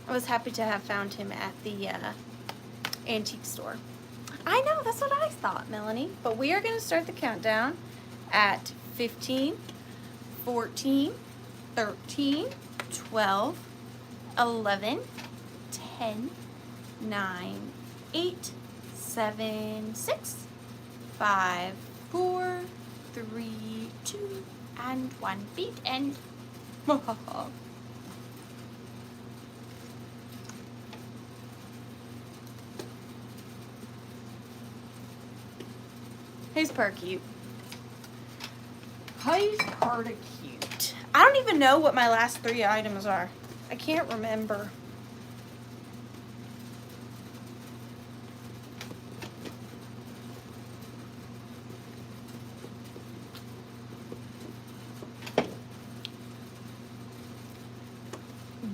I was happy to have found him at the antique store. I know, that's what I thought, Melanie. But we are going to start the countdown at 15, 14, 13, 12, 11, 10, 9, 8, 7, 6, 5, 4, 3, 2, and 1. Beat end. He's per cute. He's pretty cute. I don't even know what my last 3 items are. I can't remember.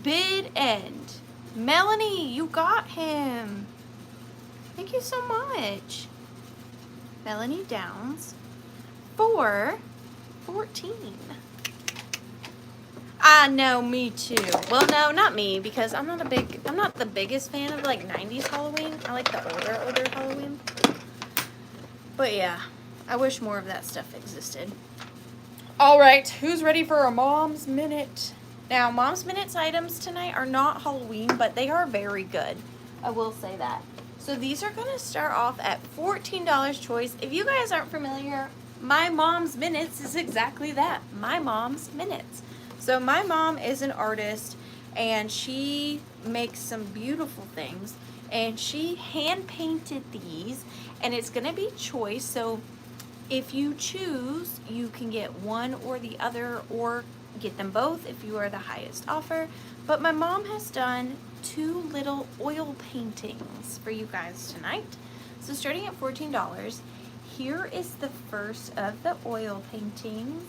Bid end. Melanie, you got him. Thank you so much. Melanie Downs for 14. No, me too. Well, no, not me, because I'm not the biggest fan of like 90s Halloween. I like the older Halloween. But yeah, I wish more of that stuff existed. All right, who's ready for a Mom's Minute? Now, Mom's Minutes items tonight are not Halloween, but they are very good. I will say that. So these are going to start off at $14 choice. If you guys aren't familiar, My Mom's Minutes is exactly that. My Mom's Minutes. So my mom is an artist, and she makes some beautiful things. And she hand painted these, and it's going to be choice. So if you choose, you can get one or the other, or get them both if you are the highest offer. But my mom has done 2 little oil paintings for you guys tonight. So starting at $14, here is the first of the oil paintings.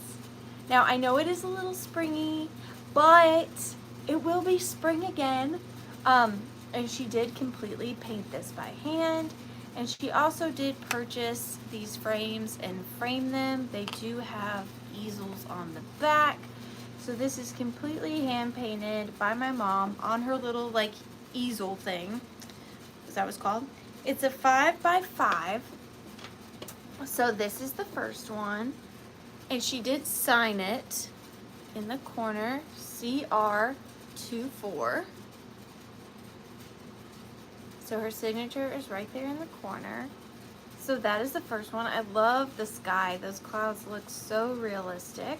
Now I know it is a little springy, but it will be spring again. And she did completely paint this by hand. And she also did purchase these frames and frame them. They do have easels on the back. So this is completely hand painted by my mom on her little like easel thing. Is that what it's called? It's a 5x5. So this is the first one. And she did sign it in the corner, CR24. So her signature is right there in the corner. So that is the first one. I love the sky. Those clouds look so realistic.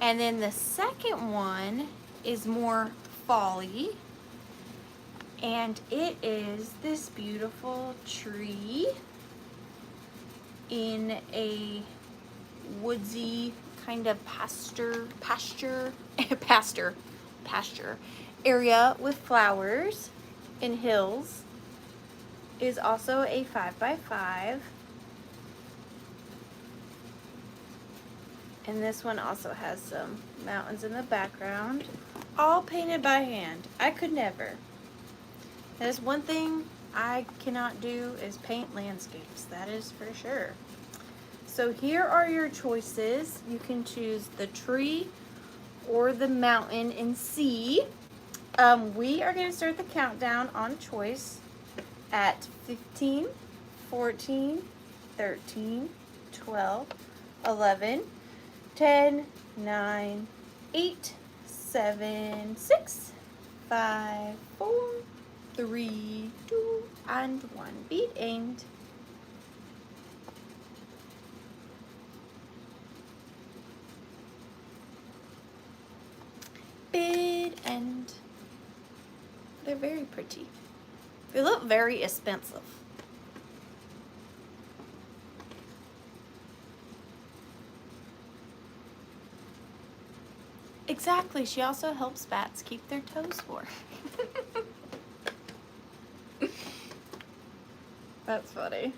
And then the second one is more fall-y. And it is this beautiful tree in a woodsy kind of pasture area with flowers and hills. Is also a 5x5. And this one also has some mountains in the background, all painted by hand. I could never. That is one thing I cannot do, is paint landscapes. That is for sure. So here are your choices. You can choose the tree or the mountain in C. We are going to start the countdown on choice at 15, 14, 13, 12, 11, 10, 9, 8, 7, 6, 5, 4, 3, 2, and 1. Beat end. Bid end. They're very pretty. They look very expensive. Exactly. She also helps bats keep their toes warm. That's funny.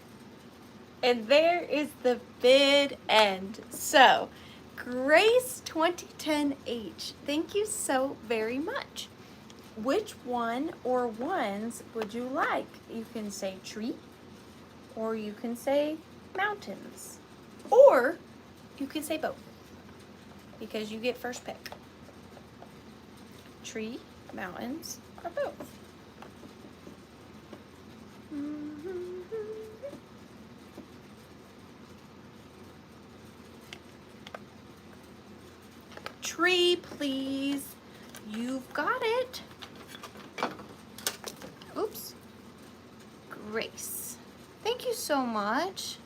And there is the bid end. So, Grace 2010H, thank you so very much. Which one or ones would you like? You can say tree, or you can say mountains, or you can say both, because you get first pick. Tree, mountains, or both. Tree, please. You've got it. Oops. Grace. Thank you so much.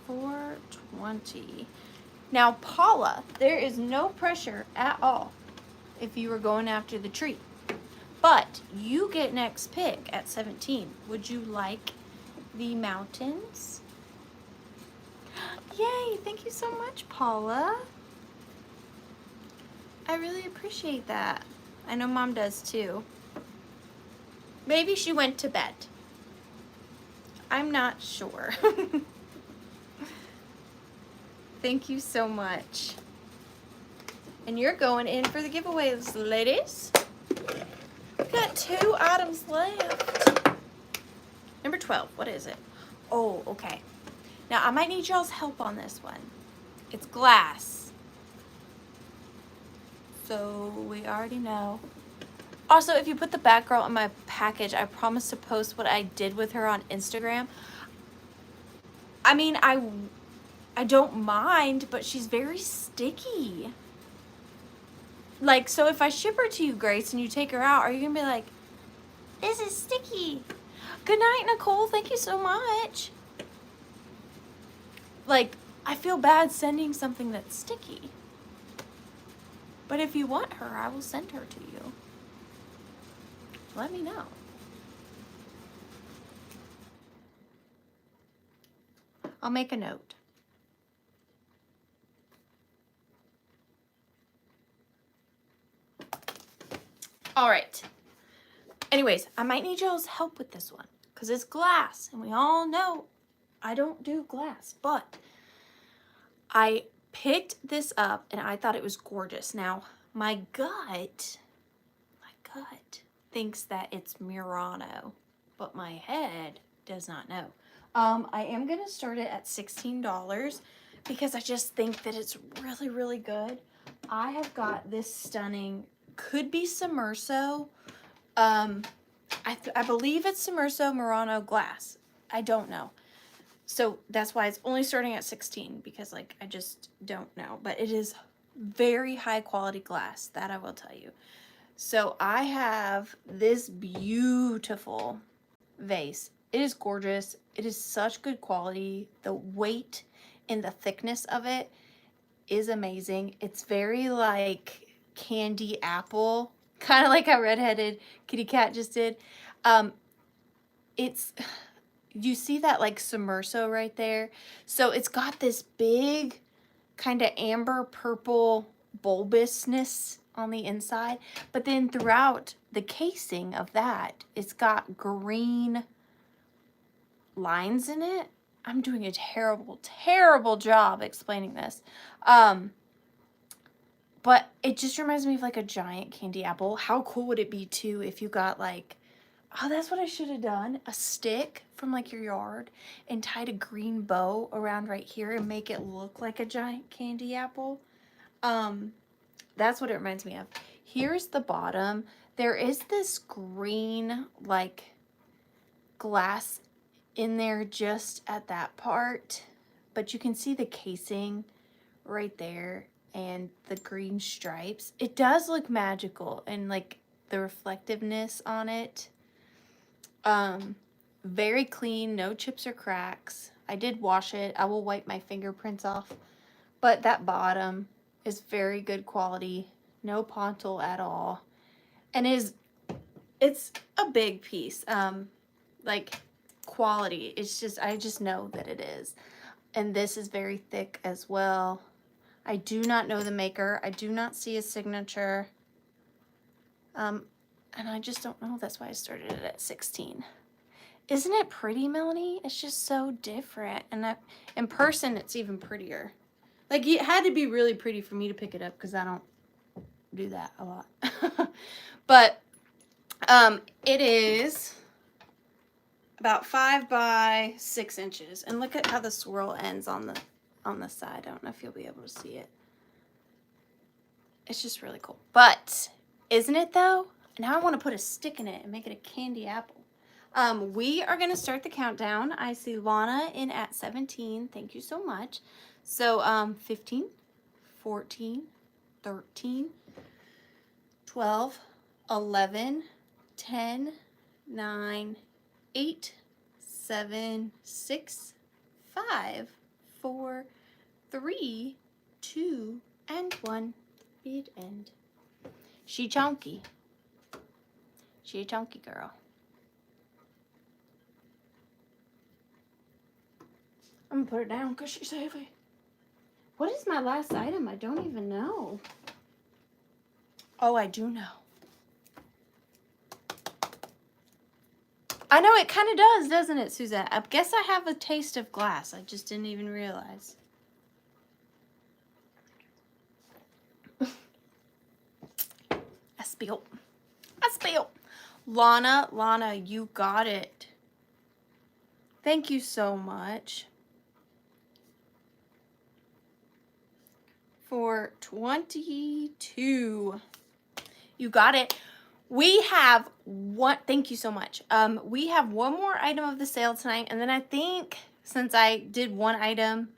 $4.20. Now, Paula, there is no pressure at all if you were going after the tree. But you get next pick at 17. Would you like the mountains? Yay, thank you so much, Paula. I really appreciate that. I know Mom does too. Maybe she went to bed. I'm not sure. Thank you so much. And you're going in for the giveaways, ladies. We've got 2 items left. Number 12, what is it? Oh, okay. Now, I might need y'all's help on this one. It's glass. So, we already know. Also, if you put the back girl on my package, I promise to post what I did with her on Instagram. I mean, I don't mind, but she's very sticky. Like, so if I ship her to you, Grace, and you take her out, are you gonna be like, this is sticky? Good night, Nicole. Thank you so much. Like, I feel bad sending something that's sticky. But if you want her, I will send her to you. Let me know. I'll make a note. All right. Anyways, I might need y'all's help with this one because it's glass, and we all know I don't do glass, but I picked this up and I thought it was gorgeous. Now, my gut thinks that it's Murano, but my head does not know. I am gonna start it at $16 because I just think that it's really, really good. I have got this stunning, could be Sommerso. I believe it's Sommerso Murano glass. I don't know. So that's why it's only starting at 16 because like I just don't know, but it is very high quality glass, that I will tell you. So I have this beautiful vase. It is gorgeous. It is such good quality. The weight and the thickness of it is amazing. It's very like candy apple, kind of like how redheaded kitty cat just did. You see that like Sommerso right there? So it's got this big kind of amber purple bulbousness on the inside, but then throughout the casing of that, it's got green lines in it. I'm doing a terrible, terrible job explaining this. But it just reminds me of like a giant candy apple. How cool would it be too if you got like, oh, that's what I should have done, a stick from like your yard and tied a green bow around right here and make it look like a giant candy apple. That's what it reminds me of. Here's the bottom. There is this green like glass in there just at that part, but you can see the casing right there and the green stripes. It does look magical and like the reflectiveness on it. Very clean, no chips or cracks. I did wash it. I will wipe my fingerprints off, but that bottom is very good quality, no pontil at all, and it's a big piece. Like quality, it's just, I just know that it is. And this is very thick as well. I do not know the maker. I do not see a signature. And I just don't know. That's why I started it at 16. Isn't it pretty, Melanie? It's just so different. And in person, it's even prettier. Like, it had to be really pretty for me to pick it up because I don't do that a lot. But it is about 5 by 6 inches. And look at how the swirl ends on the side. I don't know if you'll be able to see it. It's just really cool. But Isn't it though? Now I want to put a stick in it and make it a candy apple. We are going to start the countdown. I see Lana in at 17. Thank you so much. So 15, 14, 13, 12, 11, 10, 9, 8, 7, 6, 5, 4, 3, 2, and 1. Bid end. She chunky. She a chunky girl. I'm gonna put it down because she's heavy. What is my last item? I don't even know. Oh, I do know. I know it kind of does, doesn't it, Suzette? I guess I have a taste of glass. I just didn't even realize. I spilled. I spilled. Lana, you got it. Thank you so much. For 22. You got it. We have one, thank you so much. We have one more item of the sale tonight, and then I think since I did one item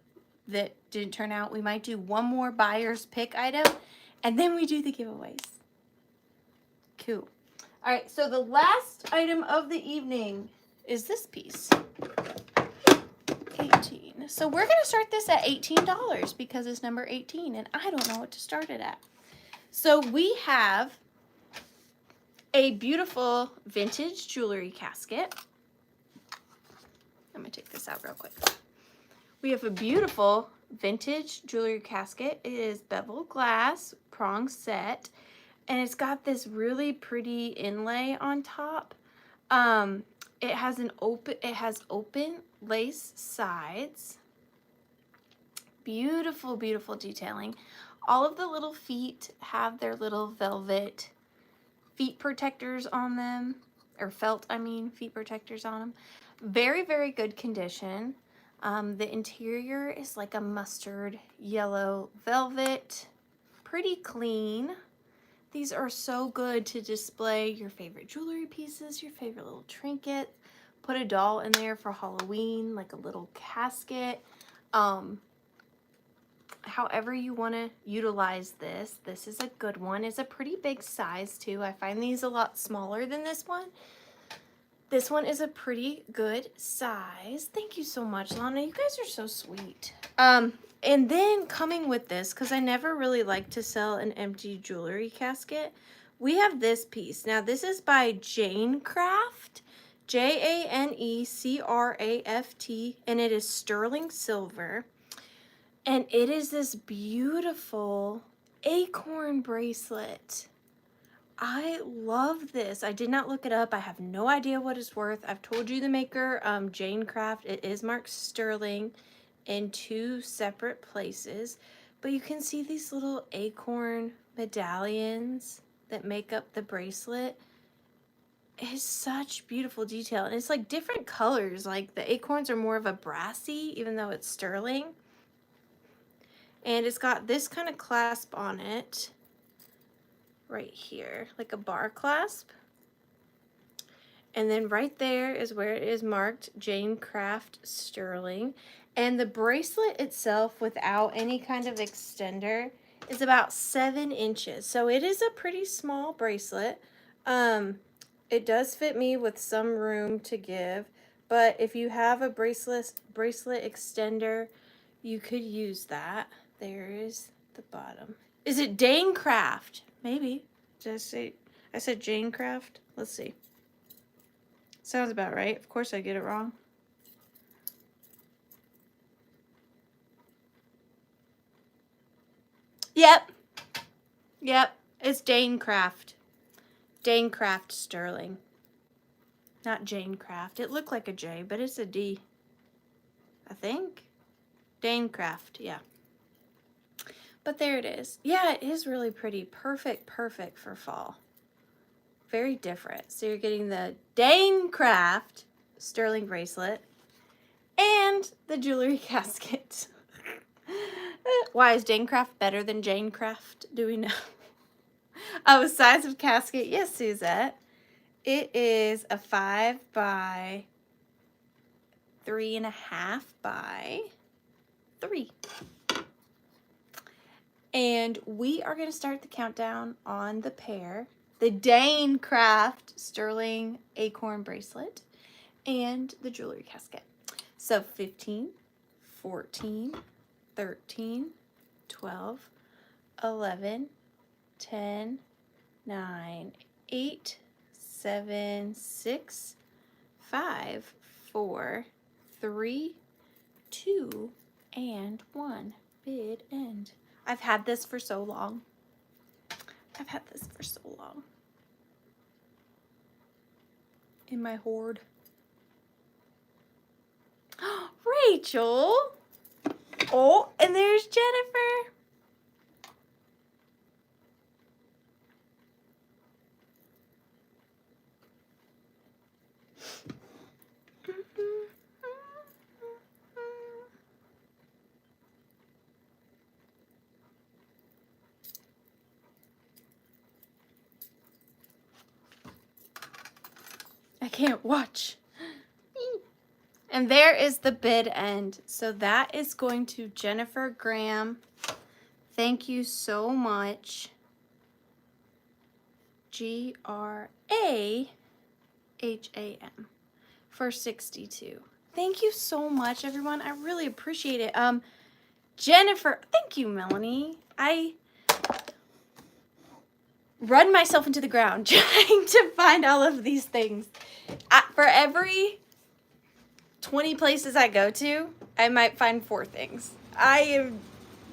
that didn't turn out, we might do one more buyer's pick item, and then we do the giveaways. Cool. All right, so the last item of the evening is this piece. 18. So we're going to start this at $18 because it's number 18, and I don't know what to start it at. So we have a beautiful vintage jewelry casket. I'm going to take this out real quick. We have a beautiful vintage jewelry casket. It is beveled glass, prong set, and it's got this really pretty inlay on top. It has open lace sides. Beautiful, beautiful detailing. All of the little feet have their little velvet feet protectors on them, or felt, I mean, feet protectors on them. Very, very good condition. The interior is like a mustard yellow velvet. Pretty clean. These are so good to display your favorite jewelry pieces, your favorite little trinket. Put a doll in there for Halloween, like a little casket. However you want to utilize this. This is a good one. It's a pretty big size too. I find these a lot smaller than this one. This one is a pretty good size. Thank you so much, Lana. You guys are so sweet. And then coming with this, because I never really like to sell an empty jewelry casket, we have this piece. Now this is by Jane Craft, Janecraft, and it is sterling silver. And it is this beautiful acorn bracelet. I love this. I did not look it up. I have no idea what it's worth. I've told you the maker, Jane Craft. It is marked sterling in 2 separate places. But you can see these little acorn medallions that make up the bracelet. It's such beautiful detail. And it's like different colors. Like the acorns are more of a brassy, even though it's sterling. And it's got this kind of clasp on it right here, like a bar clasp. And then right there is where it is marked Jane Craft Sterling. And the bracelet itself, without any kind of extender, is about 7 inches. So it is a pretty small bracelet. It does fit me with some room to give. But if you have a bracelet extender, you could use that. There is the bottom. Is it Dane Craft? Maybe. Did I say? I said Jane Craft. Let's see. Sounds about right. Of course I get it wrong. Yep. Yep. It's Dane Craft. Dane Craft Sterling. Not Jane Craft. It looked like a J, but it's a D. I think. Dane Craft. Yeah. But there it is. Yeah, it is really pretty. Perfect, perfect for fall. Very different. So you're getting the Dane Craft sterling bracelet and the jewelry casket. Why is Dane Craft better than Jane Craft? Do we know? Oh, size of casket. Yes, Suzette. It is a 5 by 3.5 by 3. And we are going to start the countdown on the pair. The Dane Craft Sterling Acorn Bracelet and the jewelry casket. So 15, 14, 13, 12, 11, 10, 9, 8, 7, 6, 5, 4, 3, 2, and 1. Bid end. I've had this for so long. I've had this for so long. In my hoard. Rachel! Oh, and there's Jennifer. I can't watch. And there is the bid end. So that is going to Jennifer Graham. Thank you so much. Graham for 62. Thank you so much, everyone. I really appreciate it. Jennifer, thank you, Melanie. I run myself into the ground trying to find all of these things. For every 20 places I go to, I might find 4 things.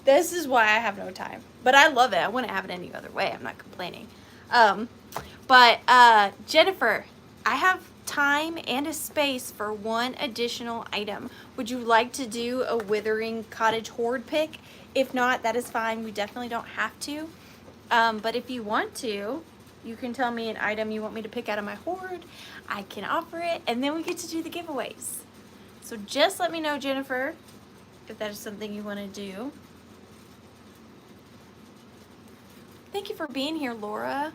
This is why I have no time. But I love it. I wouldn't have it any other way. I'm not complaining. Jennifer, I have time and a space for one additional item. Would you like to do a Withering.Cottage Horde pick? If not, that is fine. We definitely don't have to. But if you want to, you can tell me an item you want me to pick out of my Horde. I can offer it, and then we get to do the giveaways. So just let me know, Jennifer, if that is something you want to do. Thank you for being here, Laura.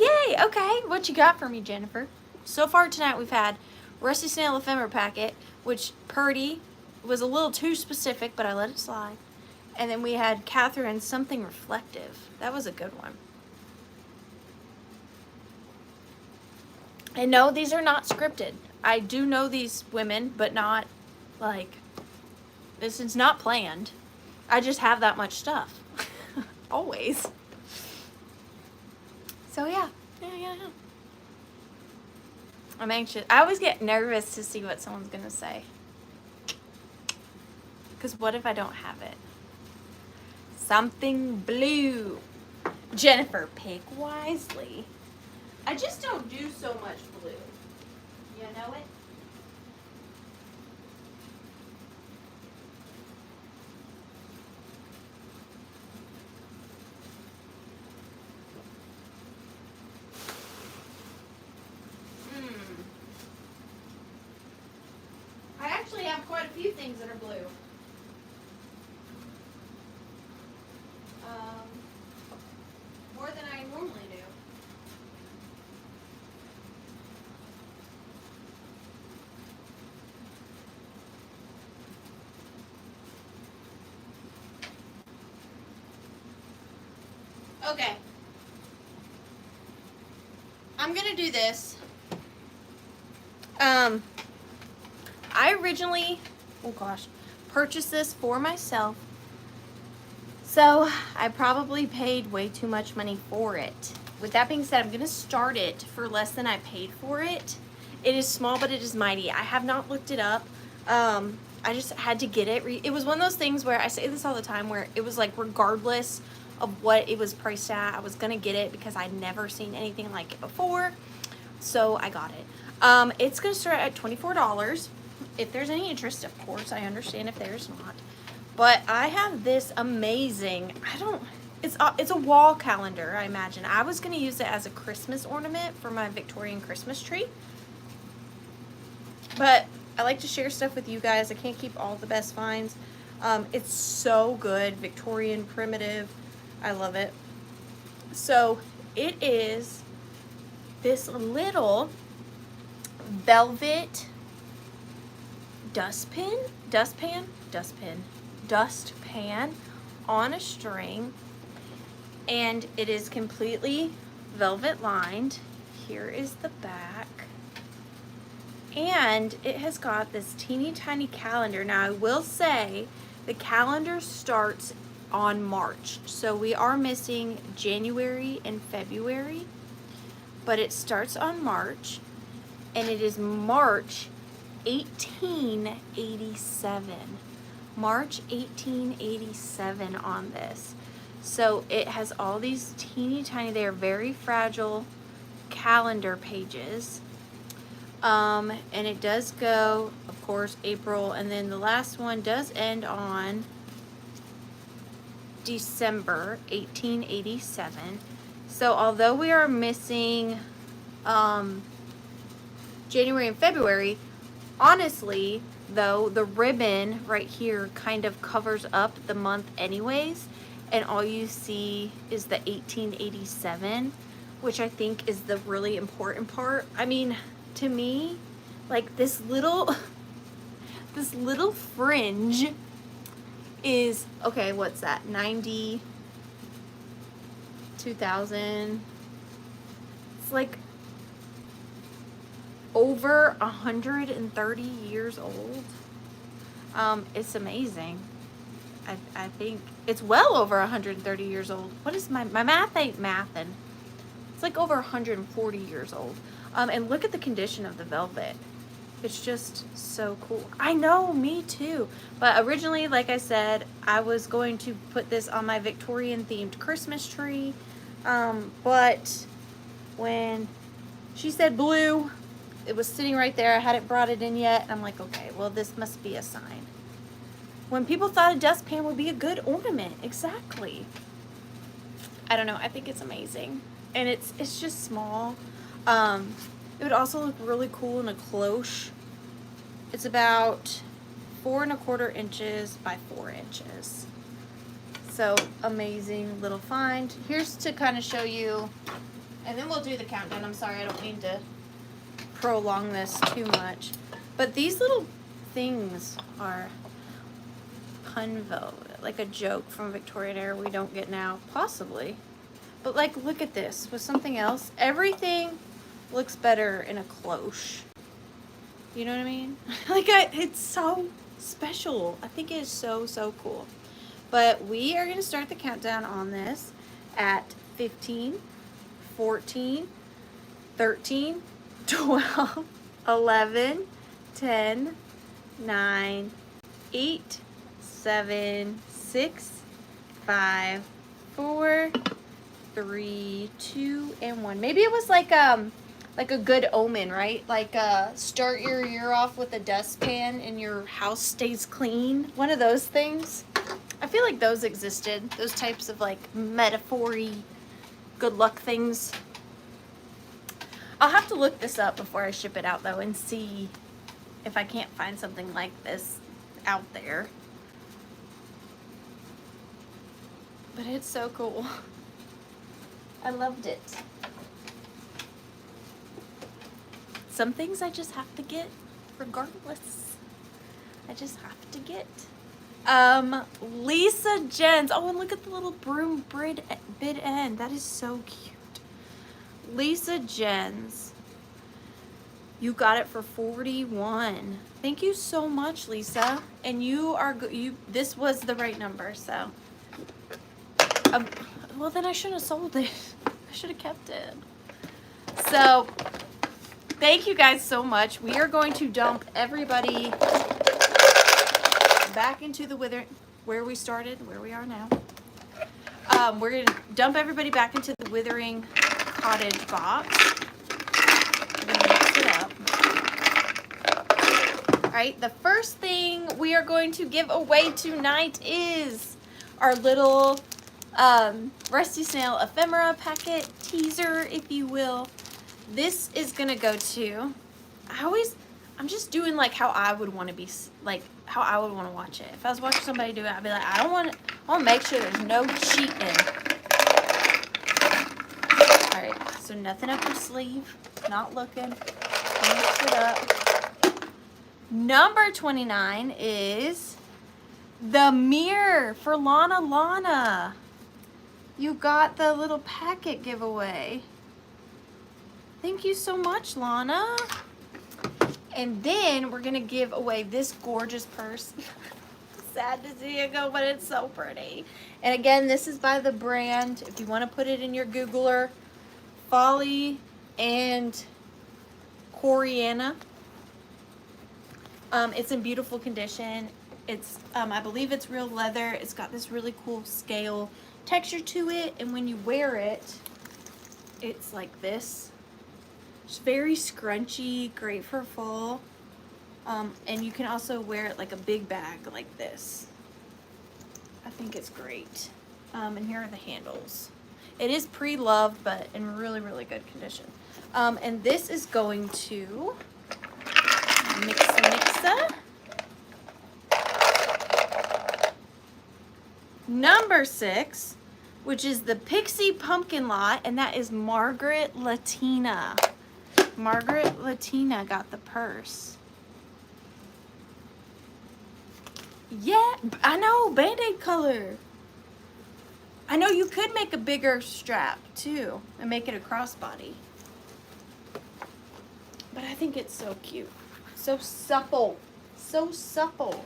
Yay, okay. What you got for me, Jennifer? So far tonight we've had Rusty Snail ephemera packet, which Purdy was a little too specific, but I let it slide. And then we had Catherine something reflective. That was a good one. And no, these are not scripted. I do know these women, but not like, this is not planned. I just have that much stuff. Always. So yeah. I'm anxious. I always get nervous to see what someone's gonna say. Because what if I don't have it? Something blue. Jennifer, pick wisely. I just don't do so much blue. You know it? I actually have quite a few things that are blue. More than I normally do. Okay. I'm gonna do this. I originally, purchased this for myself. So I probably paid way too much money for it. With that being said, I'm gonna start it for less than I paid for it. It is small, but it is mighty. I have not looked it up. I just had to get it. It was one of those things where I say this all the time, where it was like, regardless of what it was priced at, I was gonna get it because I'd never seen anything like it before. So I got it. It's gonna start at $24. If there's any interest, of course, I understand if there's not. But I have this amazing, it's a wall calendar, I imagine. I was gonna use it as a Christmas ornament for my Victorian Christmas tree. But I like to share stuff with you guys. I can't keep all the best finds. It's so good. Victorian, primitive. I love it. So it is this little velvet dust pan on a string, and it is completely velvet lined. Here is the back, and it has got this teeny tiny calendar. Now I will say the calendar starts on March, so we are missing January and February, but it starts on March, and it is March 1887. March 1887 on this. So it has all these teeny tiny, they are very fragile calendar pages. And it does go, of course, April, and then the last one does end on December 1887. So although we are missing January and February, honestly though, the ribbon right here kind of covers up the month anyways, and all you see is the 1887, which I think is the really important part. I mean, to me, like this little fringe is, okay, what's that, 90, 2000, it's like over 130 years old. It's amazing. I think it's well over 130 years old. What is my math ain't mathin'. It's like over 140 years old. And look at the condition of the velvet. It's just so cool. I know, me too. But originally, like I said, I was going to put this on my Victorian themed Christmas tree. But when she said blue, it was sitting right there. I hadn't brought it in yet. And I'm like, okay, well, this must be a sign. When people thought a dustpan would be a good ornament. Exactly. I don't know. I think it's amazing. And it's just small. It would also look really cool in a cloche. It's about 4 1/4 inches by 4 inches. So amazing little find. Here's to kind of show you, and then we'll do the countdown. I'm sorry, I don't mean to prolong this too much. But these little things are punvo, like a joke from Victorian era we don't get now, possibly. But like, look at this with something else. Everything looks better in a cloche. You know what I mean? Like, it's so special. I think it is so, so cool. But we are going to start the countdown on this at 15, 14, 13, 12, 11, 10, 9, 8, 7, 6, 5, 4, 3, 2, and 1. Maybe it was like a good omen, right? Like start your year off with a dustpan and your house stays clean. One of those things. I feel like those existed. Those types of like metaphor-y good luck things. I'll have to look this up before I ship it out though and see if I can't find something like this out there. But it's so cool. I loved it. Some things I just have to get regardless. I just have to get. Lisa Jens. Oh, and look at the little broom bid end. That is so cute. Lisa Jens. You got it for $41. Thank you so much, Lisa. And you are this was the right number, so. Well, then I shouldn't have sold it. I should have kept it. So, thank you guys so much. We are going to dump everybody back into the where we started, where we are now. We're going to dump everybody back into the Withering.Cottage box. We're going to mix it up. All right, the first thing we are going to give away tonight is our little Rusty Snail ephemera packet, teaser, if you will. This is gonna go to, I'm just doing like how I would want to be, like how I would want to watch it. If I was watching somebody do it, I'd be like, I want to make sure there's no cheating. All right, so nothing up your sleeve, not looking, mix it up. Number 29 is the mirror for Lana. You got the little packet giveaway. Thank you so much, Lana. And then we're gonna give away this gorgeous purse. Sad to see it go, but it's so pretty. And again, this is by the brand. If you want to put it in your Googler, Folly and Coriana. It's in beautiful condition. It's I believe it's real leather. It's got this really cool scale texture to it, and when you wear it, it's like this. It's very scrunchy, great for fall. And you can also wear it like a big bag like this. I think it's great. And here are the handles. It is pre-loved, but in really, really good condition. And this is going to mixa. Number 6, which is the Pixie Pumpkin Lot, and that is Margaret Latina. Margaret Latina got the purse. Yeah, I know, Band-Aid color. I know you could make a bigger strap too and make it a crossbody. But I think it's so cute. So supple. So supple.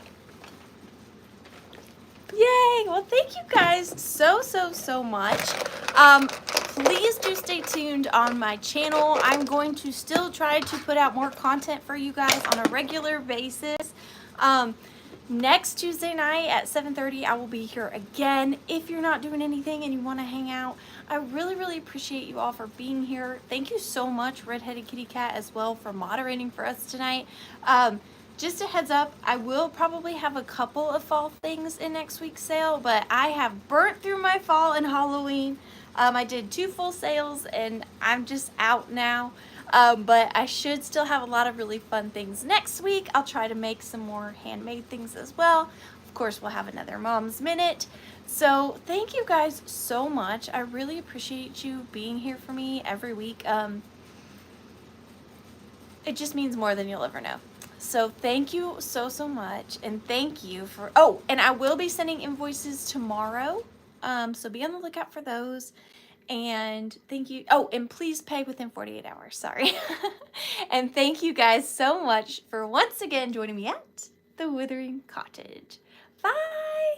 Yay! Well, thank you guys so much. Please do stay tuned on my channel. I'm going to still try to put out more content for you guys on a regular basis. Next Tuesday night at 7:30, I will be here again. If you're not doing anything and you want to hang out, I really, really appreciate you all for being here. Thank you so much, Redheaded Kitty Cat, as well, for moderating for us tonight. Just a heads up, I will probably have a couple of fall things in next week's sale, but I have burnt through my fall and Halloween. I did 2 full sales and I'm just out now. But I should still have a lot of really fun things next week. I'll try to make some more handmade things as well. Of course, we'll have another Mom's Minute. So thank you guys so much. I really appreciate you being here for me every week. It just means more than you'll ever know. So thank you so much, and thank you for, oh, and I will be sending invoices tomorrow, so be on the lookout for those. And thank you, oh, and please pay within 48 hours, sorry. And thank you guys so much for once again joining me at The Withering Cottage. Bye!